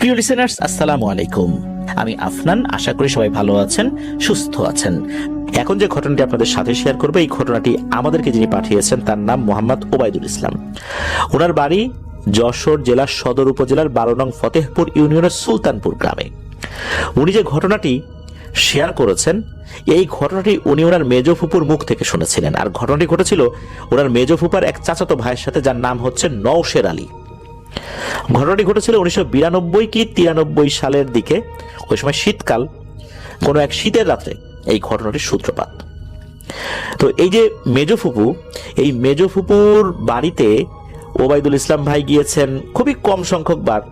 প্রিয় লিসেনার্স, আসসালামু আলাইকুম। আমি আফনান, আশা করি সবাই ভালো আছেন, সুস্থ আছেন। এখন যে ঘটনাটি আপনাদের সাথে শেয়ার করবো, এই ঘটনাটি আমাদেরকে যিনি পাঠিয়েছেন তার নাম মোহাম্মদ ওবায়দুল ইসলাম। ওনার বাড়ি যশোর জেলার সদর উপজেলার 12 নং ফতেহপুর ইউনিয়নের সুলতানপুর গ্রামে। উনি যে ঘটনাটি শেয়ার করেছেন, এই ঘটনাটি উনি ওনার মেজ ফুপুর মুখ থেকে শুনেছিলেন। আর ঘটনাটি ঘটেছিল ওনার মেজ ফুপার এক চাচাতো ভাইয়ের সাথে, যার নাম হচ্ছে নওশের আলী। ঘটনাটি ঘটেছিল 1992 কি 93 সালের দিকে। ওই সময় শীতকাল, কোনো এক শীতের রাত্রে এই ঘটনাটির সূত্রপাত। তো এই যে মেজ ফুপু, এই মেজ ফুপুর বাড়িতে ওবায়দুল ইসলাম ভাই গিয়েছেন খুবই কম সংখ্যক বার,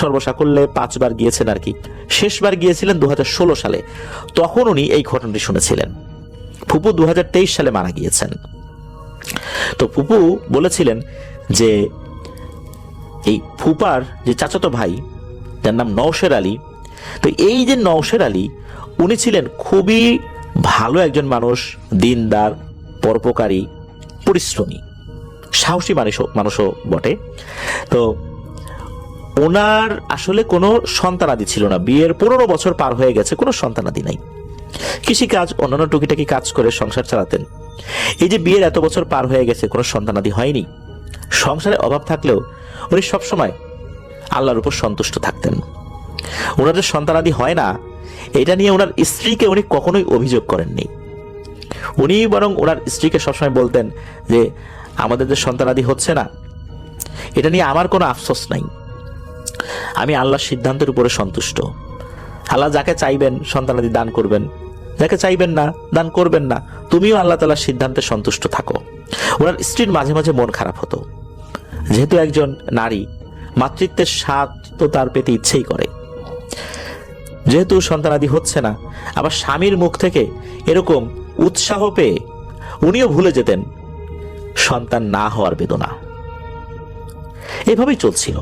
সর্বসাকুল্যে 5 বার গিয়েছেন আর কি। শেষবার গিয়েছিলেন 2016 সালে। তখন উনি এই ঘটনাটি শুনেছিলেন। ফুপু 2023 সালে মারা গিয়েছেন। তো ফুপু বলেছিলেন যে এই ফুপার যে চাচাতো ভাই, যার নাম নওশের আলী, তো এই যে নওশের আলী, উনি ছিলেন খুবই ভালো একজন মানুষ, দিনদার, পরোপকারী, পরিশ্রমী, সাহসী মানুষও বটে। তো ওনার আসলে কোনো সন্তানাদি ছিল না। বিয়ের 15 বছর পার হয়ে গেছে, কোনো সন্তানাদি নাই। কৃষিকাজ, অন্যান্য টুকিটাকি কাজ করে সংসার চালাতেন। এই যে বিয়ের এত বছর পার হয়ে গেছে, কোনো সন্তানাদি হয়নি। সংসারে অভাব থাকলেও উনি সবসময় আল্লাহর উপর সন্তুষ্ট থাকতেন। ওনার যে সন্তানাদি হয় না, এটা নিয়ে ওনার স্ত্রীকে উনি কখনোই অভিযোগ করেননি। উনি বরং ওনার স্ত্রীকে সবসময় বলতেন যে আমাদের যে সন্তানাদি হচ্ছে না, এটা নিয়ে আমার কোনো আফসোস নাই, আমি আল্লাহর সিদ্ধান্তের উপরে সন্তুষ্ট। আল্লাহ যাকে চাইবেন সন্তানাদি দান করবেন, যাকে চাইবেন না দান করবেন না, তুমিও আল্লাহ তাআলার সিদ্ধান্তে সন্তুষ্ট থাকো। ওনার স্ত্রীর মাঝে মাঝে মন খারাপ হতো, যেহেতু একজন নারী, মাতৃত্বের স্বাদ তো তার পেতে ইচ্ছেই করে। যেহেতু সন্তানাদি হচ্ছে না, আবার স্বামীর মুখ থেকে এরকম উৎসাহ পেয়ে উনিও ভুলে যেতেন সন্তান না হওয়ার বেদনা। এভাবেই চলছিল।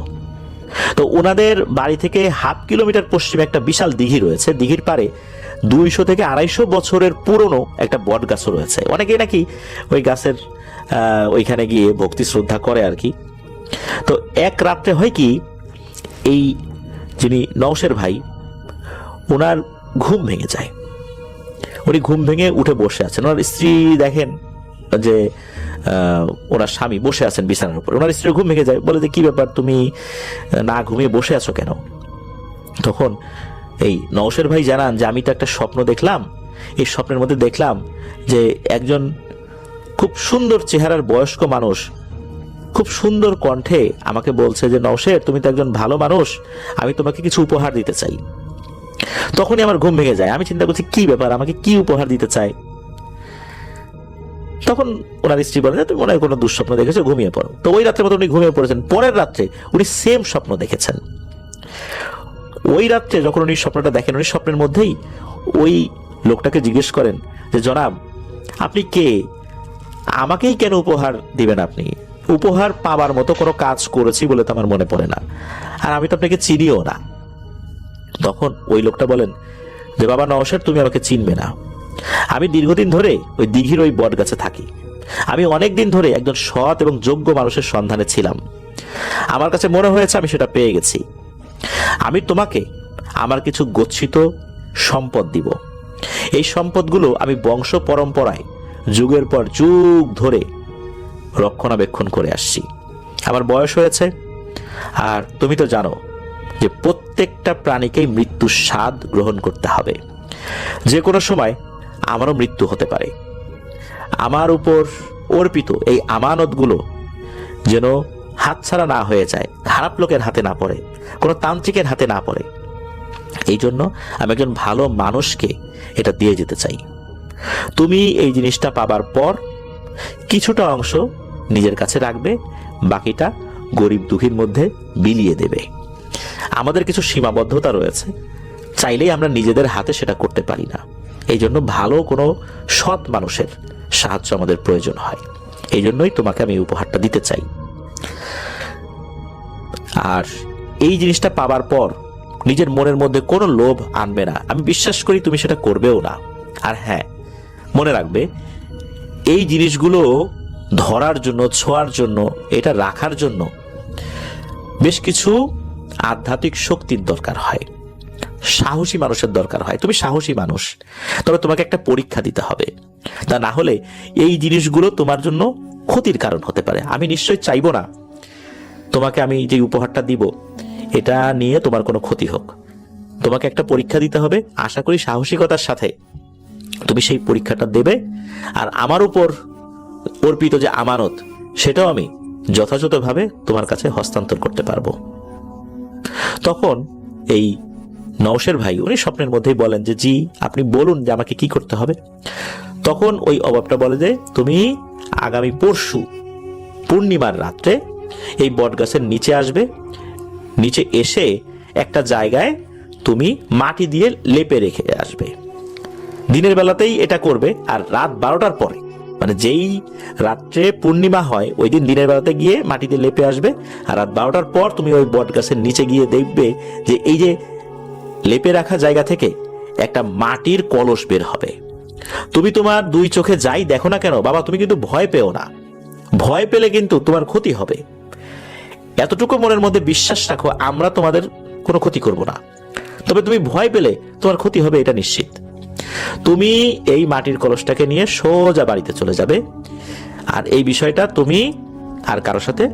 তো ওনাদের বাড়ি থেকে 1/2 কিলোমিটার পশ্চিমে একটা বিশাল দিঘি রয়েছে। দিঘির পারে 200 থেকে 250 বছরের পুরনো একটা বট গাছও রয়েছে। অনেকেই নাকি ওই গাছের ওইখানে গিয়ে ভক্তি শ্রদ্ধা করে আর কি। তো এক রাত্রে হয় কি, এই যিনি নওশের ভাই, ওনার ঘুম ভেঙে যায়। উনি ঘুম ভেঙে উঠে বসে আছেন। ওনার স্ত্রী দেখেন যে ওনার স্বামী বসে আছেন বিছানার উপর। ওনার স্ত্রীর ঘুম ভেঙে যায়, বলে যে কি ব্যাপার, তুমি না ঘুমিয়ে বসে আছো কেন? তখন এই নওশের ভাই জানান যে আমি তো একটা স্বপ্ন দেখলাম। এই স্বপ্নের মধ্যে দেখলাম যে একজন খুব সুন্দর চেহারার বয়স্ক মানুষ খুব সুন্দর কণ্ঠে আমাকে বলছে যে নওশের, তুমি তো একজন ভালো মানুষ, আমি তোমাকে কিছু উপহার দিতে চাই। তখনই আমার ঘুম ভেঙে যায়। আমি চিন্তা করছি কি ব্যাপার, আমাকে কি উপহার দিতে চায়। তখন ওনার স্ত্রী বলে যে তুমি মনে হয় কোনো দুঃস্বপ্ন দেখেছো, ঘুমিয়ে পড়ো। তো ওই রাত্রে মতো উনি ঘুমিয়ে পড়েছেন। পরের রাত্রে উনি সেম স্বপ্ন দেখেছেন। ওই রাত্রে যখন উনি স্বপ্নটা দেখেন, উনি স্বপ্নের মধ্যেই ওই লোকটাকে জিজ্ঞেস করেন যে জনাব, আপনি কে, আমাকেই কেন উপহার দিবেন? আপনি উপহার পাবার মতো কোনো কাজ করেছি বলে তো আমার মনে পড়ে না, আর আমি তো আপনাকে চিনিও না। তখন ওই লোকটা বলেন যে বাবা নওশের, তুমি আমাকে চিনবে না। আমি দীর্ঘদিন ধরে ওই দিঘির ওই বট গাছে থাকি। আমি অনেক দিন ধরে একজন সৎ এবং যোগ্য মানুষের সন্ধানে ছিলাম। আমার কাছে মনে হয়েছে আমি সেটা পেয়ে গেছি। আমি তোমাকে আমার কিছু গচ্ছিত সম্পদ দিব। এই সম্পদগুলো আমি বংশ পরম্পরায় যুগের পর যুগ ধরে রক্ষণাবেক্ষণ করে আসছি। আমার বয়স হয়েছে, আর তুমি তো জানো যে প্রত্যেকটা প্রাণীকেই মৃত্যুর স্বাদ গ্রহণ করতে হবে। যে কোনো সময় আমারও মৃত্যু হতে পারে। আমার উপর অর্পিত এই আমানতগুলো যেন হাতছাড়া না হয়ে যায়, খারাপ লোকের হাতে না পড়ে, কোনো তান্ত্রিকের হাতে না পড়ে। এই জন্য আমি একজন ভালো মানুষকে এটা দিয়ে যেতে চাই। তুমি এই জিনিসটা পাবার পর কিছুটা অংশ নিজের কাছে রাখবে, বাকিটা গরিব দুঃখীর মধ্যে বিলিয়ে দেবে। আমাদের কিছু সীমাবদ্ধতা রয়েছে, চাইলেই আমরা নিজেদের হাতে সেটা করতে পারি না। এই জন্য ভালো কোনো সৎ মানুষের সাহায্য আমাদের প্রয়োজন হয়। এই জন্যই তোমাকে আমি উপহারটা দিতে চাই। আর এই জিনিসটা পাবার পর নিজের মনের মধ্যে কোনো লোভ আনবে না। আমি বিশ্বাস করি তুমি সেটা করবেও না। আর হ্যাঁ, মনে রাখবে, এই জিনিসগুলো ধরার জন্য, ছোঁয়ার জন্য, এটা রাখার জন্য বেশ কিছু আধ্যাত্মিক শক্তির দরকার হয়, সাহসী মানুষের দরকার হয়। তুমি সাহসী মানুষ, তবে তোমাকে একটা পরীক্ষা দিতে হবে। তা না হলে এই জিনিসগুলো তোমার জন্য ক্ষতির কারণ হতে পারে। আমি নিশ্চয়ই চাইবো না তোমাকে আমি যে উপহারটা দিব এটা নিয়ে তোমার কোনো ক্ষতি হোক। তোমাকে একটা পরীক্ষা দিতে হবে। আশা করি সাহসিকতার সাথে তুমি সেই পরীক্ষাটা দেবে, আর আমার উপর অর্পিত যে আমানত সেটাও আমি যথাযথভাবে তোমার কাছে হস্তান্তর করতে পারবো। তখন এই নওশের ভাই উনি স্বপ্নের মধ্যেই বলেন যে জি, আপনি বলুন যে আমাকে কি করতে হবে। তখন ওই অবাবটা বলে যে তুমি আগামী পরশু পূর্ণিমার রাত্রে এই বটগাছের নিচে আসবে। নিচে এসে একটা জায়গায় তুমি মাটি দিয়ে লেপে রেখে আসবে। দিনের বেলাতেই এটা করবে, আর রাত 12টার পরে, মানে যেই রাত্রে পূর্ণিমা হয় ওই দিন দিনের বেলাতে গিয়ে মাটিতে লেপে আসবে। আর রাত 12টার পর তুমি ওই বটগাছের নিচে গিয়ে দেখবে যে এই যে লেপে রাখা জায়গা থেকে একটা মাটির কলস বের হবে। তুমি তোমার দুই চোখে যাই দেখো না কেন বাবা, তুমি কিন্তু ভয় পেও না। ভয় পেলে কিন্তু তোমার ক্ষতি হবে। এতটুকু মনের মধ্যে বিশ্বাস রাখো, আমরা তোমাদের কোনো ক্ষতি করব না, তবে তুমি ভয় পেলে তোমার ক্ষতি হবে, এটা নিশ্চিত। তুমি এই মাটির কলসটাকে নিয়ে সোজা বাড়িতে চলে যাবে, আর এই বিষয়টা তুমি আর কারোর সাথে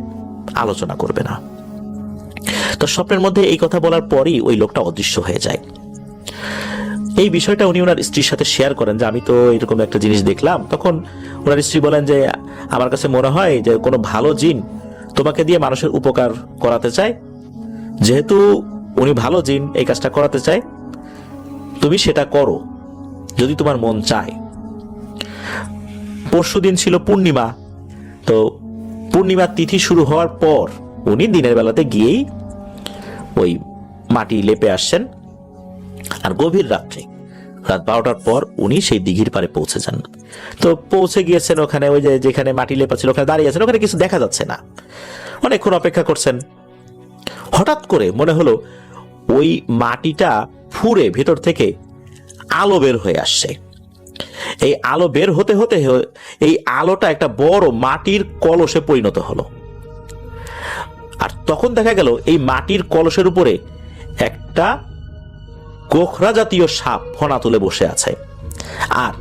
আলোচনা করবে না। তো স্বপ্নের মধ্যে এই কথা বলার পরই ওই লোকটা অদৃশ্য হয়ে যায়। এই বিষয়টা উনি ওনার স্ত্রীর সাথে শেয়ার করেন যে আমি তো এরকম একটা জিনিস দেখলাম। তখন ওনার স্ত্রী বলেন যে আমার কাছে মনে হয় যে কোনো ভালো জিন তোমাকে দিয়ে মানুষের উপকার করাতে চায়। যেহেতু উনি ভালো জিন এই কাজটা করাতে চায়, তুমি সেটা করো যদি তোমার মন চায়। পরশুদিন ছিল পূর্ণিমা, তো পূর্ণিমার তিথি শুরু হওয়ার পর উনি দিনের বেলাতে গিয়েই ওই মাটি লেপে আসছেন, আর গভীর রাত্রে রাত 12টার পর উনি সেই দিঘির পারে পৌঁছে যান। তো পৌঁছে গিয়েছেন ওখানে, ওই যে যেখানে মাটি লেপা ছিল ওখানে দাঁড়িয়ে আছেন, ওখানে কিছু দেখা যাচ্ছে না, অনেকক্ষণ অপেক্ষা করছেন। হঠাৎ করে মনে হলো ওই মাটিটা ফুঁড়ে ভেতর থেকে আলো বের হয়ে আসছে। এই আলো বের হতে হতে এই আলোটা একটা বড় মাটির কলসে পরিণত হলো। আর তখন দেখা গেল এই মাটির কলসের উপরে একটা গোখরা জাতীয় সাপ ফনা তুলে বসে আছে। আর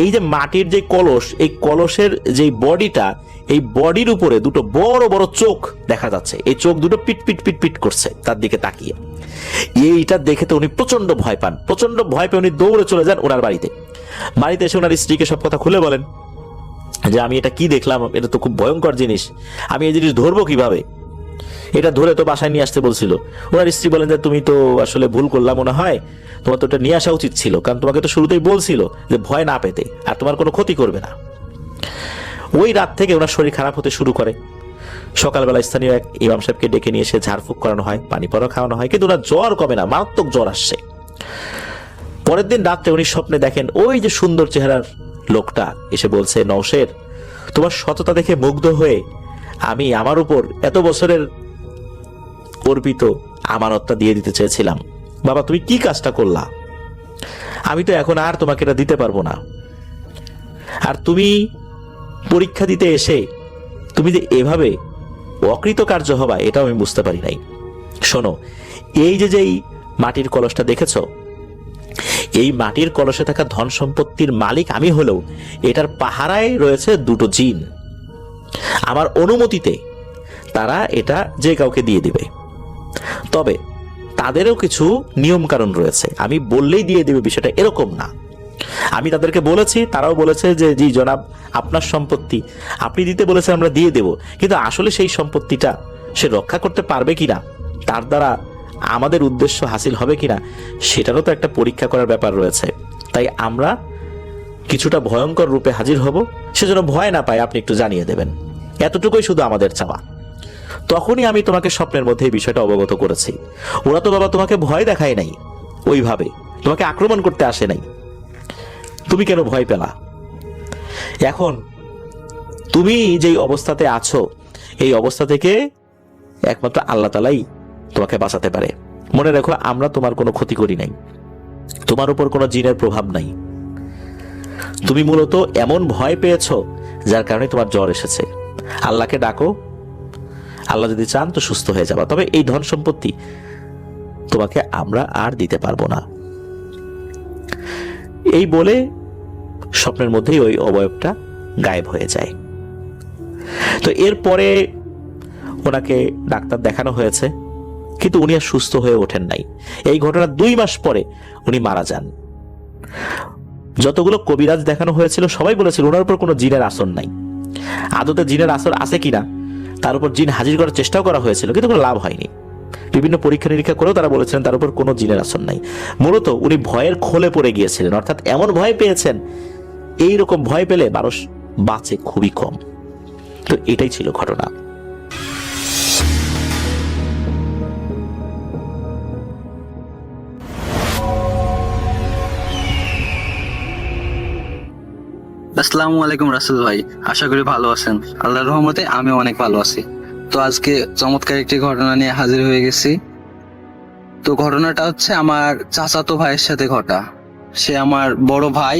এই যে মাটির যে কলস, এই কলসের যে বডিটা, এই বডির উপরে দুটো বড় বড় চোখ দেখা যাচ্ছে। এই চোখ দুটো পিট পিট পিট পিট করছে তার দিকে তাকিয়ে। এইটা দেখে তো উনি প্রচন্ড ভয় পান। প্রচন্ড ভয় পেয়ে উনি দৌড়ে চলে যান ওনার বাড়িতে। বাড়িতে এসে ওনার স্ত্রীকে সব কথা খুলে বলেন যে আমি এটা কি দেখলাম, এটা তো খুব ভয়ঙ্কর জিনিস, আমি এই জিনিস ধরবো কিভাবে? এটা ধরে তো বাসায় নিয়ে আসতে বলছিল। ওনার স্ত্রী বলেন যে তুমি তো আসলে ভুল করলাম মনে হয়, তোমার তো এটা নিয়ে আসা উচিত ছিল, কারণ তোমাকে তো শুরুতেই বলছিল যে ভয় না পেতে, আর তোমার কোনো ক্ষতি করবে না। ওই রাত থেকে ওনার শরীর খারাপ হতে শুরু করে। সকালবেলা স্থানীয় এক ইমাম সাহেবকে ডেকে নিয়ে এসে ঝাড়ফুঁক করানো হয়, পানি পড়া খাওয়ানো হয়, কিন্তু ওনার জ্বর কমে না, মারাত্মক জ্বর আসছে। পরের দিন রাত্রে উনি স্বপ্নে দেখেন ওই যে সুন্দর চেহারার লোকটা এসে বলছে, নওশের, তোমার সততা দেখে মুগ্ধ হয়ে আমি আমার উপর এত বছরের অর্পিত আমানতটা দিয়ে দিতে চেয়েছিলাম। বাবা তুমি কি কাজটা করলা? আমি তো এখন আর তোমাকে এটা দিতে পারবো না। আর তুমি পরীক্ষা দিতে এসে তুমি যে এভাবে অকৃতকার্য হবা এটাও আমি বুঝতে পারি নাই। শোনো, এই যে যেই মাটির কলসটা দেখেছো, এই মাটির কলসে থাকা ধন সম্পত্তির মালিক আমি হলেও এটার পাহারায় রয়েছে দুটো জিন। আমার অনুমতিতে তারা এটা যে কাউকে দিয়ে দিবে, তবে তাদেরও কিছু নিয়ম কানুন রয়েছে। আমি বললেই দিয়ে দিবে বিষয়টা এরকম না। আমি তাদেরকে বলেছি, তারাও বলেছে যে জি জনাব, আপনার সম্পত্তি আপনি দিতে বলেছেন, আমরা দিয়ে দেব, কিন্তু আসলে সেই সম্পত্তিটা সে রক্ষা করতে পারবে কিনা, তার দ্বারা আমাদের উদ্দেশ্য হাসিল হবে কিনা, সেটারও তো একটা পরীক্ষা করার ব্যাপার রয়েছে। তাই আমরা কিছুটা ভয়ঙ্কর রূপে হাজির হব, সেজন্য ভয় না পায় আপনি একটু জানিয়ে দেবেন, এতটুকুই শুধু আমাদের চাওয়া। তখনই আমি তোমাকে স্বপ্নের মধ্যে এই বিষয়টা অবগত করেছি। ওরা তো বাবা তোমাকে ভয় দেখায় নাই, ওইভাবে তোমাকে আক্রমণ করতে আসে নাই, তুমি কেন ভয় পেলা? এখন তুমি যেই অবস্থাতে আছো এই অবস্থা থেকে একমাত্র আল্লাহ তাআলাই তোমাকে বাঁচাতে পারে। মনে রাখো, আমরা তোমার কোনো ক্ষতি করি নাই, তোমার উপর কোনো জিনের প্রভাব নাই। তুমি মূলত এমন ভয় পেয়েছো যার কারণে তোমার জ্বর এসেছে। আল্লাহকে ডাকো, আল্লাহ যদি চান তো সুস্থ হয়ে যাবা, তবে এই ধন সম্পত্তি তোমাকে আমরা আর দিতে পারবো না। এই বলে স্বপ্নের মধ্যেই ওই অবয়বটা গায়েব হয়ে যায়। তো এরপরে ওনাকে ডাক্তার দেখানো হয়েছে, কিন্তু উনি আর সুস্থ হয়ে ওঠেন নাই। এই ঘটনা 2 মাস পরে উনি মারা যান। যতগুলো কবিরাজ দেখানো হয়েছিল সবাই বলেছিল ওনার উপর কোনো জিনের আসর নাই। আদতে জিনের আসর আছে কিনা তার উপর জিন হাজির করার চেষ্টাও করা হয়েছিল, কিন্তু কোনো লাভ হয়নি। বিভিন্ন পরীক্ষা নিরীক্ষা করেও তারা বলেছিলেন তার উপর কোনো জিনের আসর নাই। মূলত উনি ভয়ের খোলে পড়ে গিয়েছিলেন, অর্থাৎ এমন ভয় পেয়েছেন, এইরকম ভয় পেলে মানুষ বাঁচে খুবই কম। তো এটাই ছিল ঘটনা। আসসালামু আলাইকুম রাসেল ভাই, আশা করি ভালো আছেন। আল্লাহর রহমতে আমি অনেক ভালো আছি। তো আজকে চমৎকার একটি ঘটনা নিয়ে হাজির হয়ে গেছি। তো ঘটনাটা হচ্ছে আমার চাচাতো ভাইয়ের সাথে ঘটা। সে আমার বড় ভাই।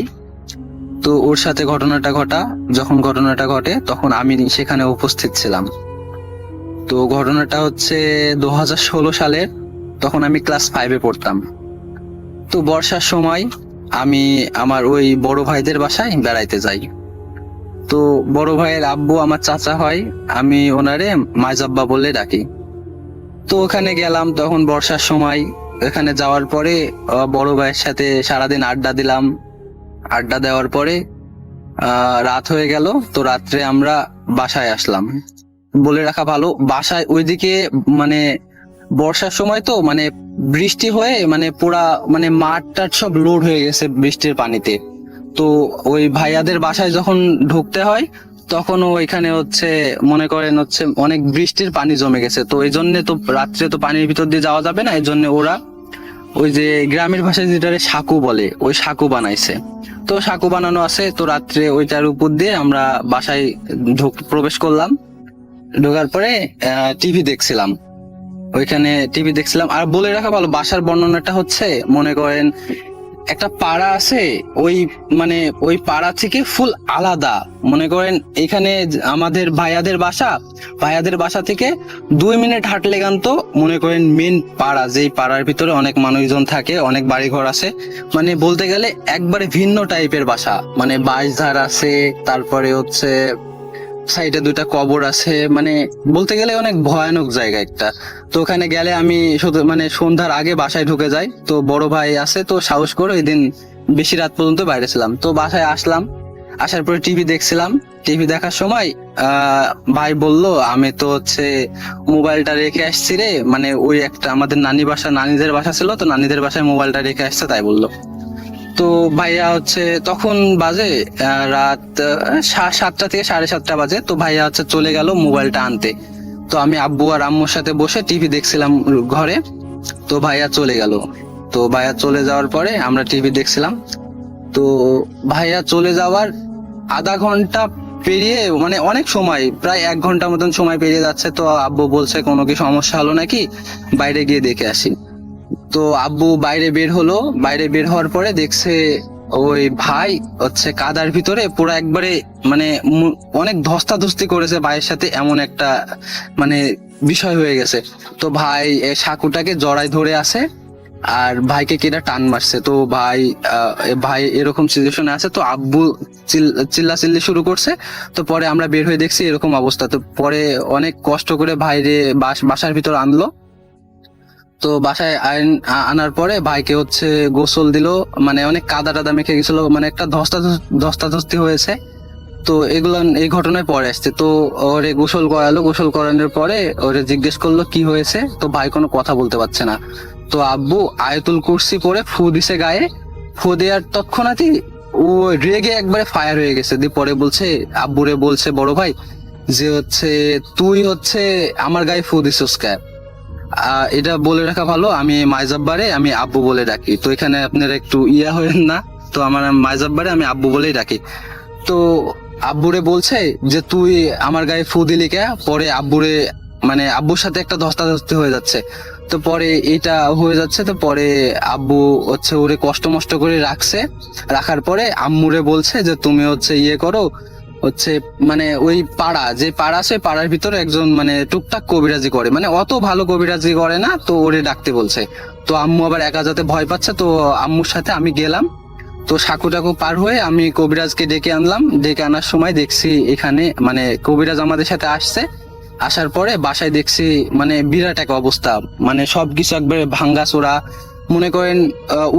তো ওর সাথে ঘটনাটা ঘটা। যখন ঘটনাটা ঘটে তখন আমি সেখানে উপস্থিত ছিলাম। তো ঘটনাটা হচ্ছে 2016 সালের, তখন আমি ক্লাস 5-এ পড়তাম। তো বর্ষার সময় আমি আমার ওই বড় ভাইদের বাসায় বেড়াইতে যাই। তো বড় ভাইয়ের আব্বু আমার চাচা হয়, আমি ওনারে মাইজাব্বা বলে ডাকি। তো ওখানে গেলাম তখন বর্ষার সময়। এখানে যাওয়ার পরে বড় ভাইয়ের সাথে সারাদিন আড্ডা দিলাম। আড্ডা দেওয়ার পরে রাত হয়ে গেল। তো রাত্রে আমরা বাসায় আসলাম। বলে রাখা ভালো, বাসায় ওইদিকে মানে বর্ষার সময় তো মানে বৃষ্টি হয়ে মানে পুরা মানে মাঠ টাট সব লোড হয়ে গেছে বৃষ্টির পানিতে। তো ওই ভাইয়াদের বাসায় যখন ঢুকতে হয় তখন ওইখানে হচ্ছে মনে করেন হচ্ছে অনেক বৃষ্টির পানি জমে গেছে। তো এই জন্য তো রাত্রে তো পানির ভিতর দিয়ে যাওয়া যাবে না, এই জন্য ওরা ওই যে গ্রামের ভাষায় যেটারে সাঁকু বলে, ওই সাঁকু বানাইছে। তো সাঁকু বানানো আছে। তো রাত্রে ওইটার উপর দিয়ে আমরা বাসায় প্রবেশ করলাম। ঢোকার পরে টিভি দেখছিলাম। ওইখানে টিভি দেখছিলাম। আর বলে রাখা ভালো, বাসার বর্ণনাটা হচ্ছে মনে করেন একটা পাড়া আছে, ওই মানে ওই পাড়া থেকে ফুল আলাদা। মনে করেন এখানে আমাদের ভাইয়াদের বাসা থেকে 2 মিনিট হাঁটলে গান তো মনে করেন মেন পাড়া, যেই পাড়ার ভিতরে অনেক মানুষজন থাকে, অনেক বাড়িঘর আছে। মানে বলতে গেলে একবারে ভিন্ন টাইপের বাসা। মানে বাঁশঝাড় আছে, তারপরে হচ্ছে সাইডে 2টা কবর আছে। মানে বলতে গেলে অনেক ভয়ানক জায়গা একটা। তো ওখানে গেলে আমি শুধু মানে সন্ধ্যার আগে বাসায় ঢুকে যাই। তো বড় ভাই আছে, তো সাহস করে ওই দিন বেশি রাত পর্যন্ত বাইরে ছিলাম। তো বাসায় আসলাম, আসার পরে টিভি দেখছিলাম। টিভি দেখার সময় ভাই বলল আমি তো হচ্ছে মোবাইলটা রেখে আসছি রে। মানে ওই একটা আমাদের নানিদের বাসা ছিল, তো নানিদের বাসায় মোবাইলটা রেখে আসছে তাই বললো। তো ভাইয়া হচ্ছে তখন বাজে রাত 7টা থেকে 7:30 বাজে। তো ভাইয়া হচ্ছে চলে গেল মোবাইলটা আনতে। তো আমি আব্বু আর আম্মুর সাথে বসে টিভি দেখছিলাম ঘরে। তো ভাইয়া চলে গেল। তো ভাইয়া চলে যাওয়ার পরে আমরা টিভি দেখছিলাম। তো ভাইয়া চলে যাওয়ার আধা ঘন্টা পেরিয়ে মানে অনেক সময়, প্রায় 1 ঘন্টা মতন সময় পেরিয়ে যাচ্ছে। তো আব্বু বলছে কোনো কি সমস্যা হলো নাকি, বাইরে গিয়ে দেখে আসি। তো আব্বু বাইরে বের হলো। বাইরে বের হওয়ার পরে দেখছে ওই ভাই হচ্ছে কাদার ভিতরে পুরো একবারে মানে অনেক ধস্তাধস্তি করেছে ভাইয়ের সাথে, এমন একটা মানে বিষয় হয়ে গেছে। তো ভাই সাঁকুটাকে জড়ায় ধরে আছে আর ভাইকে কেটে টান মারছে। তো ভাই এরকম সিচুয়েশনে আছে। তো আব্বু চিল্লাচিল্লি শুরু করছে। তো পরে আমরা বের হয়ে দেখছি এরকম অবস্থা। তো পরে অনেক কষ্ট করে ভাইরে বাসার ভিতর আনলো। তো বাসায় আনার পরে ভাইকে হচ্ছে গোসল দিল। মানে অনেক কাদা টাদা মেখে গেছিল, মানে একটা ধস্তাধস্তি হয়েছে। তো এই ঘটনায় পরে আসছে। তো ওরে গোসল করালো। গোসল করানোর পরে ওরে জিজ্ঞেস করলো কি হয়েছে। তো ভাই কোনো কথা বলতে পারছে না। তো আব্বু আয়াতুল কুরসি পরে ফু দিছে গায়ে। ফু দেওয়ার তৎক্ষণাৎই ও রেগে একবারে ফায়ার হয়ে গেছে। দিয়ে পরে বলছে, আব্বুরে বলছে বড় ভাই যে হচ্ছে তুই হচ্ছে আমার গায়ে ফু দিছিস কেন। এটা বলে রাখা ভালো, আমি মাইজাব্বারে আমি আব্বু বলে ডাকি। তো এখানে আপনারা একটু হয়েন না। তো আমার মাইজাব্বারে আমি আব্বু বলেই ডাকি। তো আব্বুরে বলছে যে তুই আমার গায়ে ফু দিলি কে। পরে আব্বুরে মানে আব্বুর সাথে একটা ধস্তাধস্তি হয়ে যাচ্ছে। তো পরে এটা হয়ে যাচ্ছে। তো পরে আব্বু হচ্ছে ওরে কষ্ট মষ্ট করে রাখছে। রাখার পরে আম্মুরে বলছে যে তুমি হচ্ছে করো, হচ্ছে মানে ওই পাড়া যে পাড়া আছে পাড়ার ভিতরে একজন মানে টুকটাক কবিরাজি করে, মানে অত ভালো কবিরাজি করে না, তো ওরে ডাকতে বলছে। তো আম্মু আবার একা যেতে ভয় পাচ্ছে, তো আম্মুর সাথে আমি গেলাম। তো সাঁকু টাকু পার হয়ে আমি কবিরাজকে ডেকে আনলাম। ডেকে আনার সময় দেখছি এখানে মানে কবিরাজ আমাদের সাথে আসছে। আসার পরে বাসায় দেখছি মানে বিরাট এক অবস্থা, মানে সবকিছু একবারে ভাঙ্গাচোরা। মনে করেন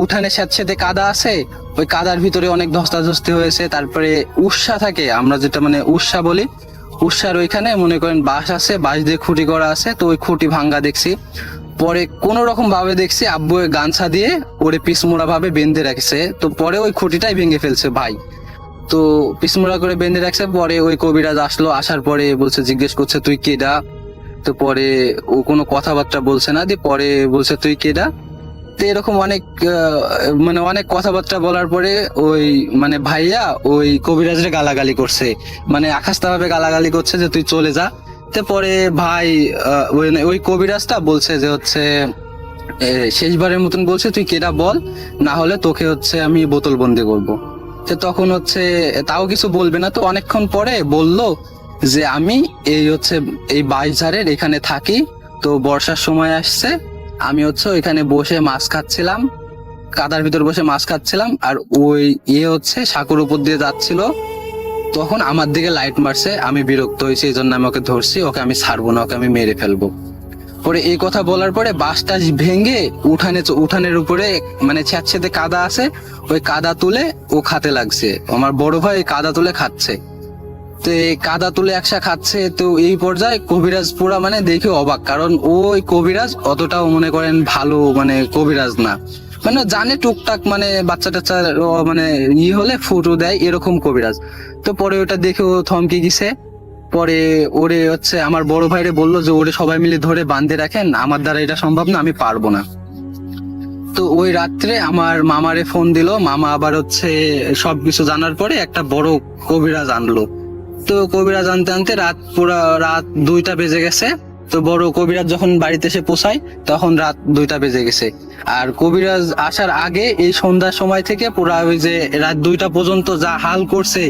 উঠানে স্যাঁতসেঁতে কাদা আছে, ওই কাদার ভিতরে অনেক ধস্তাধস্তি হয়েছে। তারপরে উর্সা থাকে, আমরা যেটা মানে উর্সা বলি, উর্সার ওইখানে মনে করেন বাঁশ আছে, বাঁশ দিয়ে খুঁটি করা আছে, তো ওই খুঁটি ভাঙ্গা দেখছি। পরে কোন রকম ভাবে দেখছি আব্বু ওই গামছা দিয়ে ওরে পিসমোড়া ভাবে বেঁধে রাখছে, তো পরে ওই খুঁটিটাই ভেঙে ফেলছে ভাই। তো পিসমোড়া করে বেঁধে রাখছে। পরে ওই কবিরাজ আসলো, আসার পরে বলছে, জিজ্ঞেস করছে তুই কেডা। তো পরে ও কোনো কথাবার্তা বলছে না, দিয়ে পরে বলছে তুই কেডা। তো এরকম অনেক মানে অনেক কথাবার্তা বলার পরে ওই মানে ভাইয়া ওই কবিরাজরে গালাগালি করছে, মানে আকাশটা ভাবে গালাগালি করছে যে তুই চলে যা। তো পরে ভাই ওই কবিরাজটা বলছে যে হচ্ছে শেষবারের মতন বলছে তুই কেডা বল, না হলে তোকে হচ্ছে আমি বোতল বন্দি করবো। তো তখন হচ্ছে তাও কিছু বলবে না। তো অনেকক্ষণ পরে বলল যে আমি এই হচ্ছে এই বাঁশঝাড়ের এখানে থাকি, তো বর্ষার সময় আসছে, আমি হচ্ছে ওইখানে বসে মাছ খাচ্ছিলাম, কাদার ভিতর বসে মাছ খাচ্ছিলাম, আর ওই হচ্ছে সাঁকুর উপর দিয়ে যাচ্ছিল, তখন আমার দিকে লাইট মারছে, আমি বিরক্ত হয়েছি, এই জন্য আমি ওকে ধরছি, ওকে আমি ছাড়বো না, ওকে আমি মেরে ফেলবো। পরে এই কথা বলার পরে বাঁশটা ভেঙে উঠানের উপরে মানে স্যাঁতসেঁতে কাদা আছে, ওই কাদা তুলে ও খাতে লাগছে। আমার বড় ভাই কাদা তুলে খাচ্ছে, তো এই কাদা তুলে একসা খাচ্ছে। তো এই পর্যায়ে কবিরাজ পুরা মানে দেখে অবাক, কারণ ওই কবিরাজ অতটাও মনে করেন ভালো মানে কবিরাজ না, মানে জানে টুকটাক মানে বাচ্চা টাচ্চা মানে হলে ফুটো দেয় এরকম কবিরাজ। তো পরে ওটা দেখে ও থমকে গেছে। পরে ওরে হচ্ছে আমার বড় ভাইরে বললো যে ওরে সবাই মিলে ধরে বাঁধে রাখেন, আমার দ্বারা এটা সম্ভব না, আমি পারবো না। তো ওই রাত্রে আমার মামারে ফোন দিল, মামা আবার হচ্ছে সবকিছু জানার পরে একটা বড় কবিরাজ আনলো। তো কবিরাজ আনতে আনতে রাত 2টা বেজে গেছে। তো বড় কবিরাজ যখন বাড়িতে এসে পৌঁছায় তখন রাত 2টা বেজে গেছে। আর কবিরাজ আসার আগে এই সন্ধ্যার সময় থেকে পুরা ওই যে রাত 2টা পর্যন্ত যা হাল করছে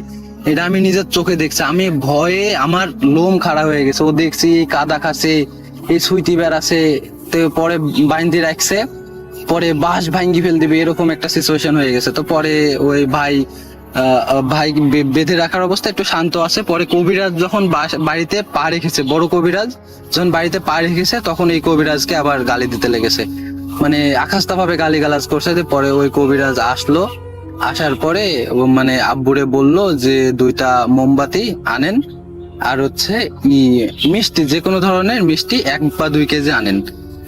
এটা আমি নিজের চোখে দেখছি। আমি ভয়ে আমার লোম খাড়া হয়ে গেছে। ও দেখছি কাদা খাচ্ছে, এই সুইটি বেড়াছে, তো পরে বাইন্ধে রাখছে, পরে বাঁশ ভাঙ্গি ফেল দিবে এরকম একটা সিচুয়েশন হয়ে গেছে। তো পরে ওই ভাই বেঁধে রাখার অবস্থা একটু শান্ত আছে। পরে কবিরাজ যখন বাড়িতে পা রেখেছে, বড় কবিরাজ যখন বাড়িতে পা রেখেছে, তখন এই কবিরাজকে আবার গালি দিতে লেগেছে, মানে আকাশটা ভাবে গালি গালাজ করছে। পরে ওই কবিরাজ আসলো, আসার পরে ও মানে আব্বুরে বললো যে 2টা মোমবাতি আনেন, আর হচ্ছে মিষ্টি, যে কোনো ধরনের মিষ্টি 1 বা 2 কেজি আনেন।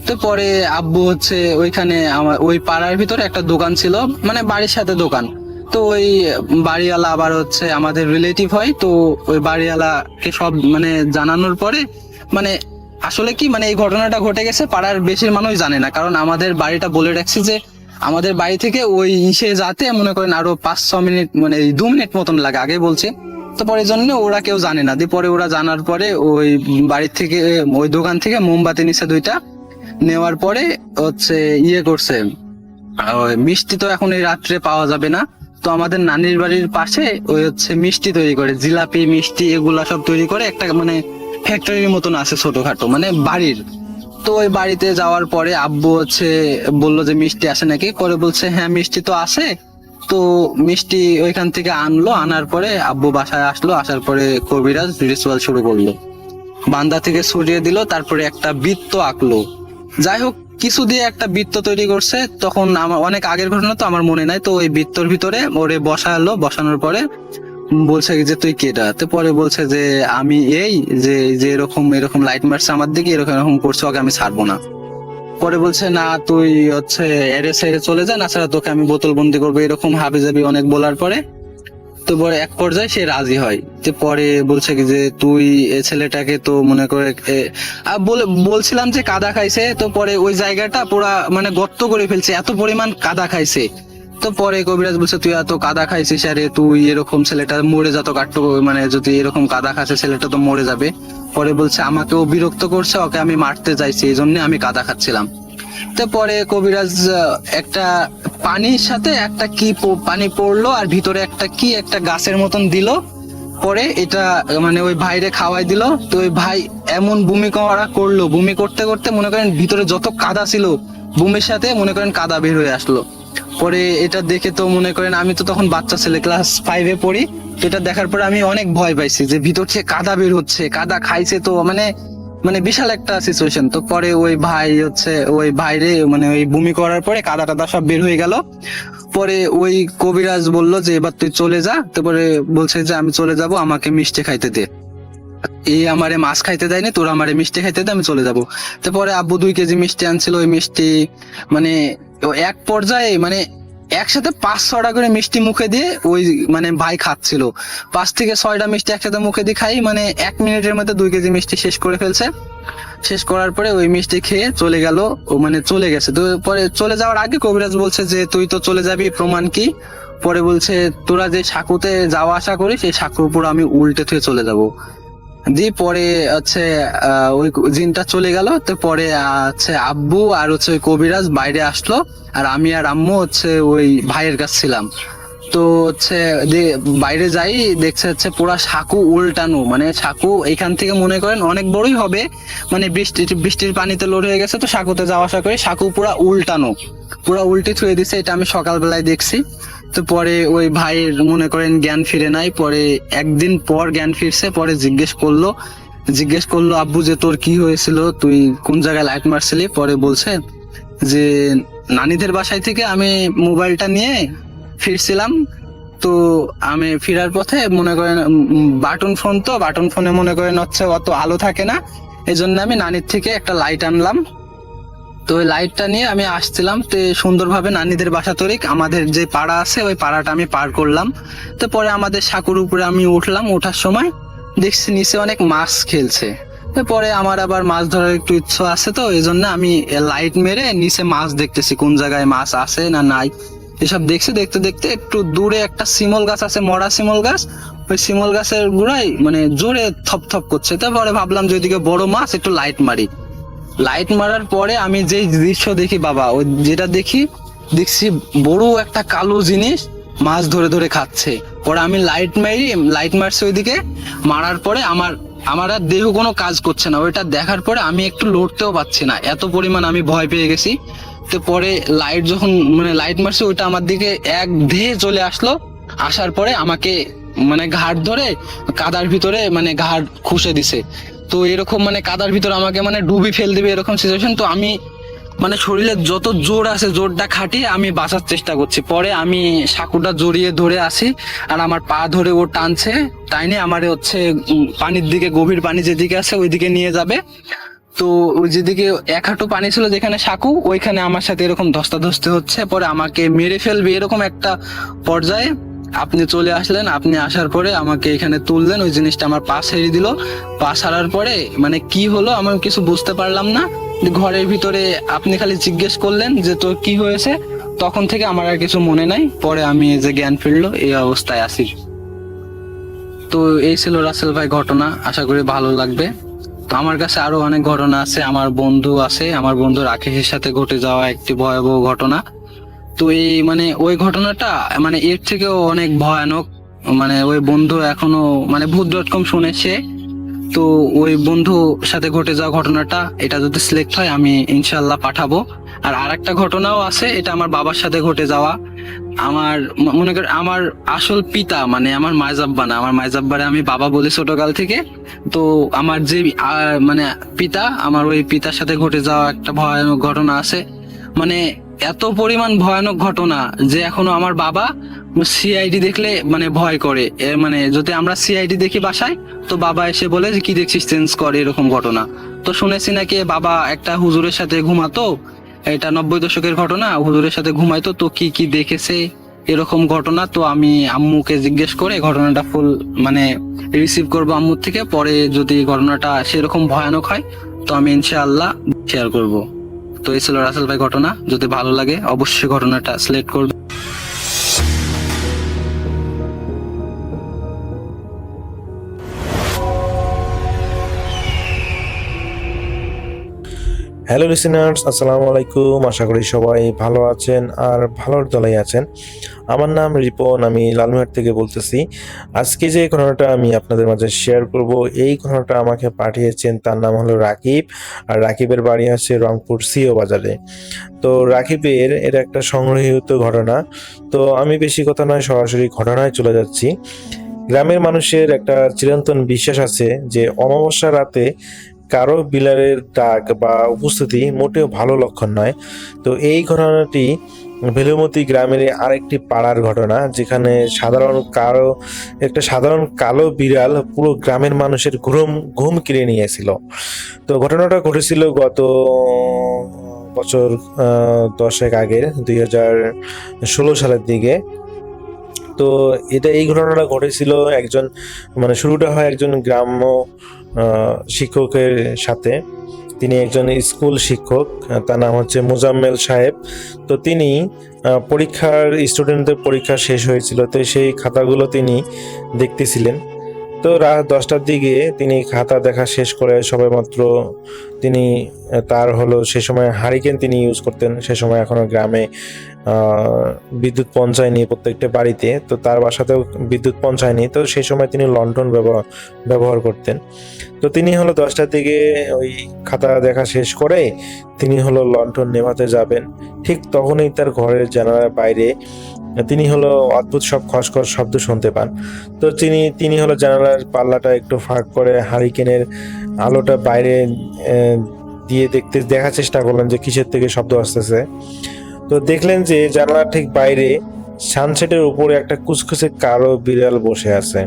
তো পরে আব্বু হচ্ছে ওইখানে আমার ওই পাড়ার ভিতরে একটা দোকান ছিল, মানে বাড়ির সাথে দোকান। তো ওই বাড়িওয়ালা আবার হচ্ছে আমাদের রিলেটিভ হয়, তো ওই বাড়িওয়ালাকে সব মানে জানানোর পরে মানে আসলে কি মানে এই ঘটনাটা ঘটে গেছে পাড়ার বেশির মানুষ জানে না, কারণ আমাদের বাড়িটা বলে রাখছি যে আমাদের বাড়ি থেকে ওই যাতে মনে করেন আরো 5-6 মিনিট মানে 2 মিনিট মতন লাগে, আগে বলছে। তো পরে জন্য ওরা কেউ জানে না। দিয়ে পরে ওরা জানার পরে ওই বাড়ির থেকে ওই দোকান থেকে মোমবাতি নিছে 2টা, নেওয়ার পরে হচ্ছে করছে ওই মিষ্টি, তো এখন এই রাত্রে পাওয়া যাবে না, তো আমাদের নানির বাড়ির পাশে ওই হচ্ছে মিষ্টি তৈরি করে, জিলাপি মিষ্টি এগুলা সব তৈরি করে একটা মানে ফ্যাক্টরির মতন আছে ছোটখাটো মানে বাড়ির। তো ওই বাড়িতে যাওয়ার পরে আব্বু হচ্ছে বললো যে মিষ্টি আসে নাকি, পরে বলছে হ্যাঁ মিষ্টি তো আসে। তো মিষ্টি ওইখান থেকে আনলো, আনার পরে আব্বু বাসায় আসলো, আসার পরে কবিরাজ রিচুয়াল শুরু করলো, বান্দা থেকে সরিয়ে দিল, তারপরে একটা বৃত্ত আঁকলো। যাই হোক কিছু দিয়ে একটা বৃত্ত তৈরি করছে, তখন আমার অনেক আগের ঘটনা তো আমার মনে নাই। তো ওই বৃত্তর ভিতরে ওরে বসালো, বসানোর পরে বলছে যে তুই কেডা। তো পরে বলছে যে আমি এই যে এরকম এরকম লাইট মারছে আমার দিকে, এরকম এরকম করছে, ওকে আমি ছাড়বো না। পরে বলছে না তুই হচ্ছে এরে ছেড়ে চলে যা, না ছাড়া তোকে আমি বোতল বন্দি করবো, এরকম হাবি জাবি অনেক বলার পরে তো পরে এক পর্যায়ে সে রাজি হয়। তো পরে বলছে কি যে তুই এই ছেলেটাকে তো মনে করে বলছিলাম যে কাদা খাইছে, তো পরে ওই জায়গাটা পুরা মানে গর্ত করে ফেলছে, এত পরিমাণ কাদা খাইছে। তো পরে কবিরাজ বলছে তুই এত কাদা খাইছিস, আরে তুই এরকম ছেলেটা মরে যত কাটতো, মানে যদি এরকম কাদা খাচ্ছে ছেলেটা তো মরে যাবে। পরে বলছে আমাকেও বিরক্ত করছে, ওকে আমি মারতে চাইছি, এই জন্য আমি কাদা খাচ্ছিলাম। তো পরে কবিরাজ একটা পানির সাথে একটা কি পানি পড়লো, আর ভিতরে একটা কি একটা গাছের মতন দিল। পরে এটা মানে ওই ভাইরে খাওয়াই দিল। তো ওই ভাই এমন বমি করলো, বমি করতে করতে মনে করেন ভিতরে যত কাদা ছিল বমির সাথে মনে করেন কাদা বের হয়ে আসলো। পরে এটা দেখে তো মনে করেন আমি তো তখন বাচ্চা ছেলে, ক্লাস 5-এ পড়ি। তো এটা দেখার পরে আমি অনেক ভয় পাইছি যে ভিতর থেকে কাদা বের হচ্ছে, কাদা খাইছে তো মানে মানে বিশাল একটা সিচুয়েশন। তো পরে ওই ভাই হচ্ছে ওই ভাইরে মানে ওই বমি করার পরে কাদা টাদা সব বের হয়ে গেল। পরে ওই কবিরাজ বলল যে এবার তুই চলে যা। তারপরে বলছে যে আমি চলে যাব, আমাকে মিষ্টি খাইতে দে। এই আমারে মাছ খাইতে দেয়নি, তোরা আমারে মিষ্টি খাইতে দে, আমি চলে যাব। তারপরে আব্বু 2 কেজি মিষ্টি আনছিল। ওই মিষ্টি মানে এক পর্যায়ে মানে একসাথে 5-6টা করে মিষ্টি মুখে দিয়ে ওই মানে ভাই খাচ্ছিল। 5 থেকে 6টা মিষ্টি একসাথে মুখে দিয়ে খাই মানে 1 মিনিটের মধ্যে 2 কেজি মিষ্টি শেষ করে ফেলছে। শেষ করার পরে ওই মিষ্টি খেয়ে চলে গেল, ও মানে চলে গেছে। তো পরে চলে যাওয়ার আগে কবিরাজ বলছে যে তুই তো চলে যাবি, প্রমাণ কি? পরে বলছে তোরা যে সাঁকুতে যাওয়া আসা করিস সেই সাঁকুর উপর আমি উল্টে থুয়ে চলে যাব। দিয়ে পরে হচ্ছে ওই জিনটা চলে গেল। তো পরে হচ্ছে আব্বু আর হচ্ছে ওই কবিরাজ বাইরে আসলো, আর আমি আর আম্মু হচ্ছে ওই ভাইয়ের কাছে ছিলাম। তো হচ্ছে বাইরে যাই, দেখছে হচ্ছে পুরা সাঁকু উল্টানো, মানে সাঁকু এখান থেকে মনে করেন অনেক বড়ই হবে, মানে বৃষ্টির পানিতে লোড হয়ে গেছে। তো সাঁকুতে যাওয়া আসা করে সাঁকু পুরা উল্টানো, পুরা উল্টে থুয়ে দিছে। এটা আমি সকালবেলায় দেখছি। তো পরে ওই ভাইয়ের মনে করেন জ্ঞান ফিরে নাই। পরে একদিন পর জ্ঞান ফিরছে। পরে জিজ্ঞেস করলো আব্বু যে তোর কি হয়েছিল, তুই কোন জায়গায় লাইট মারছিলি? পরে বলছে যে নানিদের বাসায় থেকে আমি মোবাইলটা নিয়ে ফিরছিলাম। তো আমি ফেরার পথে মনে করেন বাটন ফোন, তো বাটন ফোনে মনে করেন হচ্ছে অত আলো থাকে না, এই জন্য আমি নানির থেকে একটা লাইট আনলাম। তো ওই লাইটটা নিয়ে আমি আসছিলাম। তো সুন্দরভাবে নানিদের বাসা তরিক আমাদের যে পাড়া আছে ওই পাড়াটা আমি পার করলাম। তো পরে আমাদের সাঁকুর উপরে আমি উঠলাম। ওঠার সময় দেখছি নিচে অনেক মাছ খেলছে। তো পরে আমার আবার মাছ ধরার একটু ইচ্ছা আছে, তো এই জন্য আমি লাইট মেরে নিচে মাছ দেখতেছি কোন জায়গায় মাছ আছে না নাই এসব দেখছি। দেখতে দেখতে একটু দূরে একটা শিমল গাছ আছে, মরা শিমল গাছ। ওই শিমল গাছের গোড়ায় মানে জোরে থপ থপ করছে। তারপরে ভাবলাম যে ওইদিকে বড় মাছ, একটু লাইট মারি। লাইট মারার পরে আমি যে দৃশ্য দেখি বাবা, ওই যেটা দেখছি বড় একটা কালো জিনিস মাছ ধরে ধরে খাচ্ছে। পরে আমি লাইট মারছি ওইদিকে। মারার পরে আমার আর দেহ কোনো কাজ করছে না। ওইটা দেখার পরে আমি একটু লড়তেও পারছি না, এত পরিমাণ আমি ভয় পেয়ে গেছি। তো পরে লাইট যখন মানে লাইট মারছে ওইটা আমার দিকে এক ধেয়ে চলে আসলো। আসার পরে আমাকে মানে ঘাড় ধরে কাদার ভিতরে মানে ঘাড় খুঁজে দিছে। তো এরকম মানে কাদার ভিতরে আমাকে মানে ডুবি ফেল দিবে এরকম সিচুয়েশন। তো আমি মানে শরীরে যত জোর আছে জোরটা খাটিয়ে আমি বাঁচার চেষ্টা করছি। পরে আমি সাঁকুটা জড়িয়ে ধরে আসি, আর আমার পা ধরে ও টানছে, টাইনে আমার হচ্ছে পানির দিকে, গভীর পানি যেদিকে আছে ওইদিকে নিয়ে যাবে। তো ওই যেদিকে 1 হাঁটু পানি ছিল যেখানে সাঁকু, ওইখানে আমার সাথে এরকম ধস্তাধস্তি হচ্ছে। পরে আমাকে মেরে ফেলবে এরকম একটা পর্যায়ে আপনি চলে আসলেন। আপনি আসার পরে আমাকে এখানে তুললেন, ওই জিনিসটা আমার পা ছেড়ে দিল। পা ছাড়ার পরে মানে কি হলো আমি কিছু বুঝতে পারলাম না। ঘরের ভিতরে আপনি খালি জিজ্ঞেস করলেন যে তোর কি হয়েছে, তখন থেকে আমার আর কিছু মনে নাই। পরে আমি এই যে জ্ঞান ফিরলো এই অবস্থায় আছি। তো এই ছিল রাসেল ভাই ঘটনা, আশা করি ভালো লাগবে। তো আমার কাছে আরো অনেক ঘটনা আছে। আমার বন্ধু আছে, আমার বন্ধু রাকেশের সাথে ঘটে যাওয়া একটি ভয়াবহ ঘটনা। তো এই মানে ওই ঘটনাটা মানে এর থেকেও অনেক ভয়ানক। মানে ওই বন্ধু এখনো মানে ভূত.com শুনেছে। তো ওই বন্ধু সাথে ঘটে যাওয়া ঘটনাটা, এটা যদি সিলেক্ট হয় আমি ইনশাল্লাহ পাঠাবো। আর আরেকটা ঘটনাও আছে, এটা আমার বাবার সাথে ঘটে যাওয়া। আমার মনে করেন আমার আসল পিতা মানে আমার মাইজাব্বা না, আমার মাইজাব্বারে আমি বাবা বলি ছোটকাল থেকে। তো আমার যে মানে পিতা, আমার ওই পিতার সাথে ঘটে যাওয়া একটা ভয়ানক ঘটনা আছে। মানে এত পরিমাণ ভয়ানক ঘটনা যে এখনো আমার বাবা সিআইডি দেখলে মানে ভয় করে। মানে যদি আমরা সিআইডি দেখি বাসায়, তো বাবা এসে বলে যে কি দেখছিস, চেঞ্জ করে, এরকম ঘটনা। তো শুনেছি নাকি বাবা একটা হুজুরের সাথে ঘুমাতো, এটা 90 দশকের ঘটনা, হুজুরের সাথে ঘুমাইতো, তো কি কি দেখেছে এরকম ঘটনা। তো আমি আম্মুকে জিজ্ঞেস করে ঘটনাটা ফুল মানে রিসিভ করবো আম্মুর থেকে। পরে যদি ঘটনাটা সেরকম ভয়ানক হয় তো আমি ইনশাআল্লাহ শেয়ার করব। তো এই ছিল রাসেল ভাই ঘটনা। যদি ভালো লাগে অবশ্যই ঘটনাটা সিলেক্ট করবে। হ্যালো লিসেনার্স, আসসালামু আলাইকুম। আশা করি সবাই ভালো আছেন আর ভালোর দলেই আছেন। আমার নাম রিপন, আমি লালমিহাট থেকে বলতেছি। আজকে যে ঘটনাটা আমি আপনাদের মাঝে শেয়ার করব, এই ঘটনাটা আমাকে পাঠিয়েছেন, তার নাম হলো রাকিব। আর রাকিবের বাড়ি আছে রংপুর সিও বাজারে। তো রাকিবের এটা একটা সংগৃহীত ঘটনা। তো আমি বেশি কথা নয়, সরাসরি ঘটনায় চলে যাচ্ছি। গ্রামের মানুষের একটা চিরন্তন বিশ্বাস আছে যে অমাবস্যা রাতে কারো বিলারের ডাক বা উপস্থিতি মোটেও ভালো লক্ষণ নয়। তো এই ঘটনাটি ভেলুমতি গ্রামের আরেকটি পাড়ার ঘটনা, যেখানে একটা সাধারণ কালো বিড়াল পুরো গ্রামের মানুষের ঘুম কেড়ে নিয়েছিল। তো ঘটনাটা ঘটেছিল গত বছর 10 আগের 2016 সালের দিকে। তো এই ঘটনাটা ঘটেছিল শুরুটা হয় একজন গ্রাম্য শিক্ষকের সাথে। তিনি একজন স্কুল শিক্ষক, তার নাম হচ্ছে মোজাম্মেল সাহেব। তো তিনি স্টুডেন্টদের পরীক্ষা শেষ হয়েছিল, তো সেই খাতাগুলো তিনি দেখতেছিলেন। তো রাত 10টার দিকে তিনি খাতা দেখা শেষ করে সবেমাত্র তিনি সে সময় হারিকেন তিনি ইউজ করতেন। সে সময় এখনো গ্রামে বিদ্যুৎ পৌঁছায়নি প্রত্যেকটা বাড়িতে, তো তার বাসাতেও বিদ্যুৎ পৌঁছায়নি। তো সেই সময় তিনি লণ্ঠন ব্যবহার করতেন। তো তিনি 10টার দিকে ওই খাতা দেখা শেষ করে তিনি লণ্ঠন নেভাতে যাবেন। ঠিক তখনই তার ঘরের জানালার বাইরে তিনি অদ্ভুত সব খসখস শব্দ শুনতে পান। তো তিনি জানালার পাল্লাটা একটু ফাঁক করে হারিকেনের আলোটা বাইরে দিয়ে দেখার চেষ্টা করলেন যে কিসের থেকে শব্দ আসতেছে। তো দেখলেন যে জানালার ঠিক বাইরে সানসেটের উপরে একটা কুচকুচে কালো বিড়াল বসে আছে।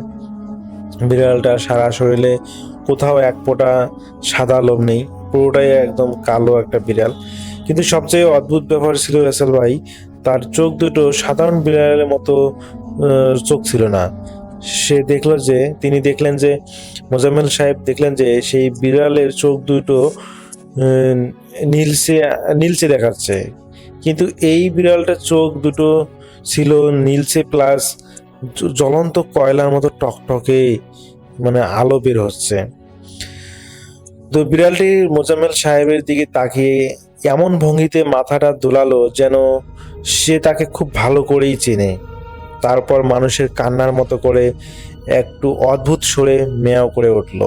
বিড়ালটা সারা শরীরে কোথাও এক ফোঁটা সাদা লোম নেই, পুরোটাই একদম কালো একটা বিড়াল। কিন্তু সবচেয়ে অদ্ভুত ব্যাপার ছিল রাসেল ভাই, তার চোখ দুটো সাধারণ বিড়ালের মতো চোখ ছিল না। তিনি দেখলেন যে মোজাম্মেল সাহেব দেখলেন যে সেই বিড়ালের চোখ দুটো নীলচে দেখাচ্ছে। কিন্তু এই বিড়ালটার চোখ দুটো ছিল নীলচে প্লাস জ্বলন্ত কয়লার মতো টকটকে আলো বের হচ্ছে। তো বিড়ালটি মোজাম্মেল সাহেবের দিকে তাকিয়ে এমন ভঙ্গিতে মাথাটা দোলালো যেন সে তাকে খুব ভালো করেই চেনে। তারপর মানুষের কান্নার মতো করে একটু অদ্ভুত সুরে মেয়াও করে উঠল।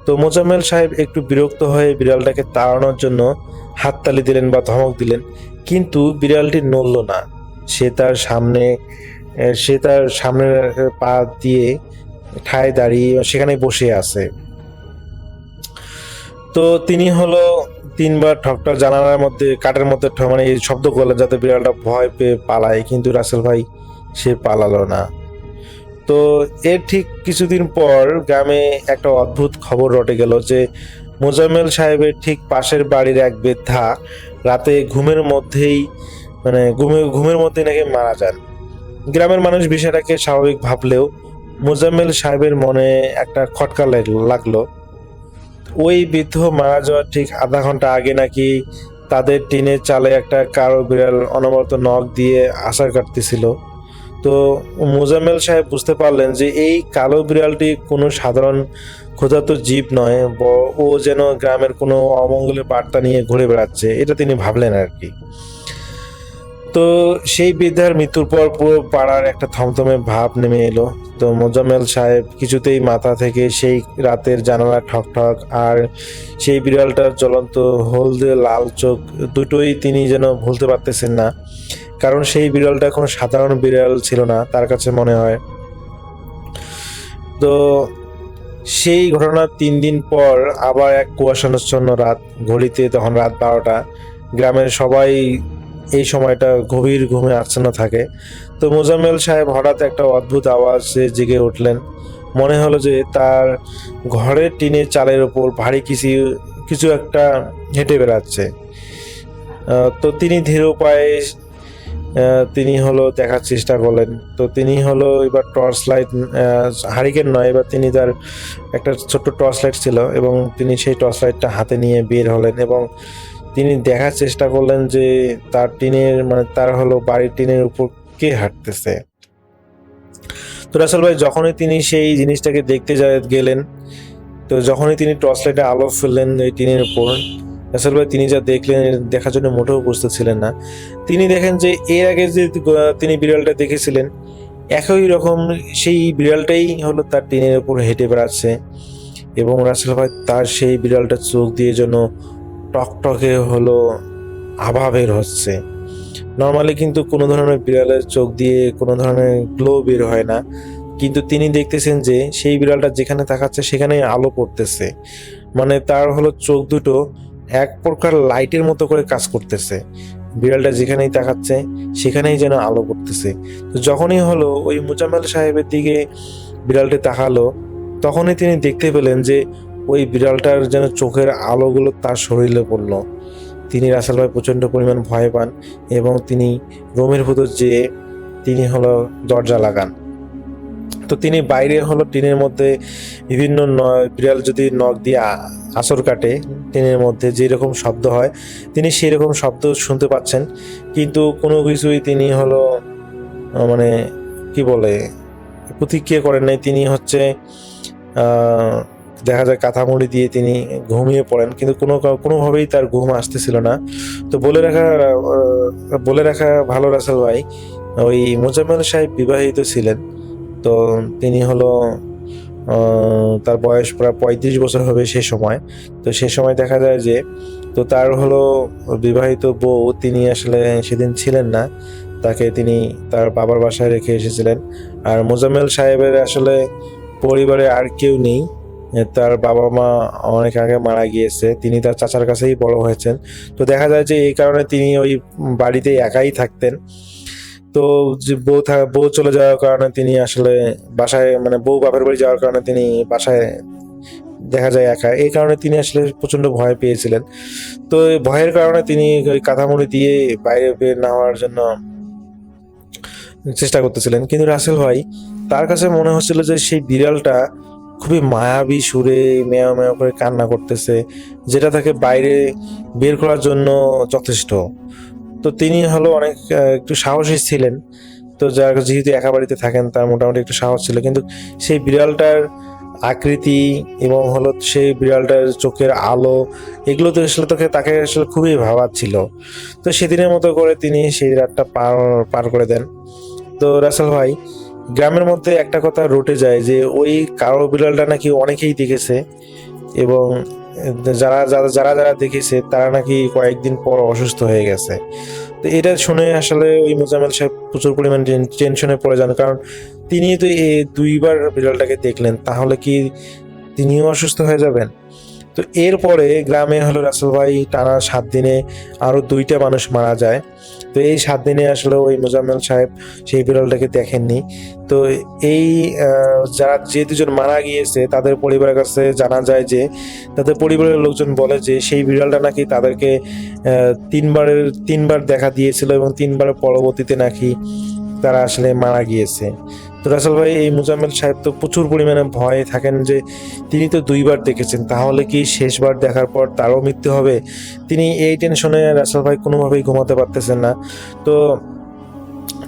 তো মোজাম্মেল সাহেব একটু বিরক্ত হয়ে বিড়ালটাকে তাড়ানোর জন্য হাততালি দিলেন বা ধমক দিলেন, কিন্তু বিড়ালটি নড়ল না। সে তার সামনের পা দিয়ে ঠায় দাঁড়িয়ে সেখানে বসে আছে। তো তিনি 3বার ঠকঠক জানালার মধ্যে কাঠের মধ্যে এই শব্দ করলেন যাতে বিড়ালটা ভয় পেয়ে পালায়, কিন্তু রাসেল ভাই সে পালালো না। তো এর ঠিক কিছুদিন পর গ্রামে একটা অদ্ভুত খবর রটে গেল যে মোজাম্মেল সাহেবের ঠিক পাশের বাড়ির এক বৃদ্ধা রাতে ঘুমের মধ্যেই নাকি মারা যান। গ্রামের মানুষ বিষয়টাকে স্বাভাবিক ভাবলেও মোজাম্মেল সাহেবের মনে একটা খটকা লাগলো। ওই বৃদ্ধ মারা যাওয়ার ঠিক আধা ঘন্টা আগে নাকি তাদের টিনের চালে একটা কালো বিড়াল অনবরত নখ দিয়ে আছাড় কাটতেছিল। তো মোজাম্মেল সাহেব বুঝতে পারলেন যে এই কালো বিড়ালটি কোনো সাধারণ ক্ষুধার্ত জীব নয়, ও যেন গ্রামের কোনো অমঙ্গলের বার্তা নিয়ে ঘুরে বেড়াচ্ছে, এটা তিনি ভাবলেন আর কি। তো সেই বৃদ্ধার মৃত্যুর পর পুরো পাড়ার একটা থমথমে ভাব নেমে এলো। তো মোজাম্মেল সাহেব কিছুতেই মাথা থেকে সেই রাতের জানালা ঠকঠক আর সেই বিড়ালটার জ্বলন্ত হলদে লাল চোখ দুটোই তিনি যেন ভুলতে পারতেছেন না। কারণ সেই বিড়ালটা কোনো সাধারণ বিড়াল ছিল না তার কাছে মনে হয়। তো সেই ঘটনার 3 দিন পর আবার এক কুয়াশাচ্ছন্ন রাত, ঘড়িতে তখন রাত 12টা। গ্রামের সবাই এই সময়টা গভীর ঘুমে আচ্ছন্ন থাকে। তো মোজাম্মেল সাহেব হঠাৎ একটা অদ্ভুত আওয়াজে জেগে উঠলেন। মনে হলো যে তার ঘরের টিনের চালের ওপর ভারী কিছু একটা হেঁটে বেড়াচ্ছে। তো তিনি ধীর পায়ে দেখার চেষ্টা করলেন। তো তিনি এবার টর্চ লাইট, হারিকেন নয়, এবার তিনি তার একটা ছোট্ট টর্চ লাইট ছিল এবং তিনি সেই টর্চ লাইটটা হাতে নিয়ে বের হলেন এবং তিনি দেখার চেষ্টা করলেন যে তার বাড়ির টিনের উপর কে হাঁটতেছে। তো রাসেল ভাই যখনই তিনি সেই জিনিসটাকে দেখতে গেলেন, তো যখনই তিনি টর্চ লাইটে আলো ফেললেন এই টিনের উপর, রাসেল ভাই তিনি যা দেখলেন দেখার জন্য মোটেও প্রস্তুত ছিলেন না। তিনি দেখেন যে এর আগে যে তিনি বিড়ালটা দেখেছিলেন একই রকম সেই বিড়ালটাই হলো তার টিনের উপর হেঁটে বেড়াচ্ছে, এবং রাসেল ভাই তার সেই বিড়ালটার চোখ দিয়ে যেন টকটকে হলো আভা বের হচ্ছে। নর্মালি কিন্তু কোনো ধরনের বিড়ালের চোখ দিয়ে কোনো ধরনের গ্লো বের হয় না, কিন্তু তিনি দেখতেছেন যে সেই বিড়ালটা যেখানে তাকাচ্ছে সেখানেই আলো পড়তেছে, মানে তার হলো চোখ দুটো এক প্রকার লাইটের মতো করে কাজ করতেছে। বিড়ালটা যেখানেই তাকাচ্ছে সেখানেই যেন আলো পড়তেছে। তো যখনই হলো ওই মোজাম্মেল সাহেবের দিকে বিড়ালটি তাকালো, তখনই তিনি দেখতে পেলেন যে ওই বিড়ালটার যেন চোখের আলোগুলো তার শরীরে পড়লো। তিনি রাসেল ভাই প্রচণ্ড পরিমাণ ভয় পান এবং তিনি রুমের ভিতর যেয়ে তিনি হলো দরজা লাগান। তো তিনি বাইরে হলো টিনের মধ্যে বিভিন্ন বিড়াল যদি নখ দিয়ে আঁচড় কাটে টিনের মধ্যে যেরকম শব্দ হয় তিনি সেই রকম শব্দ শুনতে পাচ্ছেন, কিন্তু কোনো কিছুই তিনি হলো মানে কি বলে প্রতিক্রিয়া করেন নাই। তিনি হচ্ছে দেখা যায় কাঁথা মুড়ি দিয়ে তিনি ঘুমিয়ে পড়েন, কিন্তু কোনোভাবেই তার ঘুম আসতেছিল না। তো বলে রাখা ভালো রাসেল ভাই, ওই মোজাম্মেল সাহেব বিবাহিত ছিলেন। তো তিনি হলো তার বয়স প্রায় 35 বছর হবে সে সময়। তো সে সময় দেখা যায় যে তো তার হলো বিবাহিত বউ তিনি আসলে সেদিন ছিলেন না, তাকে তিনি তার বাবার বাসায় রেখে এসেছিলেন। আর মোজাম্মেল সাহেবের আসলে পরিবারে আর কেউ নেই, তার বাবা মা অনেক আগে মারা গিয়েছে, তিনি তার চাচার কাছেই বড় হয়েছেন। তো দেখা যায় যে এই কারণে তিনি ওই বাড়িতে একাই থাকতেন। তো যে বউ চলে যাওয়ার কারণে তিনি আসলে বাসায় মানে বউ বাপের বাড়ি যাওয়ার কারণে তিনি বাসায় দেখা যায় একা, এই কারণে তিনি আসলে প্রচন্ড ভয় পেয়েছিলেন। তো এই ভয়ের কারণে তিনি ওই কাঁথামুড়ি দিয়ে বাইরে বের না হওয়ার জন্য চেষ্টা করতেছিলেন। কিন্তু রাসেল ভাই তার কাছে মনে হচ্ছিল যে সেই বিড়ালটা খুবই মায়াবী সুরে মেয় মেয় করে কান্না করতেছে, যেটা তাকে বাইরে বের করার জন্য যথেষ্ট। তো তিনি হলো অনেক একটু সাহসী ছিলেন, তো যার যেহেতু একা বাড়িতে থাকেন তার মোটামুটি একটু সাহস ছিল, কিন্তু সেই বিড়ালটার আকৃতি এবং হলো সেই বিড়ালটার চোখের আলো এগুলো তো আসলে তাকে আসলে খুবই ভাবাচ্ছিল। তো সেদিনের মতো করে তিনি সেই রাতটা পার করে দেন। তো রাসেল ভাই গ্রামের মধ্যে একটা কথা রটে যায় যে ওই কালো বিড়ালটা নাকি অনেকেই দেখেছে, এবং যারা যারা যারা যারা দেখেছে তারা নাকি কয়েকদিন পর অসুস্থ হয়ে গেছে। তো এটা শুনে আসলে ওই মোজাম্মেল সাহেব প্রচুর পরিমাণ টেনশনে পড়ে যান, কারণ তিনি তো এই দুইবার বিড়ালটাকে দেখলেন, তাহলে কি তিনিও অসুস্থ হয়ে যাবেন? তো এরপরে গ্রামে হলো রাসেল ভাই টানা 7 দিনে আরো 2টা মানুষ মারা যায়। তো এই 7 দিনে আসলে ওই মোজাম্মেল সাহেব সেই বিড়ালটাকে দেখেননি। তো এই যে 2জন মারা গিয়েছে তাদের পরিবারের কাছে জানা যায় যে তাদের পরিবারের লোকজন বলে যে সেই বিড়ালটা নাকি তাদেরকে 3বার দেখা দিয়েছিল, এবং 3বারের পরবর্তীতে নাকি তারা আসলে মারা গিয়েছে। তো রাসেল ভাই এই মোজাম্মেল সাহেব তো প্রচুর পরিমাণে ভয়ে থাকেন যে তিনি তো 2বার দেখেছেন, তাহলে কি শেষবার দেখার পর তারও মৃত্যু হবে? তিনি এই টেনশনে রাসেল ভাই কোনোভাবেই ঘুমাতে পারতেছেন না। তো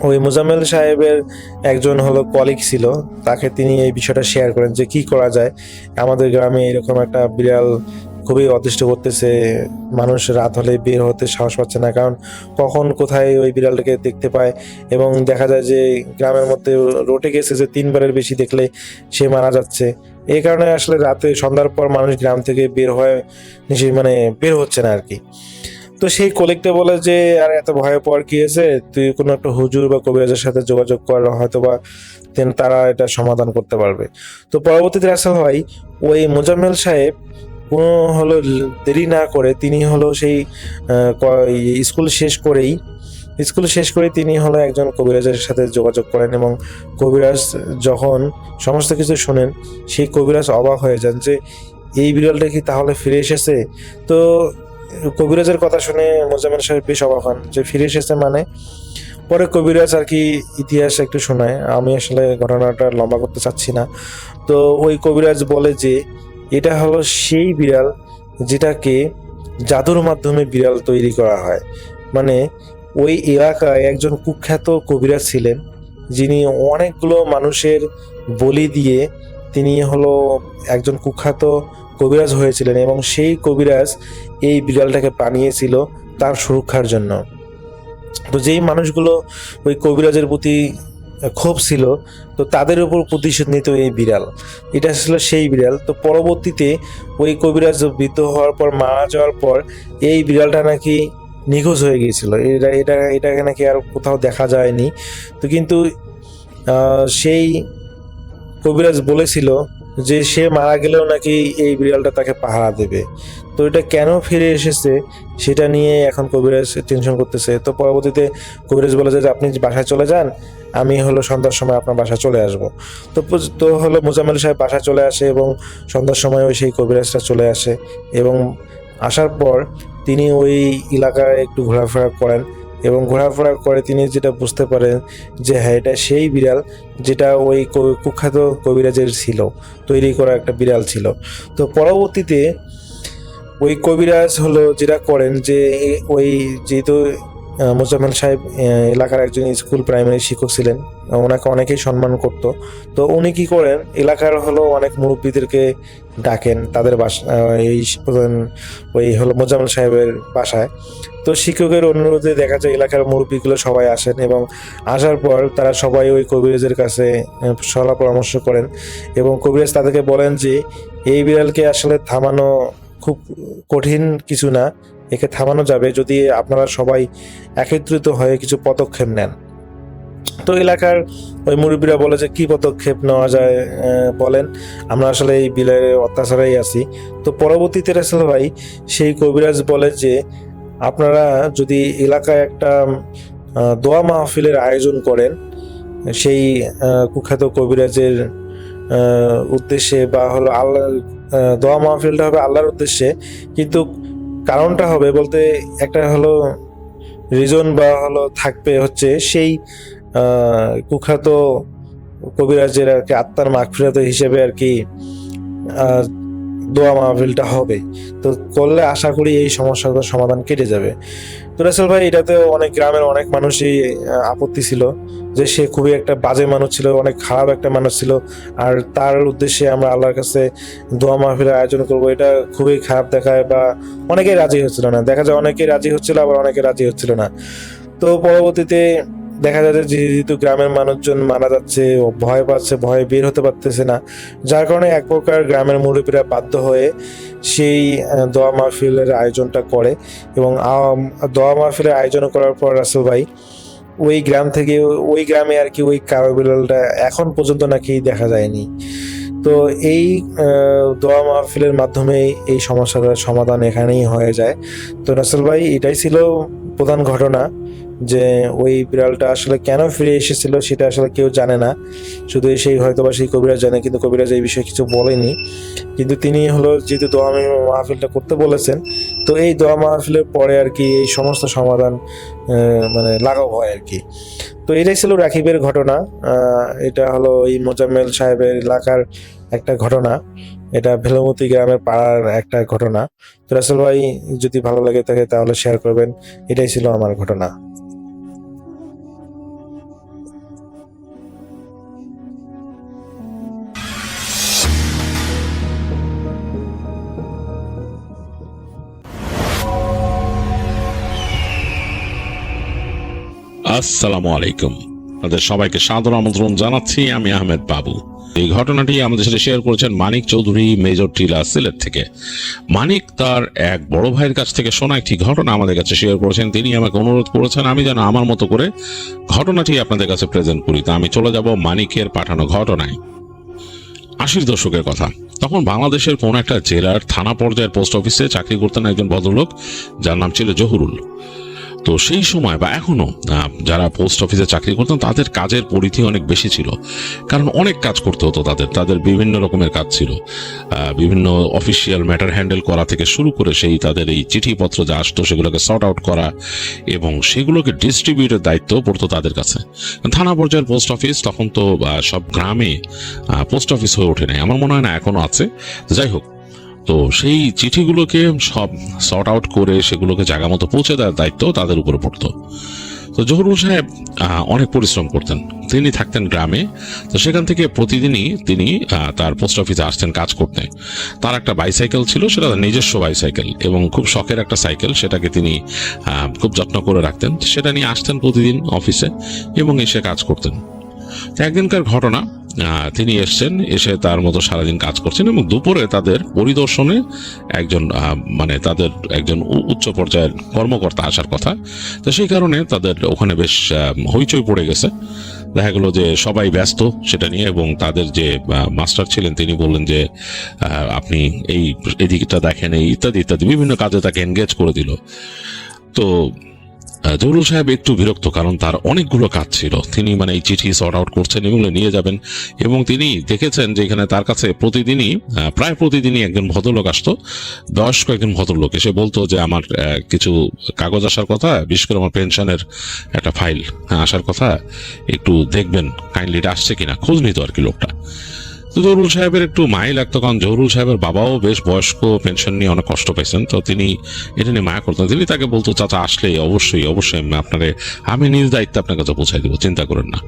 ওই মোজাম্মেল সাহেবের একজন হলো কলিগ ছিল, তাকে তিনি এই বিষয়টা শেয়ার করেন যে কি করা যায়, আমাদের গ্রামে এরকম একটা বিড়াল খুবই অতিষ্ঠ করতেছে, মানুষ রাত হলে বের হতে সাহস পাচ্ছে না, কারণ কখন কোথায় ওই বিড়ালটাকে দেখতে পায়, এবং দেখা যায় যে গ্রামের মধ্যে রটে গেছে যে 3বারের বেশি দেখলে সে মারা যাচ্ছে। এই কারণে আসলে রাতে সন্ধ্যার পর মানুষ গ্রাম থেকে বের হচ্ছে না আর কি। তো সেই কলিগটা বলে যে আর এত ভয় পাওয়ার কি আছে, তুই কোনো একটা হুজুর বা কবিরাজের সাথে যোগাযোগ কর, হয়তো বা তারা এটা সমাধান করতে পারবে। তো পরবর্তীতে রাসেল ভাই ওই মোজাম্মেল সাহেব কোনো হলো দেরি না করে তিনি হলো সেই স্কুল শেষ করেই তিনি হলো একজন কবিরাজের সাথে যোগাযোগ করেন, এবং কবিরাজ যখন সমস্ত কিছু শোনেন সেই কবিরাজ অবাক হয়ে যান যে এই বিড়ালটা কি তাহলে ফিরে এসেছে। তো কবিরাজের কথা শুনে মোজাম্মেল সাহেব বেশ অবাক হন যে ফিরে এসেছে মানে। পরে কবিরাজ আর কি ইতিহাস একটু শোনায়, আমি আসলে ঘটনাটা লম্বা করতে চাচ্ছি না। তো ওই কবিরাজ বলে যে এটা হলো সেই বিড়াল যেটাকে জাদুর মাধ্যমে বিড়াল তৈরি করা হয়। মানে ওই এলাকায় একজন কুখ্যাত কবিরাজ ছিলেন, যিনি অনেকগুলো মানুষের বলি দিয়ে তিনি হলো একজন কুখ্যাত কবিরাজ হয়েছিলেন এবং সেই কবিরাজ এই বিড়ালটাকে বানিয়েছিল তার সুরক্ষার জন্য। তো যেই মানুষগুলো ওই কবিরাজের প্রতি ক্ষোভ ছিল, তো তাদের উপর প্রতিশোধ নিত এই বিড়াল। এটা ছিল সেই বিড়াল। তো পরবর্তীতে ওই কবিরাজ বৃদ্ধ হওয়ার পর, মারা যাওয়ার পর, এই বিড়ালটা নাকি নিখোঁজ হয়ে গিয়েছিল। এটাকে নাকি আর কোথাও দেখা যায়নি। তো কিন্তু সেই কবিরাজ বলেছিল যে সে মারা গেলেও নাকি এই বিড়ালটা তাকে পাহারা দেবে। তো এটা কেন ফিরে এসেছে সেটা নিয়ে এখন কবিরাজ টেনশন করতেছে। তো পরবর্তীতে কবিরাজ বলে যে আপনি বাসায় চলে যান, আমি সন্ধ্যার সময় আপনার বাসায় চলে আসব। তো মোজাম্মেল সাহেব বাসায় চলে আসে এবং সন্ধ্যার সময় ওই সেই কবিরাজটা চলে আসে এবং আসার পর তিনি ওই এলাকায় একটু ঘোরাফেরা করেন এবং ঘোরাফেরা করে তিনি যেটা বুঝতে পারেন যে হ্যাঁ, এটা সেই বিড়াল যেটা ওই কুখ্যাত কবিরাজের ছিল, তৈরি করা একটা বিড়াল ছিল। তো পরবর্তীতে ওই কবিরাজ যেটা করেন যে ওই যেহেতু মোজাম্মেল সাহেব এলাকার একজন স্কুল প্রাইমারি শিক্ষক ছিলেন, ওনাকে অনেকেই সম্মান করত। তো উনি কি করেন, এলাকার অনেক মুরব্বীদেরকে ডাকেন তাদের বাসা, ওই মোজাম্মেল সাহেবের বাসায়। তো শিক্ষকের অনুরোধে দেখা যায় এলাকার মুরব্বীগুলো সবাই আসেন এবং আসার পর তারা সবাই ওই কবিরাজের কাছে সলা পরামর্শ করেন এবং কবিরাজ তাদেরকে বলেন যে এই বিড়ালকে আসলে থামানো খুব কঠিন কিছু না, একে থামানো যাবে যদি আপনারা সবাই একত্রিত হয়ে কিছু পদক্ষেপ নেন। তো এলাকার ওই মুরব্বীরা বলে যে কি পদক্ষেপ নেওয়া যায় বলেন, আমরা আসলে এই বিড়ালের অত্যাচারেই আছি। তো পরবর্তীতে রাসেল ভাই সেই কবিরাজ বলে যে আপনারা যদি এলাকায় একটা দোয়া মাহফিলের আয়োজন করেন সেই কুখ্যাত কবিরাজের উদ্দেশ্যে, বা আল্লাহ, দোয়া মাহফিলটা হবে আল্লাহর উদ্দেশ্যে, কিন্তু কারণটা হবে বলতে একটা রিজন বা থাকবে সেই কুখ্যাত কবিরাজের আর কি আত্মার মাগফিরাত হিসেবে আর কি দোয়া মাহফিলটা হবে। তো করলে আশা করি এই সমস্যাটার সমাধান কেটে যাবে। তো রাসেল ভাই এটাতেও অনেক গ্রামের অনেক মানুষই আপত্তি ছিল যে সে খুবই একটা বাজে মানুষ ছিল, অনেক খারাপ একটা মানুষ ছিল, আর তার উদ্দেশ্যে আমরা আল্লাহর কাছে দোয়া মাহফিলের আয়োজন করবো এটা খুবই খারাপ দেখায়, বা অনেকেই রাজি হচ্ছিল না। দেখা যায় অনেকেই রাজি হচ্ছিল, আবার অনেকে রাজি হচ্ছিল না। তো পরবর্তীতে দেখা যাচ্ছে যেহেতু গ্রামের মানুষজন মারা যাচ্ছে, ভয় পাচ্ছে, ভয়ে বের হতে পারতেছে না, যার কারণে এক প্রকার গ্রামের মুরব্বীরা বাধ্য হয়ে সেই দোয়া মাহফিলের আয়োজনটা করে এবং দোয়া মাহফিলের আয়োজন করার পর রাসেল ভাই ওই গ্রাম থেকে, ওই গ্রামে আর কি ওই কালো বিড়ালটা এখন পর্যন্ত নাকি দেখা যায়নি। তো এই দোয়া মাহফিলের মাধ্যমে এই সমস্যাটার সমাধান এখানেই হয়ে যায়। তো রাসেল ভাই এটাই ছিল প্রধান ঘটনা, যে ওই বিড়ালটা আসলে কেন ফিরে এসেছিল সেটা আসলে কেউ জানে না, শুধু হয়তোবা সেই কবিরাজ জানে, কিন্তু কবিরাজ এই বিষয়ে কিছু বলেনি। কিন্তু তিনি যেহেতু দোয়া মাহফিলটা করতে বলেছেন, তো এই দোয়া মাহফিলের পরে আর কি এই সমস্ত সমাধান লাঘব হয় আর কি। তো এটাই ছিল রাকিবের ঘটনা। এটা এই মোজাম্মেল সাহেবের এলাকার একটা ঘটনা, এটা ভেলমতি গ্রামের পাড়ার একটা ঘটনা। তো রাসেল ভাই যদি ভালো লাগে থাকে তাহলে শেয়ার করবেন। এটাই ছিল আমার ঘটনা। আসসালামু আলাইকুম, আপনাদের সবাইকে সাদর আমন্ত্রণ জানাচ্ছি। আমি আহমেদ বাবু। এই ঘটনাটি আমাদের সাথে শেয়ার করেছেন মানিক চৌধুরী, মেজর টিলা, সিলেট থেকে। মানিক তার এক বড় ভাইয়ের কাছ থেকে শোনা একটি ঘটনা আমাদের কাছে শেয়ার করেছেন। তিনি আমাকে অনুরোধ করেছেন আমি যেন আমার মতো করে ঘটনাটি আপনাদের কাছে প্রেজেন্ট করি। তা আমি চলে যাব মানিকের পাঠানো ঘটনায়। 80-র দশকের কথা। তখন বাংলাদেশের কোন একটা জেলার থানা পর্যায়ের পোস্ট অফিসে চাকরি করতেন একজন ভদ্রলোক, যার নাম ছিল জহুরুল। তো সেই সময় বা এখনো যারা পোস্ট অফিসে চাকরি করতেন তাদের কাজের পরিধি অনেক বেশি ছিল, কারণ অনেক কাজ করতে হতো তাদের বিভিন্ন রকমের কাজ ছিল। বিভিন্ন অফিসিয়াল ম্যাটার হ্যান্ডেল করা থেকে শুরু করে সেই তাদের এই চিঠিপত্র যা আসতো সেগুলোকে সর্ট আউট করা এবং সেগুলোকে ডিস্ট্রিবিউটের দায়িত্ব পড়তো তাদের কাছে। থানা পর্যায়ের পোস্ট অফিস তখন তো সব গ্রামে পোস্ট অফিস হয়ে ওঠে নাই, আমার মনে হয় না এখনো আছে। যাই হোক, তো সেই চিঠিগুলোকে সব সর্ট আউট করে সেগুলোকে জায়গা মতো পৌঁছে দেওয়ার দায়িত্ব তাদের উপরে পড়তো। তো জহুরুল সাহেব অনেক পরিশ্রম করতেন, তিনি থাকতেন গ্রামে। তো সেখান থেকে প্রতিদিনই তিনি তার পোস্ট অফিসে আসতেন কাজ করতে। তার একটা বাইসাইকেল ছিল, সেটা তার নিজস্ব বাইসাইকেল এবং খুব শখের একটা সাইকেল, সেটাকে তিনি খুব যত্ন করে রাখতেন। সেটা নিয়ে আসতেন প্রতিদিন অফিসে এবং এসে কাজ করতেন। তো একদিনকার ঘটনা, তিনি এসছেন, এসে তার মতো সারাদিন কাজ করছেন এবং দুপুরে তাদের পরিদর্শনে একজন মানে তাদের একজন উচ্চ পর্যায়ের কর্মকর্তা আসার কথা। তো সেই কারণে তাদের ওখানে বেশ হইচই পড়ে গেছে। দেখা গেল যে সবাই ব্যস্ত সেটা নিয়ে এবং তাদের যে মাস্টার ছিলেন তিনি বললেন যে আপনি এই এদিকটা দেখেন, এই ইত্যাদি ইত্যাদি বিভিন্ন কাজে তাকে এনগেজ করে দিল। তো জহুরুল সাহেব একটু বিরক্ত, কারণ তার অনেকগুলো কাজ ছিল। তিনি মানে এই চিঠি সর্ট আউট করছেন, এগুলো নিয়ে যাবেন এবং তিনি দেখেছেন যে এখানে তার কাছে প্রতিদিনই প্রায় প্রতিদিনই একজন ভদ্রলোক আসতো, বয়স্ক একজন ভদ্রলোক এসে বলতো যে আমার কিছু কাগজ আসার কথা, বিশেষ করে আমার পেনশনের একটা ফাইল আসার কথা, একটু দেখবেন কাইন্ডলি এটা আসছে কিনা, খোঁজ নিত আর কি লোকটা। তো জহুরুল সাহেবের একটু মায়া লাগতো, কারণ জহুরুল সাহেবের বাবাও বেশ বয়স্ক, পেনশন নিয়ে অনেক কষ্ট পেয়েছেন। তো তিনি এটা নিয়ে মায়া করতেন। তিনি তাকে বলতো চাচা আসলে অবশ্যই অবশ্যই আমি নিজ দায়িত্বে আপনার কাছে পৌঁছাই দেবো, চিন্তা করেন না।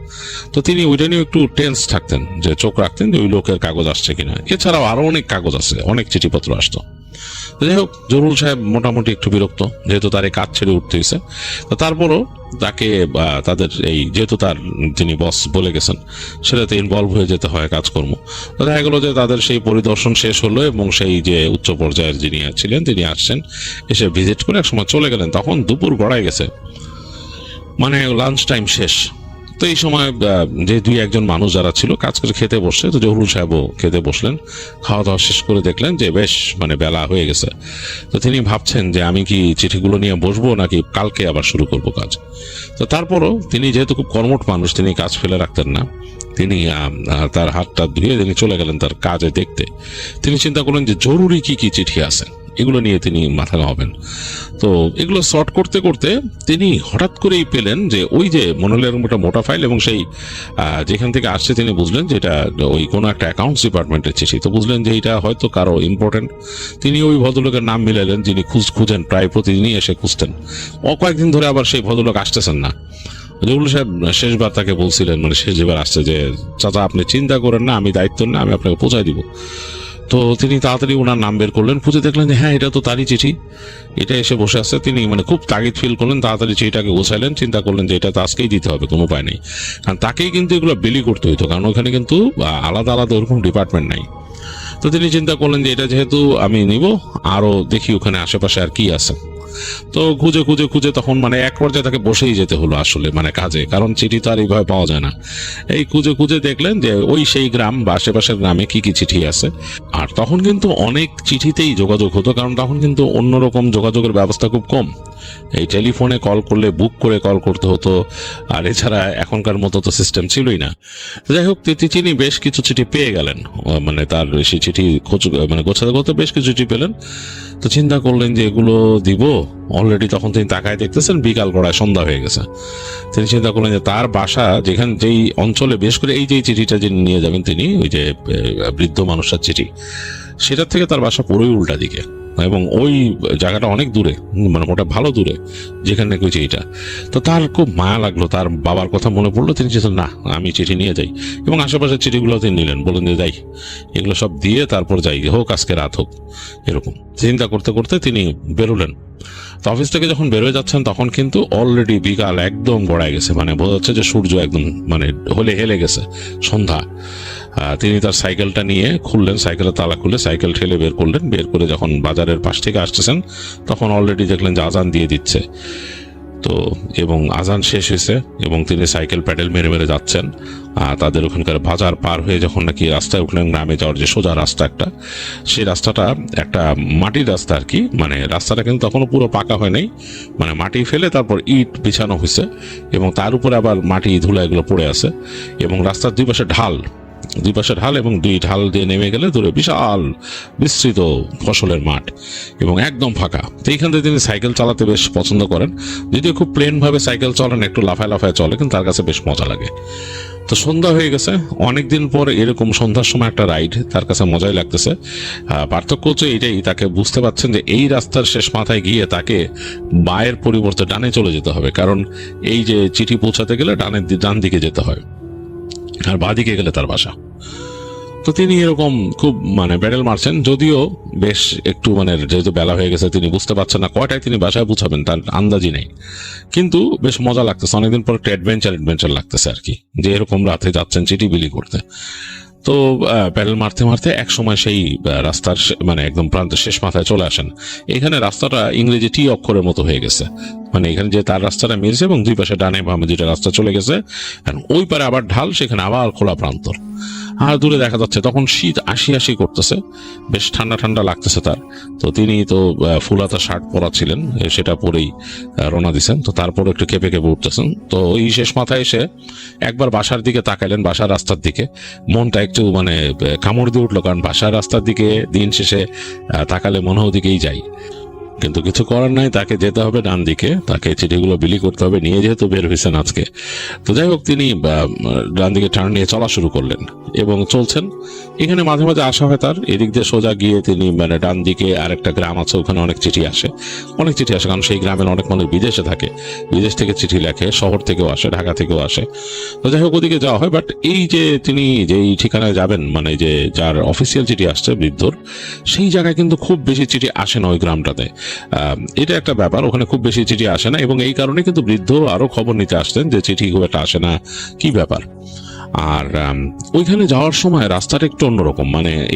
তো তিনি ওইটা নিয়ে একটু টেন্স থাকতেন, যে চোখ রাখতেন যে ওই লোকের কাগজ আসছে কিনা। এছাড়াও আরো অনেক কাগজ আছে, অনেক চিঠিপত্র আসতো। যাই হোক, জহুরুল সাহেব মোটামুটি একটু বিরক্ত, যেহেতু তার এই কাজ ছেড়ে উঠতে হয়েছে। তো তারপরও তাকে তাদের এই যেহেতু তার যিনি বস বলে গেছেন সেটাতে ইনভলভ হয়ে যেতে হয় কাজকর্ম। তো দেখা গেলো যে তাদের সেই পরিদর্শন শেষ হলো এবং সেই যে উচ্চ পর্যায়ের যিনি ছিলেন তিনি আসছেন, এসে ভিজিট করে এক সময় চলে গেলেন। তখন দুপুর গড়ায় গেছে, মানে লাঞ্চ টাইম শেষ। তো এই সময় যে দুই একজন মানুষ যারা ছিল কাজ করে খেতে বসছে, তো জহুরুল সাহেবও খেতে বসলেন। খাওয়া দাওয়া শেষ করে দেখলেন যে বেশ মানে বেলা হয়ে গেছে। তো তিনি ভাবছেন যে আমি কি চিঠিগুলো নিয়ে বসবো নাকি কালকে আবার শুরু করব কাজ। তো তারপরও তিনি যেহেতু খুব কর্মঠ মানুষ, তিনি কাজ ফেলে রাখতেন না। তিনি তার হাতটা ধুয়ে তিনি চলে গেলেন তার কাজে দেখতে। তিনি চিন্তা করলেন যে জরুরি কি কি চিঠি আছে, এগুলো নিয়ে তিনি মাথা ঘামাবেন। তো এগুলো সর্ট করতে করতে তিনি হঠাৎ করেই পেলেন যে ওই যে মনে হলো এরকম একটা মোটা ফাইল এবং সেই যেখান থেকে আসছে তিনি বুঝলেন যে এটা ওই কোনো একটা অ্যাকাউন্টস ডিপার্টমেন্টের চিঠি। তো বুঝলেন যে এটা হয়তো কারো ইম্পর্টেন্ট। তিনি ওই ভদ্রলোকের নাম মিলালেন যিনি খুঁজেন, প্রায় প্রতিদিনই এসে খুঁজতেন। কয়েকদিন ধরে আবার সেই ভদ্রলোক আসতেছেন না। জহুরুল সাহেব শেষবার তাকে বলছিলেন, মানে শেষ যেবার আসছে, যে চাচা আপনি চিন্তা করেন না, আমি দায়িত্ব না, আমি আপনাকে পৌঁছায় দিব। তো তিনি তাড়াতাড়ি ওনার নাম বের করলেন, খুঁজে দেখলেন যে হ্যাঁ এটা তো তারই চিঠি, এটা এসে বসে আছে। তিনি মানে খুব তাগিদ ফিল করলেন, তাড়াতাড়ি চিঠিটাকে গোছাইলেন, চিন্তা করলেন যে এটা তো আজকেই দিতে হবে, কোনো উপায় নেই। কারণ তাকেই কিন্তু এগুলো বিলি করতে হইতো, কারণ ওখানে কিন্তু আলাদা আলাদা ওরকম ডিপার্টমেন্ট নাই। তো তিনি চিন্তা করলেন যে এটা যেহেতু আমি নিব, আরো দেখি ওখানে আশেপাশে আর কি আছে। তো খুঁজে খুঁজে খুঁজে তখন মানে এক পর্যায়ে তাকে বসেই যেতে হলো আসলে মানে কাজে, কারণ চিঠি তো আর এইভাবে পাওয়া যায় না। এই খুঁজে খুঁজে দেখলেন যে ওই সেই গ্রাম বা আশেপাশের গ্রামে কি কি চিঠি আছে। আর তখন কিন্তু অনেক চিঠিতেই যোগাযোগ হতো, কারণ তখন কিন্তু অন্যরকম যোগাযোগের ব্যবস্থা খুব কম। এই টেলিফোনে কল করলে বুক করে কল করতে হতো, আর এছাড়া এখনকার মতো তো সিস্টেম ছিলই না। যাই হোক, তিনি বেশ কিছু চিঠি পেয়ে গেলেন, মানে তার সেই চিঠি মানে গোছাতে করতে বেশ কিছু চিঠি পেলেন। তো চিন্তা করলেন যে এগুলো দিব। অলরেডি তখন তিনি তাকায় দেখতেছেন বিকাল গড়ায় সন্ধ্যা হয়ে গেছে। তিনি চিন্তা করলেন যে তার বাসা যেই অঞ্চলে, বিশেষ করে এই যে চিঠিটা যিনি নিয়ে যাবেন তিনি, ওই যে বৃদ্ধ মানুষের চিঠি, সেটার থেকে তার বাসা পুরোই উল্টা দিকে এবং ওই জায়গাটা অনেক দূরে, মানে ওটা ভালো দূরে যেখানে নাকি চিঠিটা। তো তার খুব মায়া লাগলো, তার বাবার কথা মনে পড়লো। তিনি চিন্তা না আমি চিঠি নিয়ে যাই, এবং আশেপাশের চিঠিগুলো তিনি নিলেন, বললেন যে যাই এগুলো সব দিয়ে তারপর যাই, হোক আজকে রাত হোক। এরকম চিন্তা করতে করতে তিনি বেরোলেন। তো অফিস থেকে যখন বেরোয় যাচ্ছেন তখন কিন্তু অলরেডি বিকাল একদম গড়ায় গেছে, মানে বোঝা যাচ্ছে যে সূর্য একদম মানে হেলে গেছে, সন্ধ্যা। তিনি তার সাইকেলটা নিয়ে খুললেন, সাইকেলের তালা খুলে সাইকেল ঠেলে বের করলেন। বের করে যখন বাজারের পাশ থেকে আসতেছেন তখন অলরেডি দেখলেন যে আজান দিয়ে দিচ্ছে। তো এবং আজান শেষ হয়েছে এবং তিনি সাইকেল প্যাডেল মেরে মেরে যাচ্ছেন। তাদের ওখানকার বাজার পার হয়ে যখন নাকি রাস্তায় উঠলেন, গ্রামে যাওয়ার যে সোজা রাস্তা একটা, সেই রাস্তাটা একটা মাটির রাস্তা আর কি, মানে রাস্তাটা কিন্তু তখনও পুরো পাকা হয় নাই, মানে মাটি ফেলে তারপর ইট বিছানো হয়েছে এবং তার উপরে আবার মাটি ধুলা এগুলো পড়ে আছে এবং রাস্তার দুই পাশে ঢাল, দুই পাশে ঢাল এবং দুই ঢাল দিয়ে নেমে গেলে দূরে বিশাল বিস্তৃত ফসলের মাঠ এবং একদম ফাঁকা। তো এইখান থেকে তিনি সাইকেল চালাতে বেশ পছন্দ করেন, যদিও খুব প্লেন ভাবে সাইকেল চলেন, একটু লাফায় লাফায় চলে, কিন্তু তার কাছে বেশ মজা লাগে। তো সন্ধ্যা হয়ে গেছে, অনেকদিন পর এরকম সন্ধ্যার সময় একটা রাইড তার কাছে মজাই লাগতেছে। পার্থক্য হচ্ছে এটাই, তাকে বুঝতে পারছেন যে এই রাস্তার শেষ মাথায় গিয়ে তাকে বায়ের পরিবর্তে ডানে চলে যেতে হবে, কারণ এই যে চিঠি পৌঁছাতে গেলে ডান দিকে যেতে হয় আর বাঁ দিকে গেলে তার বাসা। তো তিনি এরকম খুব প্যাডেল মারছেন, যদিও বেশ একটু যেহেতু বেলা হয়ে গেছে তিনি বুঝতে পারছেন না কয়টায় তিনি বাসায় পৌঁছাবেন তার আন্দাজই নেই, কিন্তু বেশ মজা লাগতেছে। অনেকদিন পর একটা অ্যাডভেঞ্চার লাগতেছে আর কি, যে এরকম রাতে যাচ্ছেন চিঠি বিলি করতে। তো প্যাডেল মারতে মারতে এক সময় সেই রাস্তার একদম প্রান্তের শেষ মাথায় চলে আসেন। এখানে রাস্তাটা ইংরেজি টি অক্ষরের মতো হয়ে গেছে, এখানে যে তার রাস্তাটা মিলছে এবং দুই পাশে ডানে বামে দুইটা রাস্তা চলে গেছে, ওই পারে আবার ঢাল, সেখানে আবার খোলা প্রান্তর। আর দূরে দেখা যাচ্ছে তখন শীত আসি করতেছে, বেশ ঠান্ডা ঠান্ডা লাগতেছে তার। তো তিনি তো ফুলাতা শার্ট পরা ছিলেন, সেটা পরেই রওনা দিছেন। তো তারপর একটু কেঁপে কেঁপে উঠতেছেন। তো এই শেষ মাথায় এসে একবার বাসার দিকে তাকাইলেন, বাসার রাস্তার দিকে। মনটা একটু কামড় দিয়ে উঠলো, কারণ বাসার রাস্তার দিকে দিন শেষে তাকালে মনে ওদিকেই যাই, কিন্তু কিছু করার নাই, তাকে যেতে হবে ডান দিকে, তাকে চিঠিগুলো বিলি করতে হবে, নিয়ে যেহেতু বের হয়েছেন আজকে। তো যাই হোক, তিনি ডান দিকে টার্ন নিয়ে চলা শুরু করলেন এবং চলছেন। এখানে মাঝে মাঝে আসা হয় তার, এদিক দিয়ে সোজা গিয়ে তিনি ডান দিকে আরেকটা গ্রাম আছে, ওখানে অনেক চিঠি আসে, কারণ সেই গ্রামের অনেক মানুষ বিদেশে থাকে, বিদেশ থেকে চিঠি লেখে, শহর থেকেও আসে, ঢাকা থেকেও আসে। তো যাই হোক, ওদিকে যাওয়া হয়। বাট এই যে তিনি যেই ঠিকানায় যাবেন, যে যার অফিসিয়াল চিঠি আসছে বৃদ্ধর, সেই জায়গায় কিন্তু খুব বেশি চিঠি আসে না ওই গ্রামটাতে। এটা একটা ব্যাপার, ওখানে খুব বেশি চিঠি আসে না, এবং এই কারণে কিন্তু বৃদ্ধ আরো খবর নিতে আসতেন যে চিঠি খুব একটা আসে না, কি ব্যাপার। আর ওইখানে যাওয়ার সময় রাস্তাটা একটু অন্যরকম,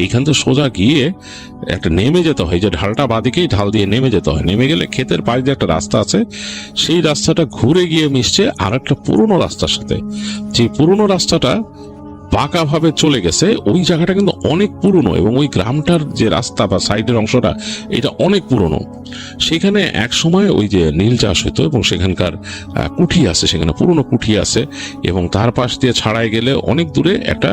এইখান থেকে সোজা গিয়ে একটা নেমে যেতে হয়, যে ঢালটা বাদিকেই ঢাল দিয়ে নেমে যেতে হয়। নেমে গেলে ক্ষেতের পাশ দিয়ে একটা রাস্তা আছে, সেই রাস্তাটা ঘুরে গিয়ে মিশছে আর একটা পুরোনো রাস্তার সাথে। যে পুরোনো রাস্তাটা বাঁকা ভাবে চলে গেছে, ওই জায়গাটা কিন্তু অনেক পুরনো, এবং ওই গ্রামটার যে রাস্তা বা সাইডের অংশটা এটা অনেক পুরনো। সেখানে এক সময় ওই যে নীল চাষ হতো, এবং সেখানকার কুঠি আছে, সেখানে পুরনো কুঠি আছে, এবং তার পাশ দিয়ে ছাড়াই গেলে অনেক দূরে একটা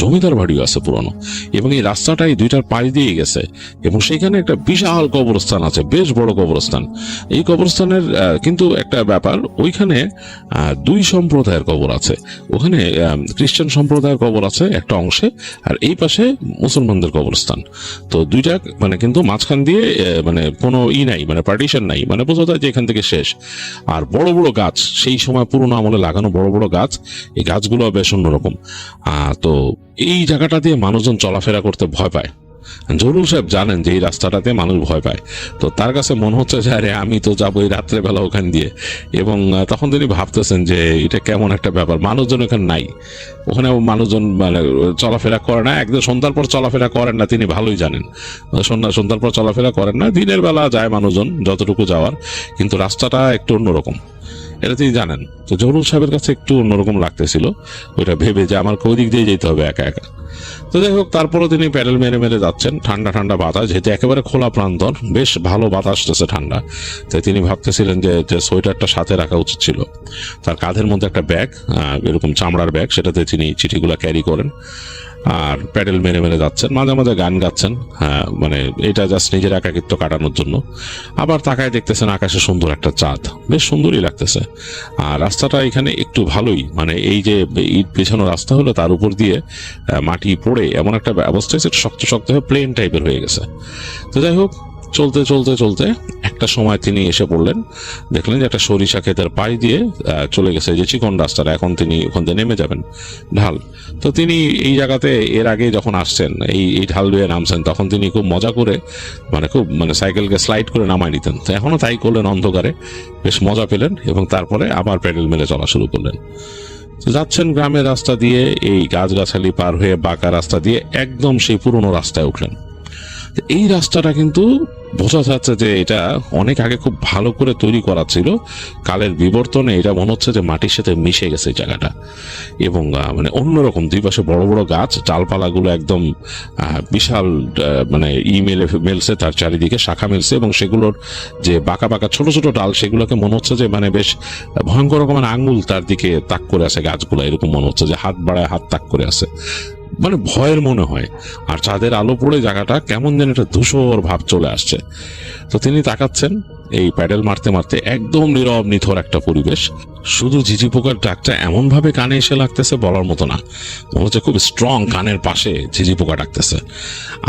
জমিদার বাড়িও আছে পুরনো, এবং এই রাস্তাটাই দুইটার পাশ দিয়ে গেছে, এবং সেখানে একটা বিশাল কবরস্থান আছে, বেশ বড় কবরস্থান। এই কবরস্থানের কিন্তু একটা ব্যাপার, ওইখানে দুই সম্প্রদায়ের কবর আছে। ওখানে খ্রিস্টান সম্প্রদায়ের কবর আছে একটা অংশে, আর এই পাশে মুসলমানদের কবরস্থান। তো দুইটা কিন্তু মাঝখান দিয়ে কোনো নাই, পার্টিশন নাই, বোঝা যায় যে এখান থেকে শেষ। আর বড় বড় গাছ, সেই সময় পুরোনো আমলে লাগানো বড় বড় গাছ, এই গাছগুলো বেশ অন্যরকম। তো এই জায়গাটা দিয়ে মানুষজন চলাফেরা করতে ভয় পায়। জরুল সাহেব জানেন যে এই রাস্তাটাতে মানুষ ভয় পায়, তো তার কাছে মনে হচ্ছে যে আরে আমি তো যাবো এই রাত্রেবেলা ওখান দিয়ে। এবং তখন তিনি ভাবতেছেন যে এটা কেমন একটা ব্যাপার, মানুষজন এখানে নাই, ওখানে মানুষজন চলাফেরা করে না, একদম সন্ধ্যার পর চলাফেরা করেন না, তিনি ভালোই জানেন। সন্ধ্যার পর চলাফেরা করেন না, দিনের বেলা যায় মানুষজন যতটুকু যাওয়ার, কিন্তু রাস্তাটা একটু অন্যরকম, এটা তিনি জানেন। তো জরুল সাহেবের কাছে একটু অন্যরকম লাগতেছিল, ওইটা ভেবে যে আমার ওই দিক দিয়ে যেতে হবে একা একা। তো যাই হোক, তারপরও তিনি প্যাডেল মেরে মেরে যাচ্ছেন, ঠান্ডা ঠান্ডা বাতাস, যেহেতু একেবারে খোলা প্রান্তর, বেশ ভালো বাতাস আসতেছে, ঠান্ডা। তাই তিনি ভাবতেছিলেন যে সোয়েটারটা সাথে রাখা উচিত ছিল। তার কাঁধের মধ্যে একটা ব্যাগ, এরকম চামড়ার ব্যাগ, সেটাতে তিনি চিঠিগুলো ক্যারি করেন, আর প্যাডেল মেরে মেরে যাচ্ছেন, মাঝে মাঝে গান গাচ্ছেন, এটা জাস্ট নিজের একাকিত্ব কাটানোর জন্য। আবার তাকায় দেখতেছেন আকাশে সুন্দর একটা চাঁদ, বেশ সুন্দরই লাগতেছে। আর রাস্তাটা এখানে একটু ভালোই, এই যে ইট পেছানো রাস্তা হলো, তার উপর দিয়ে মাটি পড়ে এমন একটা অবস্থা হয়েছে, শক্ত শক্ত হয়ে প্লেন টাইপের হয়ে গেছে। তো যাই হোক, চলতে চলতে চলতে একটা সময় তিনি এসে পড়লেন, দেখলেন যে একটা সরিষা ক্ষেতের পাশ দিয়ে চলে গেছে যে চিকন রাস্তাটা, এখন তিনি ওখান থেকে নেমে যাবেন ঢাল। তো তিনি এই জায়গাতে এর আগে যখন আসছেন, এই ঢাল দিয়ে নামছেন, তখন তিনি খুব মজা করে খুব সাইকেলকে স্লাইড করে নামায় নিতেন। তো এখনো তাই করলেন অন্ধকারে, বেশ মজা পেলেন, এবং তারপরে আবার প্যাডেল মেরে চলা শুরু করলেন। যাচ্ছেন গ্রামের রাস্তা দিয়ে, এই গাছগাছালি পার হয়ে বাঁকা রাস্তা দিয়ে একদম সেই পুরনো রাস্তায় উঠলেন। এই রাস্তাটা কিন্তু বোঝা যাচ্ছে যে এটা অনেক আগে খুব ভালো করে তৈরি করা ছিল, কালের বিবর্তনে এটা মনে হচ্ছে যে মাটির সাথে মিশে গেছে এই জায়গাটা, এবং অন্যরকম। দুই পাশে বড় বড় গাছ, ডালপালাগুলো একদম বিশাল মেলছে, তার চারিদিকে শাখা মেলছে, এবং সেগুলোর যে বাঁকা বাঁকা ছোট ছোট ডাল, সেগুলোকে মনে হচ্ছে যে বেশ ভয়ঙ্কর রকমের আঙ্গুল তার দিকে তাক করে আছে গাছগুলো, এরকম মনে হচ্ছে যে হাত বাড়ায় হাত তাক করে আছে। মানে ভয়ের মনে হয়। আর চাঁদের আলো পড়ে জায়গাটা কেমন যেন একটা ধূসর ভাব চলে আসছে। তো তিনি তাকাচ্ছেন, এই প্যাডেল মারতে মারতে একদম নীরব নিথর একটা পরিবেশ, শুধু ঝিঝি পোকার ডাকটা এমন ভাবে কানে এসে লাগতেছে বলার মতো না, মনে হচ্ছে খুব স্ট্রং কানের পাশে ঝিঝি পোকা ডাকতেছে।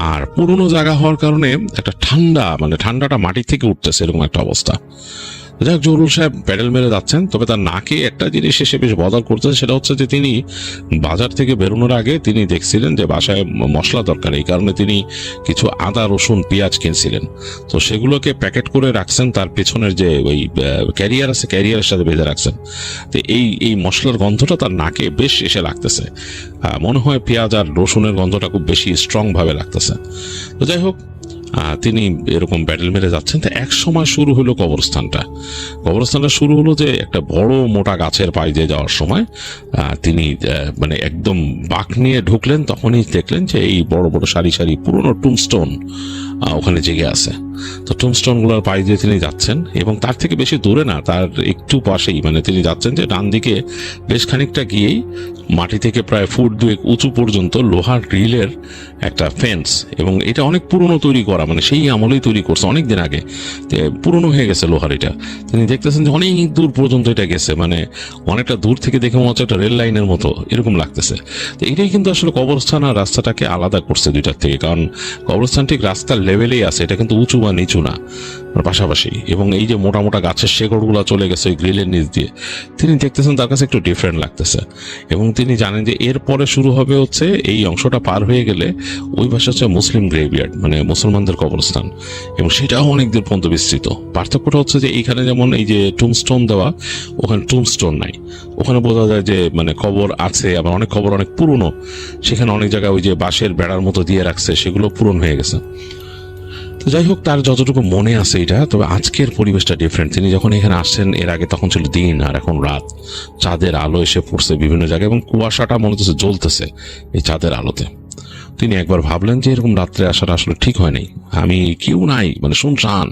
আর পুরনো জায়গা হওয়ার কারণে একটা ঠান্ডা, মানে ঠান্ডাটা মাটি থেকে উঠতেছে, এরকম একটা অবস্থা। যাক, জহুরুল সাহেব প্যাডেল মেরে যাচ্ছেন, তবে তার নাকে একটা জিনিস এসে বেশ বদল করতেছে, সেটা হচ্ছে যে তিনি বাজার থেকে বেরোনোর আগে তিনি দেখছিলেন যে বাসায় মশলা দরকার, এই কারণে তিনি কিছু আদা রসুন পেঁয়াজ কিনছিলেন। তো সেগুলোকে প্যাকেট করে রাখছেন তার পেছনের যে ওই ক্যারিয়ার আছে, ক্যারিয়ারের সাথে বেঁধে রাখছেন। তো এই মশলার গন্ধটা তার নাকে বেশ এসে লাগতেছে, মনে হয় পেঁয়াজ আর রসুনের গন্ধটা খুব বেশি স্ট্রং ভাবে লাগতেছে। তো যাই হোক, তিনি এরকম ব্যাটেল মেরে যাচ্ছেন। তো এক সময় শুরু হলো কবরস্থানটা শুরু হলো যে একটা বড় মোটা গাছের পাশ দিয়ে যাওয়ার সময় তিনি মানে একদম বাঁক নিয়ে ঢুকলেন, তখনই দেখলেন যে এই বড় বড় সারি সারি পুরনো টুমস্টোন ওখানে জেগে আছে। তো টুমস্টোন গুলোর পাশ দিয়ে তিনি যাচ্ছেন, এবং তার থেকে বেশি দূরে না, তার একটু পাশেই, মানে তিনি যাচ্ছেন যে ডান দিকে বেশ খানিকটা গিয়েই মাটি থেকে প্রায় ফুট 2 উঁচু পর্যন্ত লোহার গ্রিলের একটা ফেন্স, এবং এটা অনেক পুরনো তৈরি করা, মানে সেই আমলেই তৈরি করছে অনেক দিন আগে, পুরনো হয়ে গেছে লোহার। এটা তিনি দেখতেছেন যে অনেক দূর পর্যন্ত এটা গেছে, মানে অনেকটা দূর থেকে দেখে মনে হচ্ছে একটা রেল লাইনের মতো এরকম লাগতেছে। তো এটাই কিন্তু আসলে কবরস্থান আর রাস্তাটাকে আলাদা করছে দুইটার থেকে, কারণ কবরস্থান ঠিক রাস্তার লেভেলেই আছে, এটা কিন্তু উঁচু বা নিচু না, পাশাপাশি। এবং এই যে মোটা মোটা গাছের শেকড়গুলো চলে গেছে ওই গ্রিলের নিচ দিয়ে, তিনি দেখতেছেন তার কাছে একটু ডিফারেন্ট লাগতেছে। এবং তিনি জানেন যে এরপরে শুরু হবে হচ্ছে, এই অংশটা পার হয়ে গেলে ওই পাশে হচ্ছে মুসলিম গ্রেভইয়ার্ড, মানে মুসলমানদের কবরস্থান, এবং সেটাও অনেক দূর পর্যন্ত বিস্তৃত। পার্থক্যটা হচ্ছে যে এইখানে যেমন এই যে টুমস্টোন দেওয়া, ওখানে টুমস্টোন নাই। ওখানে বোঝা যায় যে মানে কবর আছে, আবার অনেক কবর অনেক পুরনো, সেখানে অনেক জায়গায় ওই যে বাঁশের বেড়ার মতো দিয়ে রাখছে, সেগুলো পূরণ হয়ে গেছে। তো যাই হোক, তার যতটুকু মনে আছে এটা, তবে আজকের পরিবেশটা ডিফারেন্ট। তিনি যখন এখানে আসছেন এর আগে তখন ছিল দিন, আর এখন রাত, চাঁদের আলো এসে পড়ছে বিভিন্ন জায়গায়, এবং কুয়াশাটা মনে হচ্ছে জ্বলতেছে এই চাঁদের আলোতে। তিনি একবার ভাবলেন যে এরকম রাত্রে আসাটা আসলে ঠিক হয় নাই, আমি কেউ নাই, মানে শুনশান।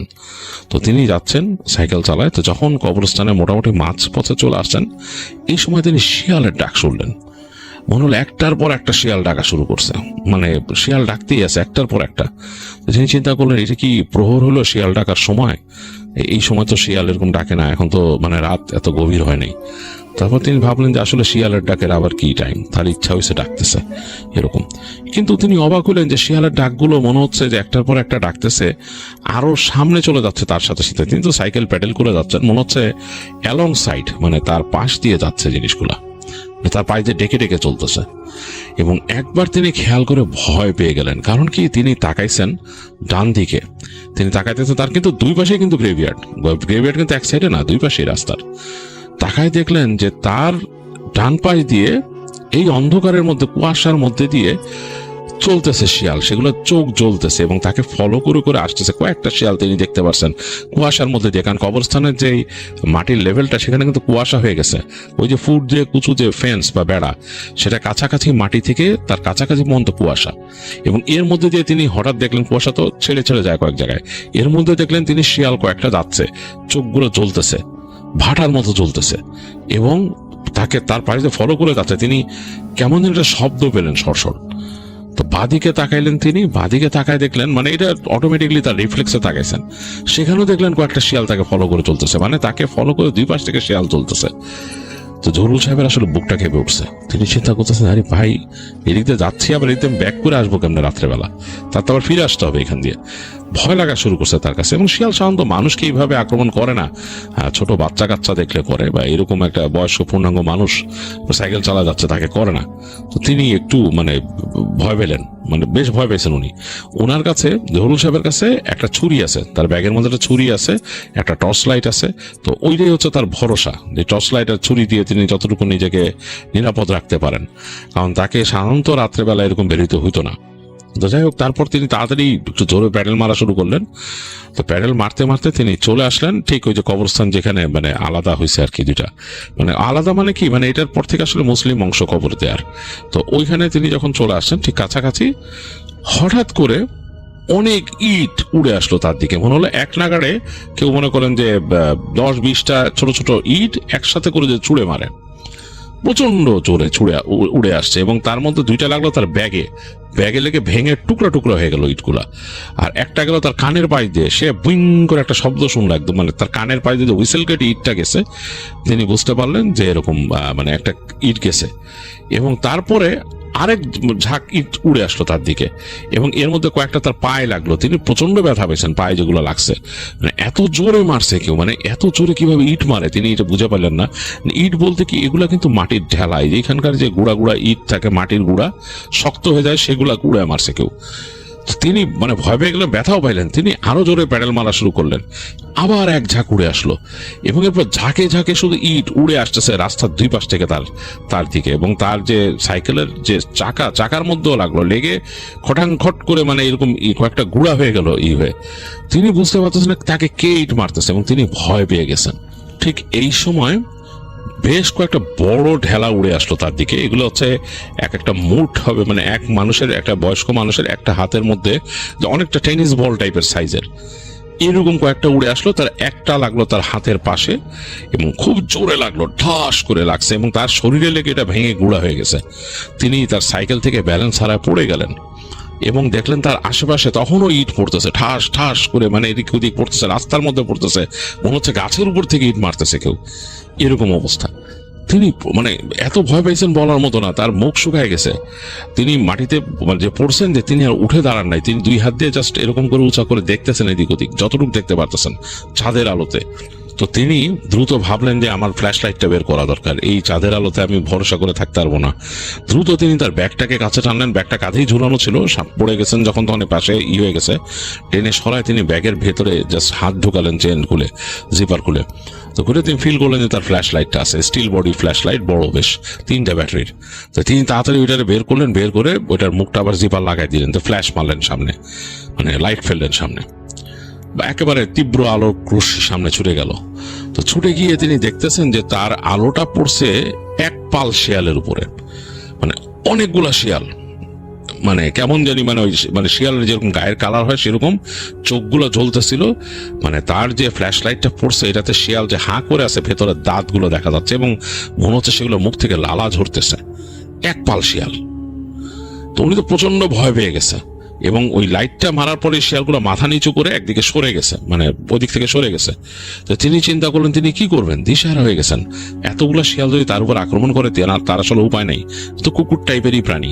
তো তিনি যাচ্ছেন সাইকেল চালায়। তো যখন কবরস্থানে মোটামুটি মাঝ পথে চলে আসছেন, এই সময় তিনি শিয়ালের ডাক শুনলেন। মনে হলো একটার পর একটা শিয়াল ডাকা শুরু করছে, মানে শিয়াল ডাকতেই আছে একটার পর একটা। তিনি চিন্তা করলেন, এটা কি প্রহর হলো শিয়াল ডাকার সময়? এই সময় তো শিয়াল এরকম ডাকে না, এখন তো মানে রাত এত গভীর হয়নি। তারপর তিনি ভাবলেন যে আসলে শিয়ালের ডাকের আবার কি টাইম, তার ইচ্ছা হয়েছে ডাকতেছে এরকম। কিন্তু তিনি অবাক হলেন যে শিয়ালের ডাকগুলো মনে হচ্ছে যে একটার পর একটা ডাকতেছে, আরো সামনে চলে যাচ্ছে তার সাথে সাথে। তিনি তো সাইকেল প্যাডেল করে যাচ্ছেন, মনে হচ্ছে অ্যালং সাইড, মানে তার পাশ দিয়ে যাচ্ছে জিনিসগুলা, তার পায়ে দিয়ে ডেকে ডেকে চলতেছে। এবং একবার তিনি খেয়াল করে ভয় পেয়ে গেলেন, কারণ কি তিনি তাকাইছেন ডান দিকে, তিনি তাকাইতেছেন, তার কিন্তু দুই পাশে কিন্তু গ্রেভিয়ার্ড কিন্তু এক সাইডে না, দুই পাশেই রাস্তার। তাকায় দেখলেন যে তার ডান পাশ দিয়ে এই অন্ধকারের মধ্যে, কুয়াশার মধ্যে দিয়ে চলতেছে শিয়াল, সেগুলো চোখ জ্বলতেছে এবং তাকে ফলো করে করে আসতেছে। কয়েকটা শিয়াল তিনি দেখতে পাচ্ছেন কুয়াশার মধ্যে দিয়ে, কারণ কবরস্থানের যে মাটির লেভেলটা সেখানে কিন্তু কুয়াশা হয়ে গেছে। ওই যে ফুট দিয়ে কুচু যে ফেন্স বা বেড়া, সেটা কাছাকাছি মাটি থেকে তার কাছাকাছি পর্যন্ত কুয়াশা। এবং এর মধ্যে দিয়ে তিনি হঠাৎ দেখলেন, কুয়াশা তো ছেড়ে ছেড়ে যায় কয়েক জায়গায়, এর মধ্যে দেখলেন তিনি শিয়াল কয়েকটা যাচ্ছে, চোখগুলো জ্বলতেছে, ভাটার মতো জ্বলতেছে, এবং তাকে তার পাশে ফলো করে যাচ্ছে। তিনি কেমন একটা শব্দ পেলেন, সরসর। তো বাদিকে তাকাইলেন, তিনি বাদিকে তাকায় দেখলেন, মানে এটা অটোমেটিকলি তার রিফ্লেক্সে তাকাইছেন, সেখানেও দেখলেন কয়েকটা শিয়াল তাকে ফলো করে চলতেছে, মানে তাকে ফলো করে দুই পাশ থেকে শিয়াল চলতেছে। তো জহুরুল সাহেবের আসলে বুকটা কেঁপে উঠছে। তিনি চিন্তা করতেছেন, আরে ভাই, এদিক দিয়ে যাচ্ছি, আবার এদিক দিয়ে ব্যাক করে আসবো কেমন রাত্রেবেলা, তার তো আবার ফিরে আসতে হবে এখান দিয়ে। ভয় লাগা শুরু করছে তার কাছে। এবং শিয়াল সাধারণত মানুষকে এইভাবে আক্রমণ করে না, ছোট বাচ্চা কাচ্চা দেখলে করে, বা এরকম একটা বয়স্ক পূর্ণাঙ্গ মানুষ সাইকেল চালা যাচ্ছে তাকে করে না। তো তিনি একটু মানে ভয় পেলেন, মানে বেশ ভয় পেয়েছেন উনি। ওনার কাছে, জহুরুল সাহেবের কাছে একটা ছুরি আছে, তার ব্যাগের মধ্যে একটা ছুরি আছে, একটা টর্চ লাইট আছে। তো ওইটাই হচ্ছে তার ভরসা, যে টর্চ লাইট আর ছুরি দিয়ে তিনি যতটুকু নিজেকে নিরাপদ রাখতে পারেন, কারণ তাকে সাধারণত রাত্রেবেলা এরকম বেরোতে হইতো না। তো যাই হোক, তারপর তিনি তাড়াতাড়ি একটু জোরে প্যাডেল মারা শুরু করলেন। তো প্যাডেল মারতে মারতে তিনি চলে আসলেন ঠিক ওই যে কবরস্থান যেখানে মানে আলাদা হয়েছে আর কি, দুইটা মানে আলাদা, মানে কি, মানে এটার পর থেকে আসলে মুসলিম অংশ কবর দেয়ার। তো ওইখানে তিনি যখন চলে আসছেন ঠিক কাছাকাছি, হঠাৎ করে অনেক ইট উড়ে আসলো তার দিকে। মনে হলো এক নাগাড়ে কেউ মনে করেন যে 10-20টা ছোট ছোট ইট একসাথে করে যে ছুঁড়ে মারে। প্রচন্ড জোরে উড়ে আসছে এবং তার মধ্যে দুইটা লাগলো তার ব্যাগে লেগে ভেঙে টুকরা টুকরা হয়ে গেল ইটগুলা। আর একটা গেল তার কানের পাশ দিয়ে, সে বুইং করে একটা শব্দ শুনলো একদম, মানে তার কানের পাশ দিয়ে হুইসেল কেটে ইটটা গেছে। তিনি বুঝতে পারলেন যে এরকম মানে একটা ইট গেছে এবং তারপরে আরেক ঝাঁক ইট উড়ে আসলো তার দিকে এবং এর মধ্যে কয়েকটা তার পায়ে লাগলো। তিনি প্রচন্ড ব্যথা পেয়েছেন পায়ে, যেগুলো লাগছে। মানে এত জোরে মারছে কেউ, মানে এত জোরে কিভাবে ইট মারে তিনি এটা বুঝে পারলেন না। ইট বলতে কি, এগুলা কিন্তু মাটির ঢেলাই, এখানকার যে গুঁড়া গুঁড়া ইট থাকে, মাটির গুঁড়া শক্ত হয়ে যায়, সেগুলা গুঁড়ে মারছে কেউ। তিনি মানে ভয় পেয়ে গেলেন, ব্যথাও পাইলেন। তিনি আরো জোরে প্যাডেল মারা শুরু করলেন। আবার এক ঝাঁক উড়ে আসলো এবং এরপর ঝাঁকে ঝাঁকে শুধু ইট উড়ে আসতেছে রাস্তার দুই পাশ থেকে তার দিকে। এবং তার যে সাইকেলের যে চাকার মধ্যেও লাগলো, লেগে খটাংখট করে মানে এরকম কয়েকটা গুঁড়া হয়ে গেল হয়ে। তিনি বুঝতে পারতেছেন তাকে কে ইট মারতেছে এবং তিনি ভয় পেয়ে গেছেন। ঠিক এই সময় বেশ কয়েকটা বড় ঢেলা উড়ে আসলো তার দিকে। এগুলো হচ্ছে এক একটা মুঠ হবে, মানে এক মানুষের, একটা বয়স্ক মানুষের একটা হাতের মধ্যে, অনেকটা টেনিস বল টাইপের সাইজের, এরকম কয়েকটা উড়ে আসলো। তার একটা লাগলো তার হাতের পাশে এবং খুব জোরে লাগলো, ঠাস করে লাগছে এবং তার শরীরে লেগে এটা ভেঙে গুঁড়া হয়ে গেছে। তিনি তার সাইকেল থেকে ব্যালেন্স হারায় পড়ে গেলেন এবং দেখলেন তার আশেপাশে তখনও ইট পড়তেছে, ঠাস ঠাস করে, মানে এদিক ওদিক পড়তেছে, রাস্তার মধ্যে পড়তেছে, মনে হচ্ছে গাছের উপর থেকে ইট মারতেছে কেউ, এরকম অবস্থা। তিনি মানে এত ভয় পেয়েছেন বলার মতো না, তার মুখ শুকায় গেছে। তিনি মাটিতে যে পড়ছেন, যে তিনি আর উঠে দাঁড়ান নাই, তিনি দুই হাত দিয়ে জাস্ট এরকম করে উঁচা করে দেখতেছেন এদিক ওদিক, যতটুকু দেখতে পারতেছেন চাঁদের আলোতে। তো তিনি দ্রুত ভাবলেন যে আমার ফ্ল্যাশ লাইটটা বের করা দরকার, এই চাঁদের আলোতে আমি ভরসা করে থাকতে পারবো না। দ্রুত তিনি তার ব্যাগটাকে কাছে টানলেন, ব্যাগটা কাঁধেই ঝুলানো ছিল, পড়ে গেছেন যখন তখন পাশে হয়ে গেছে, টেনে সরায় তিনি ব্যাগের ভেতরে জাস্ট হাত ঢুকালেন, চেন খুলে, জিপার খুলে। তো ঘুরে তিনি ফিল করলেন যে তার ফ্ল্যাশ লাইটটা আছে, স্টিল বডি ফ্ল্যাশ লাইট, বড় বেশ, 3টা ব্যাটারির। তো তিনি তাড়াতাড়ি ওইটারে বের করলেন, বের করে ওইটার মুখটা আবার জিপার লাগাই দিলেন, তো ফ্ল্যাশ মারলেন সামনে, মানে লাইট ফেললেন সামনে, একেবারে তীব্র আলোর রশ্মি সামনে ছুটে গেল। তো ছুটে গিয়ে তিনি দেখতেছেন যে তার আলোটা পড়ছে এক পাল শিয়ালের উপরে, মানে অনেকগুলা শিয়াল, মানে কেমন জানি, মানে ওই মানে শিয়ালের যেরকম গায়ের কালার হয় সেরকম চোখগুলো জ্বলতেছিল। মানে তার যে ফ্ল্যাশ লাইটটা পড়ছে এটাতে শিয়াল যে হাঁ করে আছে, ভেতরে দাঁতগুলো দেখা যাচ্ছে এবং মনে হচ্ছে সেগুলো মুখ থেকে লালা ঝরতেছে, এক পাল শিয়াল। তো উনি তো প্রচন্ড ভয় পেয়ে গেছে এবং ওই লাইটটা মারার পরে শিয়ালগুলো মাথা নিচু করে একদিকে সরে গেছে, মানে ওদিক থেকে সরে গেছে। তো তিনি চিন্তা করলেন তিনি কি করবেন, দিশেহারা হয়ে গেছেন। এতগুলো শিয়াল যদি তার উপর আক্রমণ করে, তার আসলে উপায় নেই, তো কুকুর টাইপেরই প্রাণী।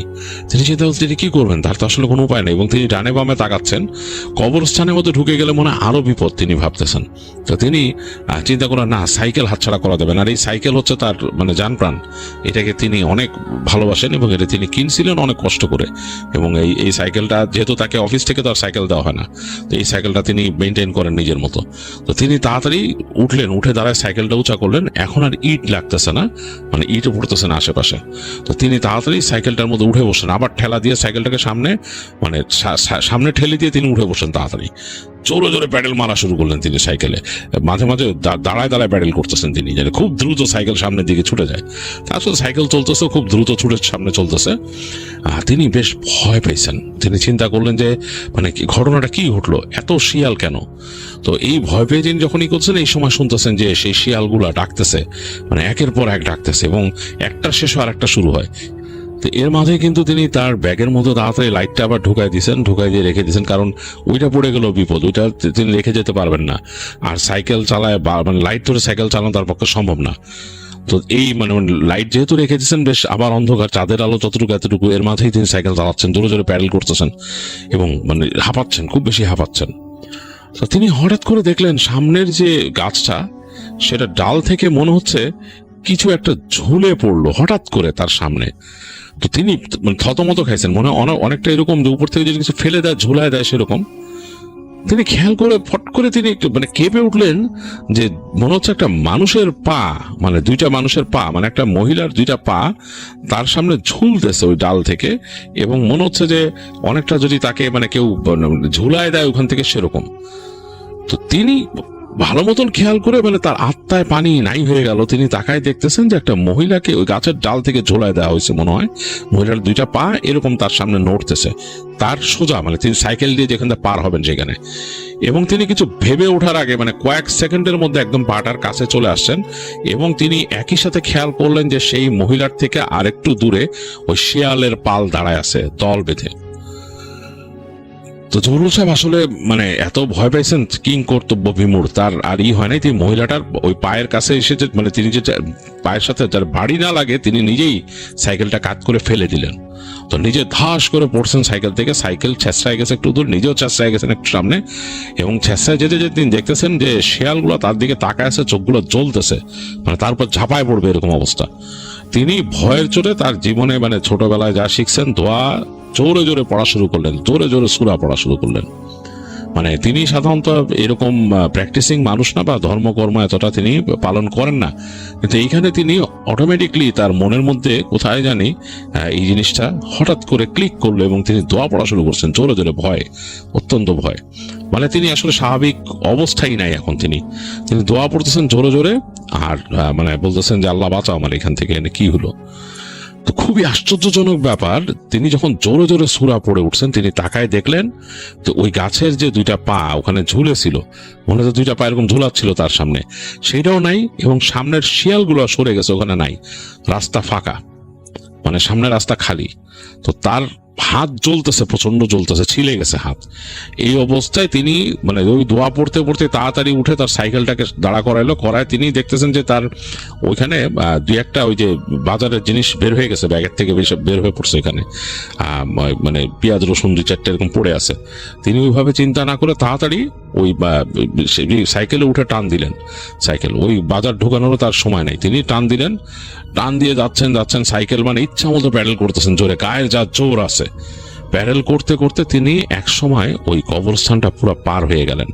তিনি চিন্তা করছেন তিনি কি করবেন, তার তো আসলে কোনো উপায় নেই। এবং তিনি ডানে বামে তাকাচ্ছেন, কবরস্থানের মধ্যে ঢুকে গেলে মনে হয় আরো বিপদ, তিনি ভাবতেছেন। তো তিনি চিন্তা করেন না, সাইকেল হাতছাড়া করা যাবে না, আর এই সাইকেল হচ্ছে তার মানে জান প্রাণ, এটাকে তিনি অনেক ভালোবাসেন এবং এটা তিনি কিনছিলেন অনেক কষ্ট করে। এবং এই সাইকেলটা যেহেতু তাকে অফিস থেকে তো আর সাইকেল দেওয়া হয় না, তো এই সাইকেলটা তিনি মেনটেন করেন নিজের মতো। তো তিনি তাড়াতাড়ি উঠলেন, উঠে দাঁড়ায় সাইকেলটা উঁচা করলেন, এখন আর ইট লাগতেছে না, মানে ইটও পড়তেছে না আশেপাশে। তো তিনি তাড়াতাড়ি সাইকেলটার মধ্যে উঠে বসলেন, আবার ঠেলা দিয়ে সাইকেলটাকে সামনে, মানে সামনে ঠেলে দিয়ে তিনি উঠে বসলেন তাড়াতাড়ি। জোরে জোরে প্যাডেল মারা শুরু করলেন তিনি সাইকেলে, মাঝে মাঝে দাঁড়ায় দাঁড়ায় প্যাডেল করতেছেন তিনি, যেন খুব দ্রুত সাইকেল সামনের দিকে ছুটে যায়। তার সাথে সাইকেল চলতেছে, খুব দ্রুত ছুটে সামনে চলতেছে। তিনি বেশ ভয় পেয়েছেন। তিনি চিন্তা করলেন যে মানে ঘটনাটা কি ঘটলো, এত শিয়াল কেন। তো এই ভয় পেয়ে তিনি যখনই করছেন, এই সময় শুনতেছেন যে সেই শিয়ালগুলা ডাকতেছে, মানে একের পর এক ডাকতেছে এবং একটা শেষ আর একটা শুরু হয়। তো এর মাঝে কিন্তু তিনি তার ব্যাগের মধ্যে তাড়াতাড়ি লাইটটা আবার ঢুকাই দিয়ে রেখে দিয়েছেন, কারণ ওইটা পড়ে গেল বিপদ, ওইটা তিনি রেখে যেতে পারবেন না। আর সাইকেল চালায় মানে লাইট ধরে সাইকেল চালানো তার পক্ষে সম্ভব না। তো এই মানে লাইট যেহেতু রেখে দিয়েছেন, বেশ আবার অন্ধকার, চাঁদের আলো যতটুকু এতটুকু, এর মাঝেই তিনি সাইকেল চালাচ্ছেন, জোরে জোরে প্যাডেল করতেছেন এবং মানে হাঁপাচ্ছেন, খুব বেশি হাঁপাচ্ছেন। তো তিনি হঠাৎ করে দেখলেন সামনের যে গাছটা, সেটা ডাল থেকে মনে হচ্ছে কিছু একটা ঝুলে পড়লো হঠাৎ করে তার সামনে। তো তিনি থতমত খাইছেন, মনে অনেকটা এরকম যে উপর থেকে যদি কিছু ফেলে দেয়, ঝুলায় দেয় সেরকম। তিনি খেয়াল করে ফট করে তিনি একটু মানে কেঁপে উঠলেন যে মনে হচ্ছে একটা মানুষের পা, মানে দুইটা মানুষের পা, মানে একটা মহিলার দুইটা পা তার সামনে ঝুলতেছে ওই ডাল থেকে, এবং মনে হচ্ছে যে অনেকটা যদি তাকে মানে কেউ ঝুলায় দেয় ওখান থেকে সেরকম। তো তিনি ভালো মতন খেয়াল করে মানে তার আত্মায় পানি নাই হয়ে গেল। তিনি তাকায় দেখতেছেন যে একটা মহিলাকে ওই গাছের ডাল থেকে ঝোলায় দেওয়া হয়েছে মনে হয়। মহিলার দুইটা পা এরকম তার সামনে নড়তেছে, তার সোজা মানে তিনি সাইকেল দিয়ে যেখানে পার হবেন সেখানে। এবং তিনি কিছু ভেবে ওঠার আগে মানে কয়েক সেকেন্ডের মধ্যে একদম পাটার কাছে চলে আসছেন এবং তিনি একই সাথে খেয়াল করলেন যে সেই মহিলার থেকে আরেকটু দূরে ওই শিয়ালের পাল দাঁড়ায় আছে দল বেঁধে। তো জহুরুল সাহেব আসলে মানে এত ভয় পাইছেন, কিং কর্তব্য বিমূঢ়, তার আর হয় নাই। তিনি মহিলাটার ওই পায়ের কাছে এসে মানে তিনি যে পায়ের সাথে যার বাড়ি না লাগে তিনি নিজেই সাইকেলটা কাত করে ফেলে দিলেন। তো নিজে ধাস করে পড়ছেন সাইকেল থেকে, সাইকেল ছেঁচড়ায় গেছে একটু দূর, নিজেও ছেঁচড়ায় গেছেন একটু সামনে। এবং ছেঁচড়ায় যেতে যেতে তিনি দেখতেছেন যে শিয়ালগুলো তার দিকে তাকায় আছে, চোখগুলো জ্বলতেছে, মানে তারপর ঝাঁপায় পড়বে এরকম অবস্থা। তিনি ভয়ের চোটে তার জীবনে মানে ছোটবেলায় যা শিখছেন দোয়া জোরে জোরে পড়া শুরু করলেন, জোরে জোরে সূরা পড়া শুরু করলেন। মানে তিনি সাধারণত এরকম প্র্যাকটিসিং মানুষ না বা ধর্মকর্ম এতটা তিনি পালন করেন না, কিন্তু এইখানে তিনি অটোমেটিকলি তার মনের মধ্যে কোথায় জানি এই জিনিসটা হঠাৎ করে ক্লিক করলো এবং তিনি দোয়া পড়া শুরু করছেন জোরে জোরে, ভয়, অত্যন্ত ভয়। মানে তিনি আসলে স্বাভাবিক অবস্থায় নাই এখন, তিনি দোয়া পড়তেছেন জোরে জোরে আর মানে বলতেছেন যে আল্লাহ বাঁচাও আমার এখান থেকে, কি হলো। তো খুবই আশ্চর্যজনক ব্যাপার, তিনি যখন জোরে জোরে সূরা পড়ে উঠছেন তিনি তাকায় দেখলেন তো ওই গাছের যে দুইটা পা ওখানে ঝুলেছিল, মনে হচ্ছে দুইটা পা এরকম ঝুলাচ্ছিল তার সামনে, সেইটাও নাই। এবং সামনের শিয়ালগুলো সরে গেছে, ওখানে নাই, রাস্তা ফাঁকা, মানে সামনের রাস্তা খালি। তো তার হাত জ্বলতেছে, প্রচন্ড জ্বলতেছে, ছিলে গেছে হাত। এই অবস্থায় তিনি মানে ওই দোয়া পড়তে পড়তে তাড়াতাড়ি উঠে তার সাইকেলটাকে দাঁড়া করায় তিনি দেখতেছেন যে তার ওইখানে দুই একটা ওই যে বাজারের জিনিস বের হয়ে গেছে, ব্যাগের থেকে বের হয়ে পড়ছে, এখানে মানে পেঁয়াজ রসুন 2-4 এরকম পড়ে আছে। তিনি ওইভাবে চিন্তা না করে তাড়াতাড়ি ওই সাইকেলে উঠে টান দিলেন। সাইকেল ওই বাজার ঢোকানোরও তার সময় নেই, তিনি টান দিলেন, টান দিয়ে যাচ্ছেন সাইকেল মানে ইচ্ছা মতো প্যাডেল করতেছেন জোরে, গায়ের যা জোর আছে। প্যাডেল করতে করতে তিনি এক সময় ওই কবরস্থানটা পুরো পার হয়ে গেলেন।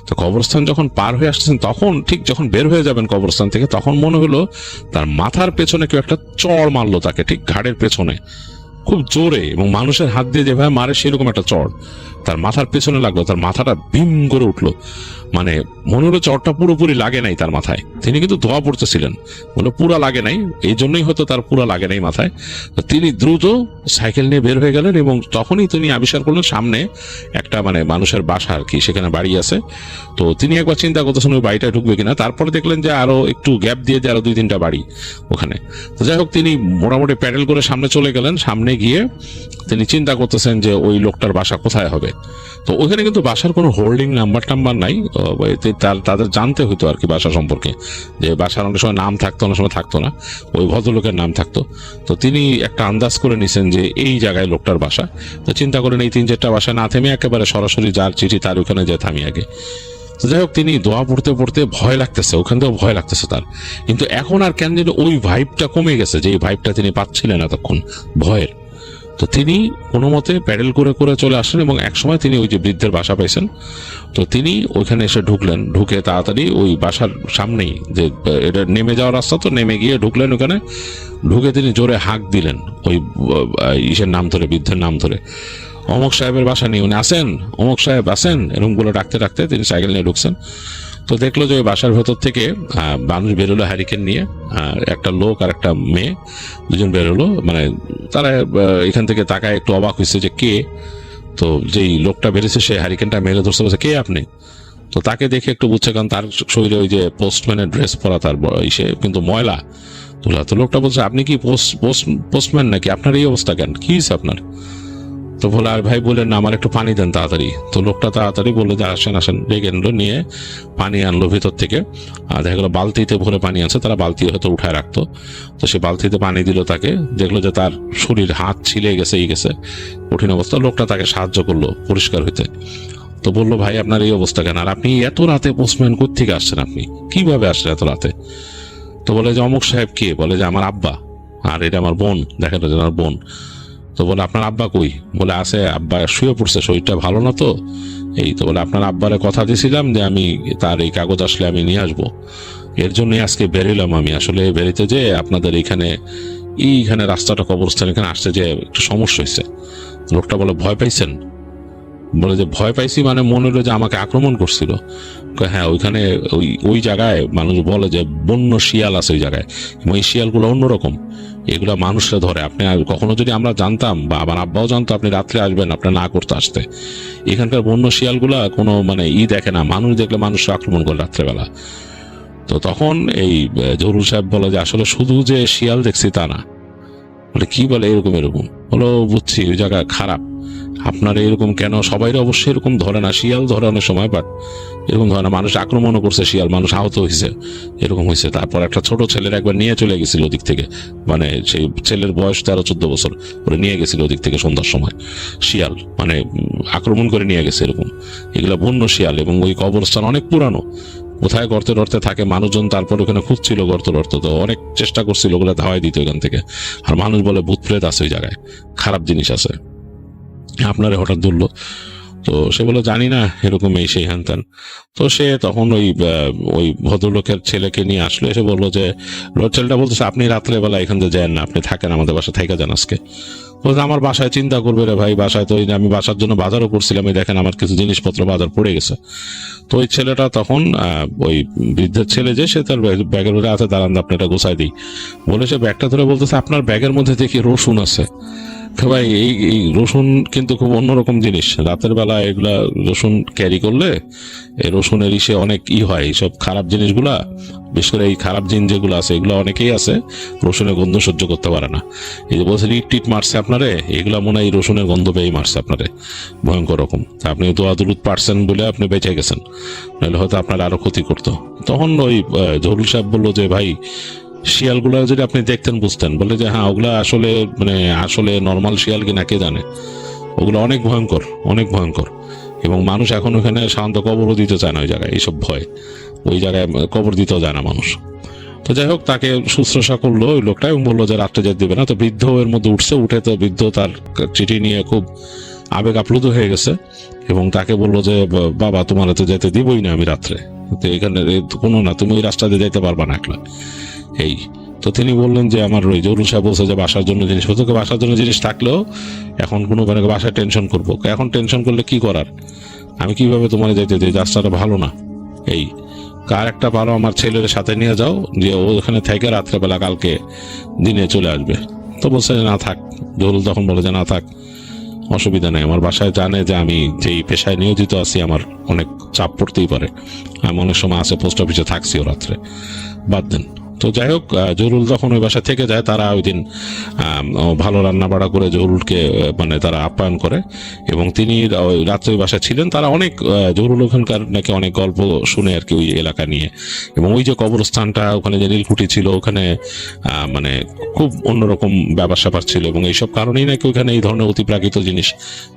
তো কবরস্থান যখন পার হয়ে আসতেছেন তখন ঠিক যখন বের হয়ে যাবেন কবরস্থান থেকে, তখন মনে হলো তার মাথার পেছনে কেউ একটা চড় মারলো তাকে, ঠিক ঘাড়ের পেছনে খুব জোরে, এবং মানুষের হাত দিয়ে যেভাবে মারে সেরকম একটা চড় তার মাথার পেছনে লাগলো। তার মাথাটা ভীম করে উঠলো, মানে মনে হলো চড়টা পুরোপুরি লাগে নাই তার মাথায়। তিনি কিন্তু দোয়া পড়তেছিলেন, বলে পুরা লাগে নাই, এই জন্যই হয়তো তার পুরা লাগে নাই মাথায়। তো তিনি দ্রুত সাইকেল নিয়ে বের হয়ে গেলেন এবং তখনই তিনি আবিষ্কার করলেন সামনে একটা মানে মানুষের বাসা আর কি, সেখানে বাড়ি আছে। তো তিনি একবার চিন্তা করতেছেন ওই বাড়িটায় ঢুকবে কিনা, তারপরে দেখলেন যে আরো একটু গ্যাপ দিয়ে আরো 2-3টা বাড়ি ওখানে। তো যাই হোক তিনি মোটামুটি প্যাডেল করে সামনে চলে গেলেন। সামনে গিয়ে তিনি চিন্তা করতেছেন যে ওই লোকটার বাসা কোথায় হবে। তো ওখানে কিন্তু বাসার কোনো হোল্ডিং নাম্বার টাম্বার নাই, তাদের জানতে হতো আর কি বাসা সম্পর্কে, যে বাসার অনেক সময় নাম থাকতো, অনেক সময় থাকতো না, ওই ভদ্রলোকের নাম থাকতো। তো তিনি একটা আন্দাজ করে নিছেন যে এই জায়গায় লোকটার বাসা। তো চিন্তা করেন এই 3-4টা বাসা না থেমে একেবারে সরাসরি যার চিঠি তার ওখানে যে থামি আগে। তো যাই হোক তিনি দোয়া পড়তে পড়তে ভয় লাগতেছে, ওখান থেকেও ভয় লাগতেছে তার, কিন্তু এখন আর কেন যেন ওই ভাইবটা কমে গেছে, যে এই ভাইবটা তিনি পাচ্ছিলেন এতক্ষণ ভয়ের। তো তিনি কোনো মতে প্যাডেল করে করে চলে আসলেন এবং একসময় তিনি ওই যে বৃদ্ধের বাসা পাইছেন। তো তিনি ওইখানে এসে ঢুকলেন, ঢুকে তাড়াতাড়ি ওই বাসার সামনেই যে এটা নেমে যাওয়ার রাস্তা, তো নেমে গিয়ে ঢুকলেন ওখানে। ঢুকে তিনি জোরে হাঁক দিলেন ওই ইসের নাম ধরে, বৃদ্ধের নাম ধরে, অমুক সাহেবের বাসা নিয়ে উনি আসেন, অমুক সাহেব আসেন, এরকম গুলো ডাকতে ডাকতে তিনি সাইকেল নিয়ে ঢুকছেন। তো দেখলো যে ওই বাসার ভেতর থেকে মানুষ বেরোলো হ্যারিকেন নিয়ে, একটা লোক আর একটা মেয়ে, দুজন বেরোলো। মানে তারা এখান থেকে তাকায় একটু অবাক হয়েছে যে কে। তো যেই লোকটা বেরিয়েছে সে হ্যারিকেনটা মেরে ধরছে, বলছে কে আপনি। তো তাকে দেখে একটু বুঝছে, কারণ তার শরীরে ওই যে পোস্টম্যানের ড্রেস পরা, তার ইসে কিন্তু ময়লা তোলা। তো লোকটা বলছে আপনি কি পোস্টম্যান নাকি, আপনার এই অবস্থা কেন, কি হয়েছে আপনার। তো বলে আর ভাই বললেন না আমার একটু পানি দেন তাড়াতাড়ি। তো লোকটা তাড়াতাড়ি বললো যে আসেন আসেন, ডেকে আনলো, নিয়ে পানি আনলো ভিতর থেকে। আর দেখা গেলো বালতিতে ভরে পানি আছে, তারা বালতি হয়তো উঠায় রাখতো। তো সে বালতিতে পানি দিল তাকে, দেখলো যে তার শরীর হাত ছিলে গেছে, কঠিন অবস্থা। লোকটা তাকে সাহায্য করলো পরিষ্কার হইতে। তো বললো ভাই আপনার এই অবস্থা কেন, আর আপনি এত রাতে পোস্টম্যান কোত্থেকে আসছেন, আপনি কিভাবে আসছেন এত রাতে। তো বলে যে অমুক সাহেব কে, বলে যে আমার আব্বা, আর এটা আমার বোন, দেখা যায় আমার বোন। তো বলে আপনার আব্বা কই, বলে আছে আব্বা শুয়ে পড়ছে, শরীরটা ভালো না তো এই। তো বলে আপনার আব্বারে কথা দিয়েছিলাম যে আমি তার এই কাগজ আসলে আমি নিয়ে আসবো, এর জন্যই আজকে বেরোলাম আমি। আসলে বেরিতে যে আপনাদের এইখানে রাস্তাটা কবরস্থান, এখানে আসতে যে একটু সমস্যা হয়েছে। লোকটা বলে ভয় পাইছেন, বলে যে ভয় পাইছি মানে মনে হলো যে আমাকে আক্রমণ করছিল। হ্যাঁ, ওইখানে ওই জায়গায় মানুষ বলে যে বন্য শিয়াল আছে ওই জায়গায়, এবং এই শিয়ালগুলো অন্যরকম, এগুলা মানুষরা ধরে। আপনি কখনো যদি আমরা জানতাম বা আমার আব্বাও জানতো আপনি রাত্রে আসবেন, আপনার না করতে আসতে, এখানকার বন্য শিয়ালগুলা কোনো মানে দেখে না, মানুষ দেখলে মানুষরা আক্রমণ করে রাত্রেবেলা। তো তখন এই জহুরুল সাহেব বলে যে আসলে শুধু যে শিয়াল দেখছি তা না। বলে কি বলে এরকম এরকম? বলো বুঝছি ওই জায়গা খারাপ, আপনার এরকম কেন? সবাই অবশ্যই এরকম ধরে না, শিয়াল ধরে অনেক সময়, বাট এরকম ধরে না। মানুষ আক্রমণও করছে, শিয়াল মানুষ আহত হয়েছে, এরকম হয়েছে। তারপর একটা ছোট ছেলের একবার নিয়ে চলে গেছিল ওদিক থেকে, মানে সেই ছেলের বয়স 13-14 বছর, ওরা নিয়ে গেছিল ওদিক থেকে সন্ধ্যার সময়, শিয়াল মানে আক্রমণ করে নিয়ে গেছে এরকম। এগুলা বন্য শিয়াল, এবং ওই কবরস্থান অনেক পুরানো, কোথায় গর্তে টর্তে থাকে মানুষজন, তারপর ওখানে খুঁজছিল গর্ত টর্ত, তো অনেক চেষ্টা করছিল ওগুলো ধাওয়াই দিত ওখান থেকে। আর মানুষ বলে ভূত প্রেত আছে ওই জায়গায়, খারাপ জিনিস আছে। আপনারে হঠাৎ ধরলো, তো সে বলে জানি না, এরকম এই সেই হ্যান ত্যান। তো সে তখন ওই ভদ্রলোকের ছেলেকে নিয়ে আসলো, এসে বললো যে ছেলেটা বলতেছে আপনি রাত্রেবেলা এখান থেকে যান না, আপনি থাকেন আমাদের বাসায়, থাইকা যান আজকে। বলছে আমার বাসায় চিন্তা করবে রে ভাই, বাসায় তো আমি বাসার জন্য বাজারও করছিলাম, এই দেখেন আমার কিছু জিনিসপত্র বাজার পড়ে গেছে। তো ওই ছেলেটা তখন ওই বৃদ্ধের ছেলে যে সে তার ব্যাগের মধ্যে আছে, দাঁড়ান আপনি এটা গোছাই দিই বলে সে ব্যাগটা ধরে বলতেছে আপনার ব্যাগের মধ্যে দেখি রসুন আছে। ভাই এই রসুন কিন্তু খুব অন্যরকম জিনিস, রাতের বেলা এগুলা রসুন ক্যারি করলে এই রসুনের ইসে অনেক হয়, এইসব খারাপ জিনিসগুলা, বিশেষ করে এই খারাপ জিন যেগুলো আছে এগুলো অনেকেই আছে রসুনের গন্ধ সহ্য করতে পারে না। এই যে বলছেন ইট টিট মারছে আপনারে, এগুলা মনে হয় রসুনের গন্ধ পেয়েই মারছে আপনারে, ভয়ঙ্কর রকম। আপনি দোয়া দুরুদ পারছেন বলে আপনি বেঁচে গেছেন, নাহলে হয়তো আপনার আরো ক্ষতি করতো। তখন ওই জহুরুল সাহেব বললো যে ভাই শিয়ালগুলো যদি আপনি দেখতেন বুঝতেন। বলে যে হ্যাঁ ওগুলা আসলে নর্মাল শিয়াল কিনা কে জানে, ওগুলো অনেক ভয়ঙ্কর, অনেক ভয়ঙ্কর। এবং মানুষ এখন ওখানে সাধারণত কবরও দিতে চায় না ওই জায়গায়, এইসব ভয়, ওই জায়গায় কবর দিতেও যায় না মানুষ। তো যাই হোক, তাকে শুশ্রূষা করলো ওই লোকটা এবং বললো যে রাত্রে যেতে দেবে না। তো বৃদ্ধ এর মধ্যে উঠে, তো বৃদ্ধ তার চিঠি নিয়ে খুব আবেগ আপ্লুত হয়ে গেছে এবং তাকে বললো যে বাবা তোমার তো যেতে দিবই না আমি রাত্রে, তো এখানে কোনো না, তুমি ওই রাস্তা দিয়ে যেতে পারবা না একলা। এই তো তিনি বললেন যে আমার ওই জহুরুল সাহেব বলছে যে বাসার জন্য জিনিস, তোকে বাসার জন্য জিনিস থাকলেও এখন কোনো মানে বাসায় টেনশন করবো, এখন টেনশন করলে কি করার, আমি কিভাবে তোমার যেতে দিই, রাস্তাটা ভালো না। এই কার একটা পারো আমার ছেলের সাথে নিয়ে যাও, যে ও ওখানে থেকে রাত্রেবেলা কালকে দিনে চলে আসবে। তো বলছে যে না থাক। জহুরুল তখন বলে যে না থাক, অসুবিধা নেই, আমার বাসায় জানে যে আমি যেই পেশায় নিয়োজিত আছি আমার অনেক চাপ পড়তেই পারে, আমি অনেক সময় আছে পোস্ট অফিসে থাকছিও রাত্রে, বাদ দেন। তো যাই হোক, জহুরুল যখন ওই বাসায় থেকে যায়, তারা ওই দিন ভালো রান্না বাড়া করে জহুরুলকে মানে তারা আপ্যায়ন করে, এবং তিনি ওই রাত্রে ওই বাসায় ছিলেন। তারা অনেক জহুরুল ওখানকার নাকি অনেক গল্প শুনে আর কি ওই এলাকা নিয়ে, এবং ওই যে কবরস্থানটা ওখানে যে নীলকুঠি ছিল ওখানে মানে খুব অন্যরকম ব্যাপার স্যাপার ছিল, এবং এইসব কারণেই নাকি ওখানে এই ধরনের অতিপ্রাকৃত জিনিস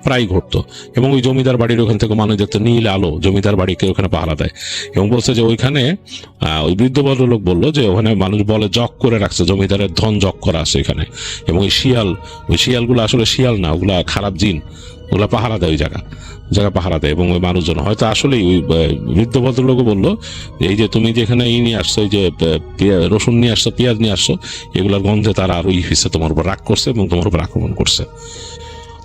প্রায় ঘটতো। এবং ওই জমিদার বাড়ির ওখান থেকে মানুষ দেখতো নীল আলো, জমিদার বাড়িকে ওখানে পাহারা দেয়। এবং বলছে যে ওইখানে ওই বৃদ্ধ ভদ্রলোক বললো যে ওখানে মানুষ বলে জগ করে রাখছে, জমিদারের ধন জগ করা আছে এখানে। এবং ওই শিয়ালগুলো আসলে শিয়াল না, ওগুলা খারাপ জিন, ওগুলা পাহারা দেয় ওই জায়গা পাহারা দেয়। এবং ওই মানুষজন হয়তো আসলেই ওই বৃদ্ধ ভদ্রলোকও বললো এই যে তুমি যেখানে নিয়ে আসছো, এই যে রসুন নিয়ে আসছো, পেঁয়াজ নিয়ে আসছো, এগুলোর গন্ধে তারা আরো হিসেবে তোমার উপর রাগ করছে এবং তোমার উপর আক্রমণ করছে।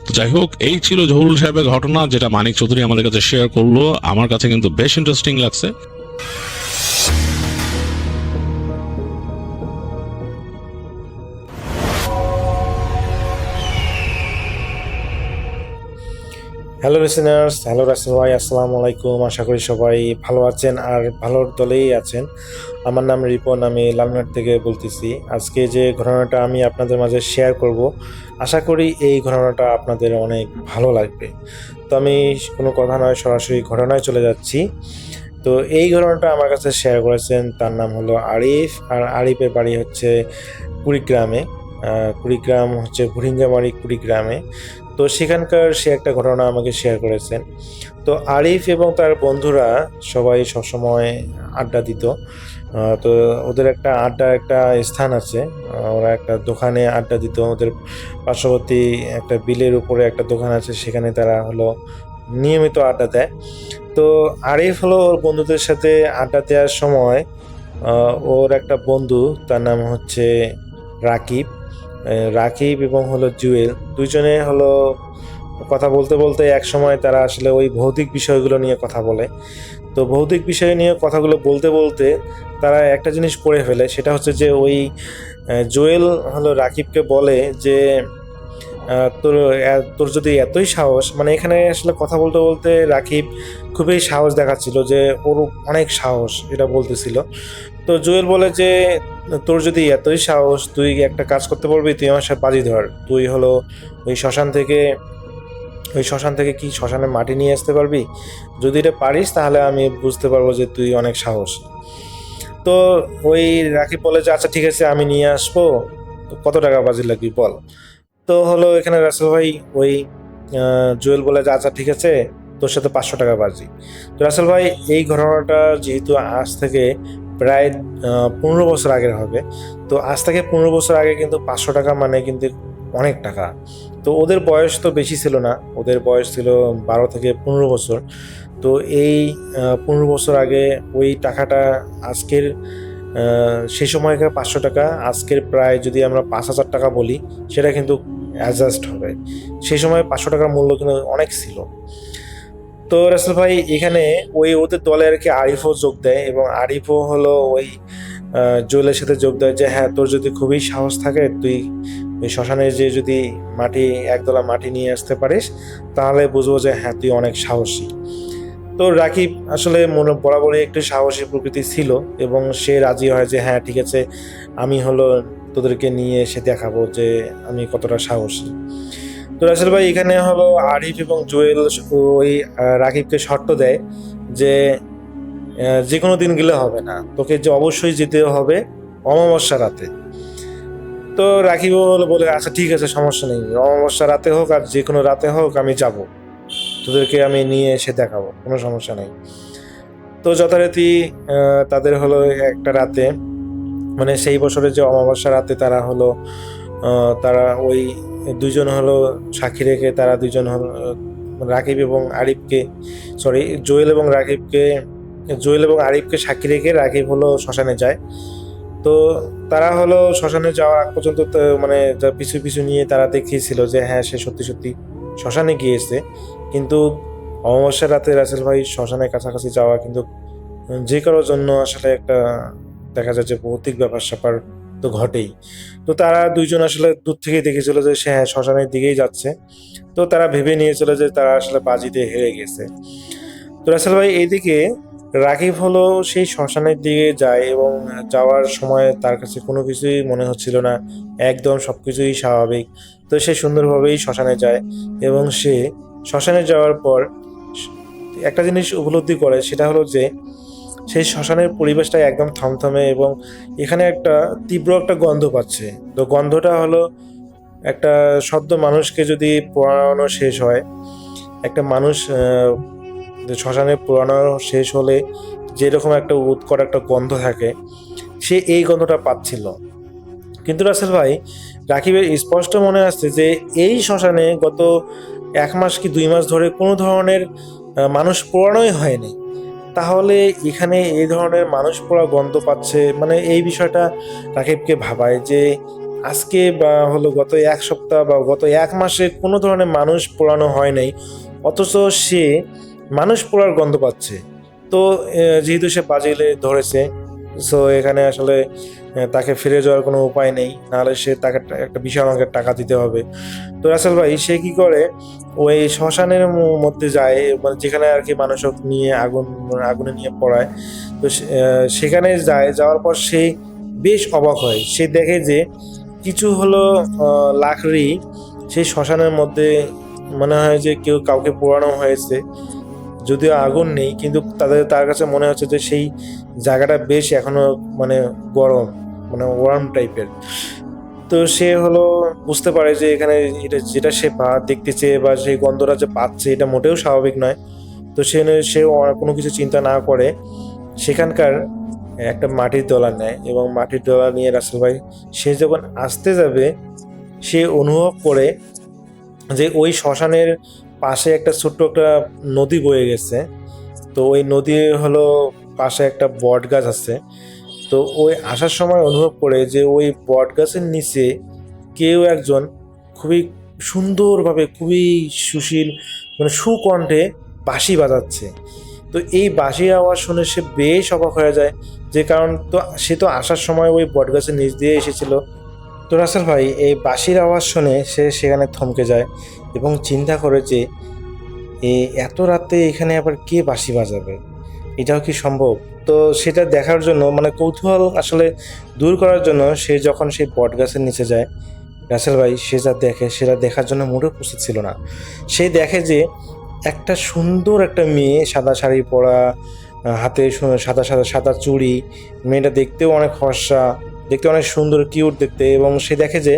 তো যাই হোক, এই ছিল জহুরুল সাহেবের ঘটনা, যেটা মানিক চৌধুরী আমাদের কাছে শেয়ার করলো। আমার কাছে কিন্তু বেশ ইন্টারেস্টিং লাগছে। হ্যালো লিসেনার্স, হ্যালো রাসেল ভাই, আসসালামু আলাইকুম। আশা করি সবাই ভালো আছেন আর ভালোর দলেই আছেন। আমার নাম রিপন, আমি লালমাট থেকে বলতেছি। আজকে যে ঘটনাটা আমি আপনাদের মাঝে শেয়ার করব, আশা করি এই ঘটনাটা আপনাদের অনেক ভালো লাগবে। তো আমি কোনো কথা নয়, সরাসরি ঘটনায় চলে যাচ্ছি। তো এই ঘটনাটা আমার কাছে শেয়ার করেছেন, তার নাম হলো আরিফ। আর আরিফের বাড়ি হচ্ছে কুড়িগ্রামে। কুড়িগ্রাম হচ্ছে ভুরিঙ্গামারি কুড়িগ্রামে। তো সেখানকার সে একটা ঘটনা আমাকে শেয়ার করেছেন। তো আরিফ এবং তার বন্ধুরা সবাই সবসময় আড্ডা দিত। তো ওদের একটা আড্ডার একটা স্থান আছে, ওরা একটা দোকানে আড্ডা দিত। ওদের পার্শ্ববর্তী একটা বিলের উপরে একটা দোকান আছে, সেখানে তারা হলো নিয়মিত আড্ডা দেয়। তো আরিফ হলো ওর বন্ধুদের সাথে আড্ডা দেওয়ার সময় ওর একটা বন্ধু, তার নাম হচ্ছে রাকিব এবং হলো জুয়েল, দুইজনে হলো কথা বলতে বলতে এক সময় তারা আসলে ওই ভৌতিক বিষয়গুলো নিয়ে কথা বলে। তো ভৌতিক বিষয় নিয়ে কথাগুলো বলতে বলতে তারা একটা জিনিস করে ফেলে, সেটা হচ্ছে যে ওই জোয়েল হলো রাকিবকে বলে যে তোর যদি এতই সাহস, মানে এখানে আসলে কথা বলতে বলতে রাকিব খুবই সাহস দেখাচ্ছিল যে ওর অনেক সাহস এটা বলতেছিল। তো জুয়েল বলে যে তোর যদি এতই সাহস, তুই একটা কাজ করতে পারবি, তুই আমার সাথে বাজি ধর, তুই হলো ওই শ্মশান থেকে কি শ্মশানে মাটি নিয়ে আসতে পারবি? যদি এটা পারিস তাহলে আমি বুঝতে পারবো যে তুই অনেক সাহস। তো ওই রাকিব বলে যে আচ্ছা ঠিক আছে, আমি নিয়ে আসবো, তো কত টাকা বাজি লাগবে বল। তো হলো এখানে রাসেল ভাই ওই জুয়েল বলে যে আচ্ছা ঠিক আছে, তোর সাথে 500 টাকা বাজি। তো রাসেল ভাই এই ঘটনাটা যেহেতু আজ থেকে প্রায় 15 বছর আগের হবে, তো আজ থেকে 15 বছর আগে কিন্তু 500 টাকা মানে কিন্তু অনেক টাকা। তো ওদের বয়স তো বেশি ছিল না, ওদের বয়স ছিল 12 থেকে 15 বছর। তো এই 15 বছর আগে ওই টাকাটা আজকের সেই সময়কার 500 টাকা আজকের প্রায় যদি আমরা 5,000 টাকা বলি, সেটা কিন্তু অ্যাডজাস্ট হবে। সেই সময় 500 টাকার মূল্য কিন্তু অনেক ছিল। তো রাসেল ভাই এখানে ওই ওদের দলে আর কি আরিফও যোগ দেয়, এবং আরিফও হলো ওই জুয়েলের সাথে যোগ দেয় যে হ্যাঁ, তোর যদি খুবই সাহস থাকে, তুই ওই শ্মশানে যে যদি একদলা মাটি নিয়ে আসতে পারিস, তাহলে বুঝবো যে হ্যাঁ তুই অনেক সাহসী। তো রাকিব আসলে মনে বরাবরই একটু সাহসী প্রকৃতি ছিল, এবং সে রাজি হয় যে হ্যাঁ ঠিক আছে, আমি হলো তোদেরকে নিয়ে এসে দেখাবো যে আমি কতটা সাহসী। তো রাসেল ভাই এখানে হলো আরিফ এবং জুয়েল ওই রাকিবকে শর্ত দেয় যে যে কোনো দিন গেলে হবে না, তোকে যে অবশ্যই যেতে হবে অমাবস্যা রাতে। তো রাকিবও হলো বলে আচ্ছা ঠিক আছে, সমস্যা নেই, অমাবস্যা রাতে হোক আর যে কোনো রাতে হোক আমি যাব, তোদেরকে আমি নিয়ে এসে দেখাবো, কোনো সমস্যা নেই। তো যথারীতি তাদের হলো একটা রাতে, মানে সেই বছরের যে অমাবস্যা রাতে তারা ওই দুইজন হলো সাক্ষী রেখে, তারা দুইজন হলো রাকিব এবং আরিফকে, সরি জুয়েল এবং আরিফকে সাক্ষী রেখে রাকিব হলো শ্মশানে যায়। তো তারা হলো শ্মশানে যাওয়ার আগ পর্যন্ত মানে পিছু পিছু নিয়ে তারা দেখিয়েছিল যে হ্যাঁ সে সত্যি সত্যি শ্মশানে গিয়েছে। কিন্তু অমাবস্যার রাতে রাসেল ভাই শ্মশানের কাছাকাছি যাওয়া কিন্তু যে কারোর জন্য আসলে একটা দেখা যায় যে ভৌতিক ব্যাপার স্যাপার তো ঘটেই। তো তারা দুইজন আসলে দূর থেকেই দেখেছিল যে সে হ্যাঁ শ্মশানের দিকেই যাচ্ছে। তো তারা ভেবে নিয়েছিল যে তারা আসলে বাজিতে হেরে গেছে। তো রাসেল ভাই এইদিকে রাকিব হলো সেই শ্মশানের দিকে যায়, এবং যাওয়ার সময় তার কাছে কোনো কিছুই মনে হচ্ছিল না, একদম সবকিছুই স্বাভাবিক। তো সে সুন্দরভাবেই শ্মশানে যায়, এবং সে শ্মশানে যাওয়ার পর একটা জিনিস উপলব্ধি করে, সেটা হলো যে সেই শ্মশানের পরিবেশটা একদম থমথমে, এবং এখানে একটা তীব্র একটা গন্ধ পাচ্ছে। তো গন্ধটা হলো একটা সদ্য মানুষকে যদি পোড়ানো শেষ হয়, একটা মানুষ শ্মশানে পোড়ানো শেষ হলে যেরকম একটা উৎকট একটা গন্ধ থাকে, সে এই গন্ধটা পাচ্ছিল। কিন্তু রাসেল ভাই রাকিবের স্পষ্ট মনে আসছে যে এই শ্মশানে গত 1 মাস কি 2 মাস ধরে কোনো ধরনের মানুষ পোড়ানোই হয়নি। তাহলে এখানে এই ধরনের মানুষ পোড়া গন্ধ পাচ্ছে, মানে এই বিষয়টা রাকিবকে ভাবায় যে আজকে বা হলো গত 1 সপ্তাহ বা গত 1 মাসে কোনো ধরনের মানুষ পোড়ানো হয় নাই, অথচ সে মানুষ পোড়ার গন্ধ পাচ্ছে। তো যেহেতু সে বাজিলে ধরেছে, সো এখানে আসলে তাকে ফিরে যাওয়ার কোনো উপায় নেই, নাহলে তাকে একটা বিশাল অঙ্কের টাকা দিতে হবে। তো রাসেল ভাই সে কি করে, ওই শ্মশানের মধ্যে যায়, মানে যেখানে আর কি মানুষ নিয়ে আগুনে নিয়ে পড়ায়। তো সেখানে যাওয়ার পর সে বেশ অবাক হয়, সে দেখে যে কিছু হলো লাকড়ি সেই শ্মশানের মধ্যে, মনে হয় যে কাউকে পোড়ানো হয়েছে, যদিও আগুন নেই, কিন্তু তার কাছে মনে হচ্ছে যে সেই জায়গাটা বেশ এখনো মানে গরম, মানে ওয়ার্ম টাইপের। তো সে হলো বুঝতে পারে যে এখানে যেটা সে দেখতে চেয়ে বা সেই গন্ধটা যে পাচ্ছে, এটা মোটেও স্বাভাবিক নয়। তো সে কোনো কিছু চিন্তা না করে সেখানকার একটা মাটির ডলা নেয়, এবং মাটির ডলা নিয়ে রাসেল ভাই সে যখন আসতে যাবে, সে অনুভব করে যে ওই শ্মশানের পাশে একটা ছোট্ট একটা নদী বয়ে গেছে। তো ওই নদী হলো পাশে একটা বট গাছ আছে। তো ওই আসার সময় অনুভব করে যে ওই বট গাছের নিচে কেউ একজন খুবই সুন্দরভাবে খুবই সুশীল মানে সুকণ্ঠে বাঁশি বাজাচ্ছে। তো এই বাঁশির আওয়াজ শুনে সে বেশ অবাক হয়ে যায়, যে কারণ তো সে তো আসার সময় ওই বটগাছের নিচ দিয়ে এসেছিল। তো রাসেল ভাই এই বাঁশির আওয়াজ শুনে সে সেখানে থমকে যায় এবং চিন্তা করে যে এত রাতে এখানে আবার কে বাঁশি বাজাবে, এটাও কি সম্ভব? তো সেটা দেখার জন্য মানে কৌতূহল আসলে দূর করার জন্য সে যখন সেই বট গাছের নিচে যায়, রাসেল ভাই সে যা দেখে সেটা দেখার জন্য মোটেও প্রস্তুত ছিল না। সে দেখে যে একটা সুন্দর একটা মেয়ে, সাদা শাড়ি পরা, হাতে সাদা সাদা সাদা চুড়ি, মেয়েটা দেখতেও অনেক ফর্সা, দেখতে অনেক সুন্দর কিউট দেখতে, এবং সে দেখে যে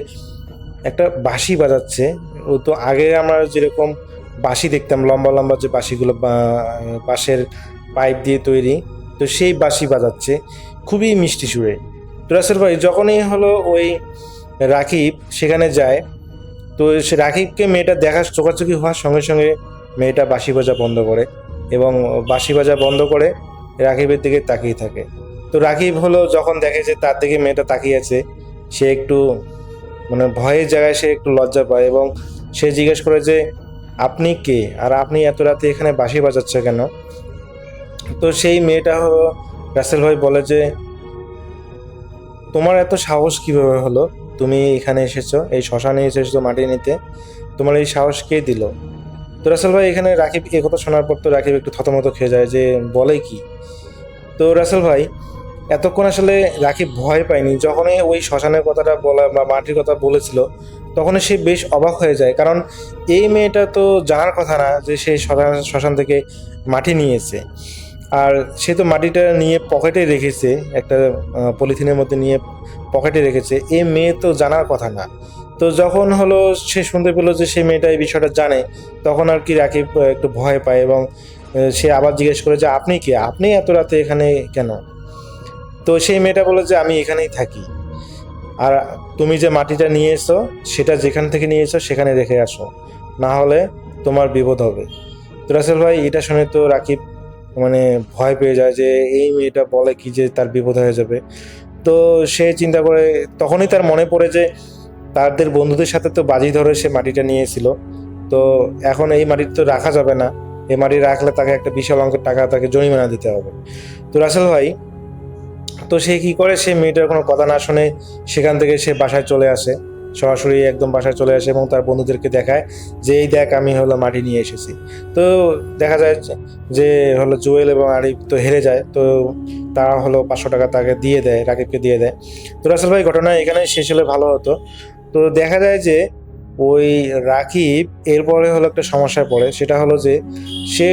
একটা বাঁশি বাজাচ্ছে। ও তো আগে আমরা যেরকম বাঁশি দেখতাম লম্বা লম্বা যে বাঁশিগুলো বাঁশের পাইপ দিয়ে তৈরি, তো সেই বাঁশি বাজাচ্ছে খুবই মিষ্টি সুরে। তো রাসেল ভাই যখনই হলো ওই রাকিব সেখানে যায়, তো সে রাকিবকে মেয়েটা দেখা চোখাচোখি হওয়ার সঙ্গে সঙ্গে মেয়েটা বাঁশি বাজা বন্ধ করে এবং বাঁশি বাজা বন্ধ করে রাকিবের দিকে তাকিয়ে থাকে। তো রাকিব হলো যখন দেখে যে তার দিকে মেয়েটা তাকিয়ে আছে, সে একটু মানে ভয়ের জায়গায় সে একটু লজ্জা পায় এবং সে জিজ্ঞেস করে যে আপনি কে, আর আপনি এত রাতে এখানে বাঁশি বাজাচ্ছে কেন? তো সেই মেয়েটা হলো রাসেল ভাই বলে যে তোমার এত সাহস কিভাবে হলো, তুমি এখানে এসেছো, এই শ্মশানে এসেছো মাটি নিতে, তোমার এই সাহস কে দিল? তো রাসেল ভাই এখানে রাকিব এ কথা শোনার পর তো রাকিব একটু থতমত খেয়ে যায় যে বলে কি। তো রাসেল ভাই এতক্ষণ আসলে রাকিব ভয় পায়নি, যখনই ওই শ্মশানের কথাটা বলা বা মাটির কথা বলেছিল তখন সে বেশ অবাক হয়ে যায়, কারণ এই মেয়েটা তো জানার কথা না যে সে শ্মশান থেকে মাটি নিয়েছে। আর সে তো মাটিটা নিয়ে পকেটে রেখেছে, একটা পলিথিনের মধ্যে নিয়ে পকেটে রেখেছে, এই মেয়ে তো জানার কথা না। তো যখন হলো সে শুনতে পেলো যে সে মেয়েটা এই বিষয়টা জানে, তখন আর কি রাকিব একটু ভয় পায় এবং সে আবার জিজ্ঞেস করে যে আপনি কে, আপনি এত রাতে এখানে কেন? তো সেই মেয়েটা বলে যে আমি এখানেই থাকি, আর তুমি যে মাটিটা নিয়ে এসো সেটা যেখান থেকে নিয়ে এসো সেখানে রেখে আসো, না হলে তোমার বিপদ হবে। তো রাসেল ভাই এটা শুনে তো রাকিব মানে ভয় পেয়ে যায় যে এই মেয়েটা বলে কি যে তার বিপদ হয়ে যাবে। তো সে চিন্তা করে, তখনই তার মনে পড়ে যে তাদের বন্ধুদের সাথে তো বাজি ধরে সে মাটিটা নিয়েছিল, তো এখন এই মাটি তো রাখা যাবে না, এই মাটি রাখলে তাকে একটা বিশাল অঙ্কের টাকা তাকে জরিমানা দিতে হবে। তো রাসেল ভাই তো সে কি করে, সে মেয়েটার কোনো কথা না শুনে সেখান থেকে সে বাসায় চলে আসে, সরাসরি একদম বাসায় চলে আসে এবং তার বন্ধুদেরকে দেখায় যে এই দেখ আমি হলো মাটি নিয়ে এসেছি। তো দেখা যায় যে হলো জুয়েল এবং আরিফ তো হেরে যায়, তো তারা হলো 500 টাকা তাকে দিয়ে দেয়, রাকিবকে দিয়ে দেয়। তো রাসেল ভাই ঘটনা এখানে শেষ হলে ভালো হতো। তো দেখা যায় যে ওই রাকিব এরপরে হলো একটা সমস্যায় পড়ে, সেটা হলো যে সে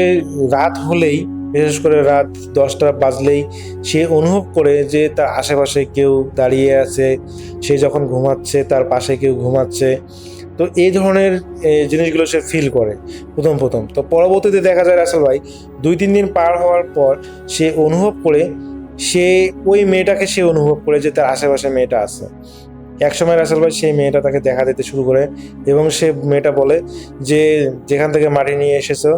রাত হলেই, বিশেষ করে রাত 10টা বাজলেই সে অনুভব করে যে তার আশেপাশে কেউ দাঁড়িয়ে আছে, সে যখন ঘুমাচ্ছে তার পাশে কেউ ঘুমাচ্ছে। তো এই ধরনের জিনিসগুলো সে ফিল করে প্রথম প্রথম। তো পরবর্তীতে দেখা যায় রাসেল ভাই 2-3 দিন পার হওয়ার পর সে অনুভব করে, সে ওই মেয়েটাকে সে অনুভব করে যে তার আশেপাশে মেয়েটা আছে। একসময় রাসেল ভাই সেই মেয়েটা তাকে দেখা দিতে শুরু করে এবং সে মেয়েটা বলে যে যেখান থেকে মাটি নিয়ে এসেছো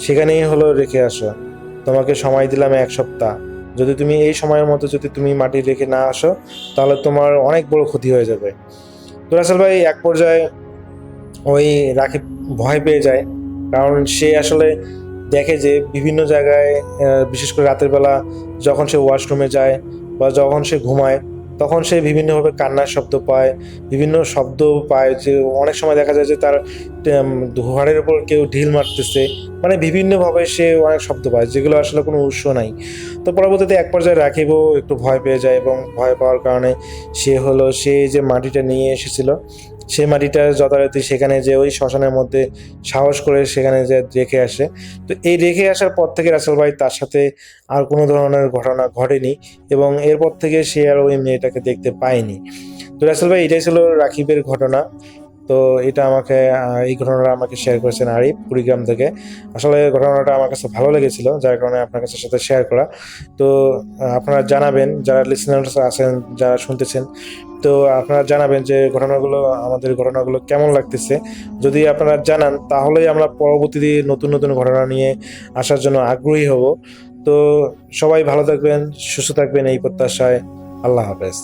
সেখানেই হলো রেখে আসো, তোমাকে সময় দিলাম 1 সপ্তাহ, যদি তুমি এই সময়ের মধ্যে যদি তুমি মাটি রেখে না আসো তাহলে তোমার অনেক বড় ক্ষতি হয়ে যাবে। তো রাসেল ভাই এক পর্যায়ে ওই রাকিব ভয় পেয়ে যায়, কারণ সে আসলে দেখে যে বিভিন্ন জায়গায় বিশেষ করে রাতের বেলা যখন সে ওয়াশরুমে যায় বা যখন সে ঘুমায় তখন সে বিভিন্নভাবে কান্নার শব্দ পায়, বিভিন্ন শব্দ পায়, যে অনেক সময় দেখা যায় যে তার ঘাড়ের উপর কেউ ঢিল মারতেছে, মানে বিভিন্নভাবে সে অনেক শব্দ পায় যেগুলো আসলে কোনো উৎস নাই। তো পরবর্তীতে এক পর্যায়ে রাকিবও একটু ভয় পেয়ে যায় এবং ভয় পাওয়ার কারণে সে যে মাটিটা নিয়ে এসেছিল সেই মাটিটা যথারীতি সেখানে যে ওই শ্মশানের মধ্যে সাহস করে সেখানে যে রেখে আসে। তো এই রেখে আসার পর থেকে রাসেল ভাই তার সাথে আর কোনো ধরনের ঘটনা ঘটেনি এবং এরপর থেকে সে আর ওই মেয়েটাকে দেখতে পায়নি। তো রাসেল ভাই এটাই ছিল রাকিবের ঘটনা। তো এটা আমাকে এই ঘটনাটা আমাকে শেয়ার করেছেন আরিফ কুড়িগ্রাম থেকে। আসলে ঘটনাটা আমার কাছে ভালো লেগেছিল, যার কারণে আপনার কাছে সাথে শেয়ার করা। তো আপনারা জানাবেন, যারা লিসনার্স আছেন যারা শুনতেছেন, তো আপনারা জানাবেন যে আমাদের ঘটনাগুলো কেমন লাগতেছে। যদি আপনারা জানান তাহলেই আমরা পরবর্তীতে নতুন নতুন ঘটনা নিয়ে আসার জন্য আগ্রহী হব। তো সবাই ভালো থাকবেন, সুস্থ থাকবেন এই প্রত্যাশায়। আল্লাহ হাফেজ।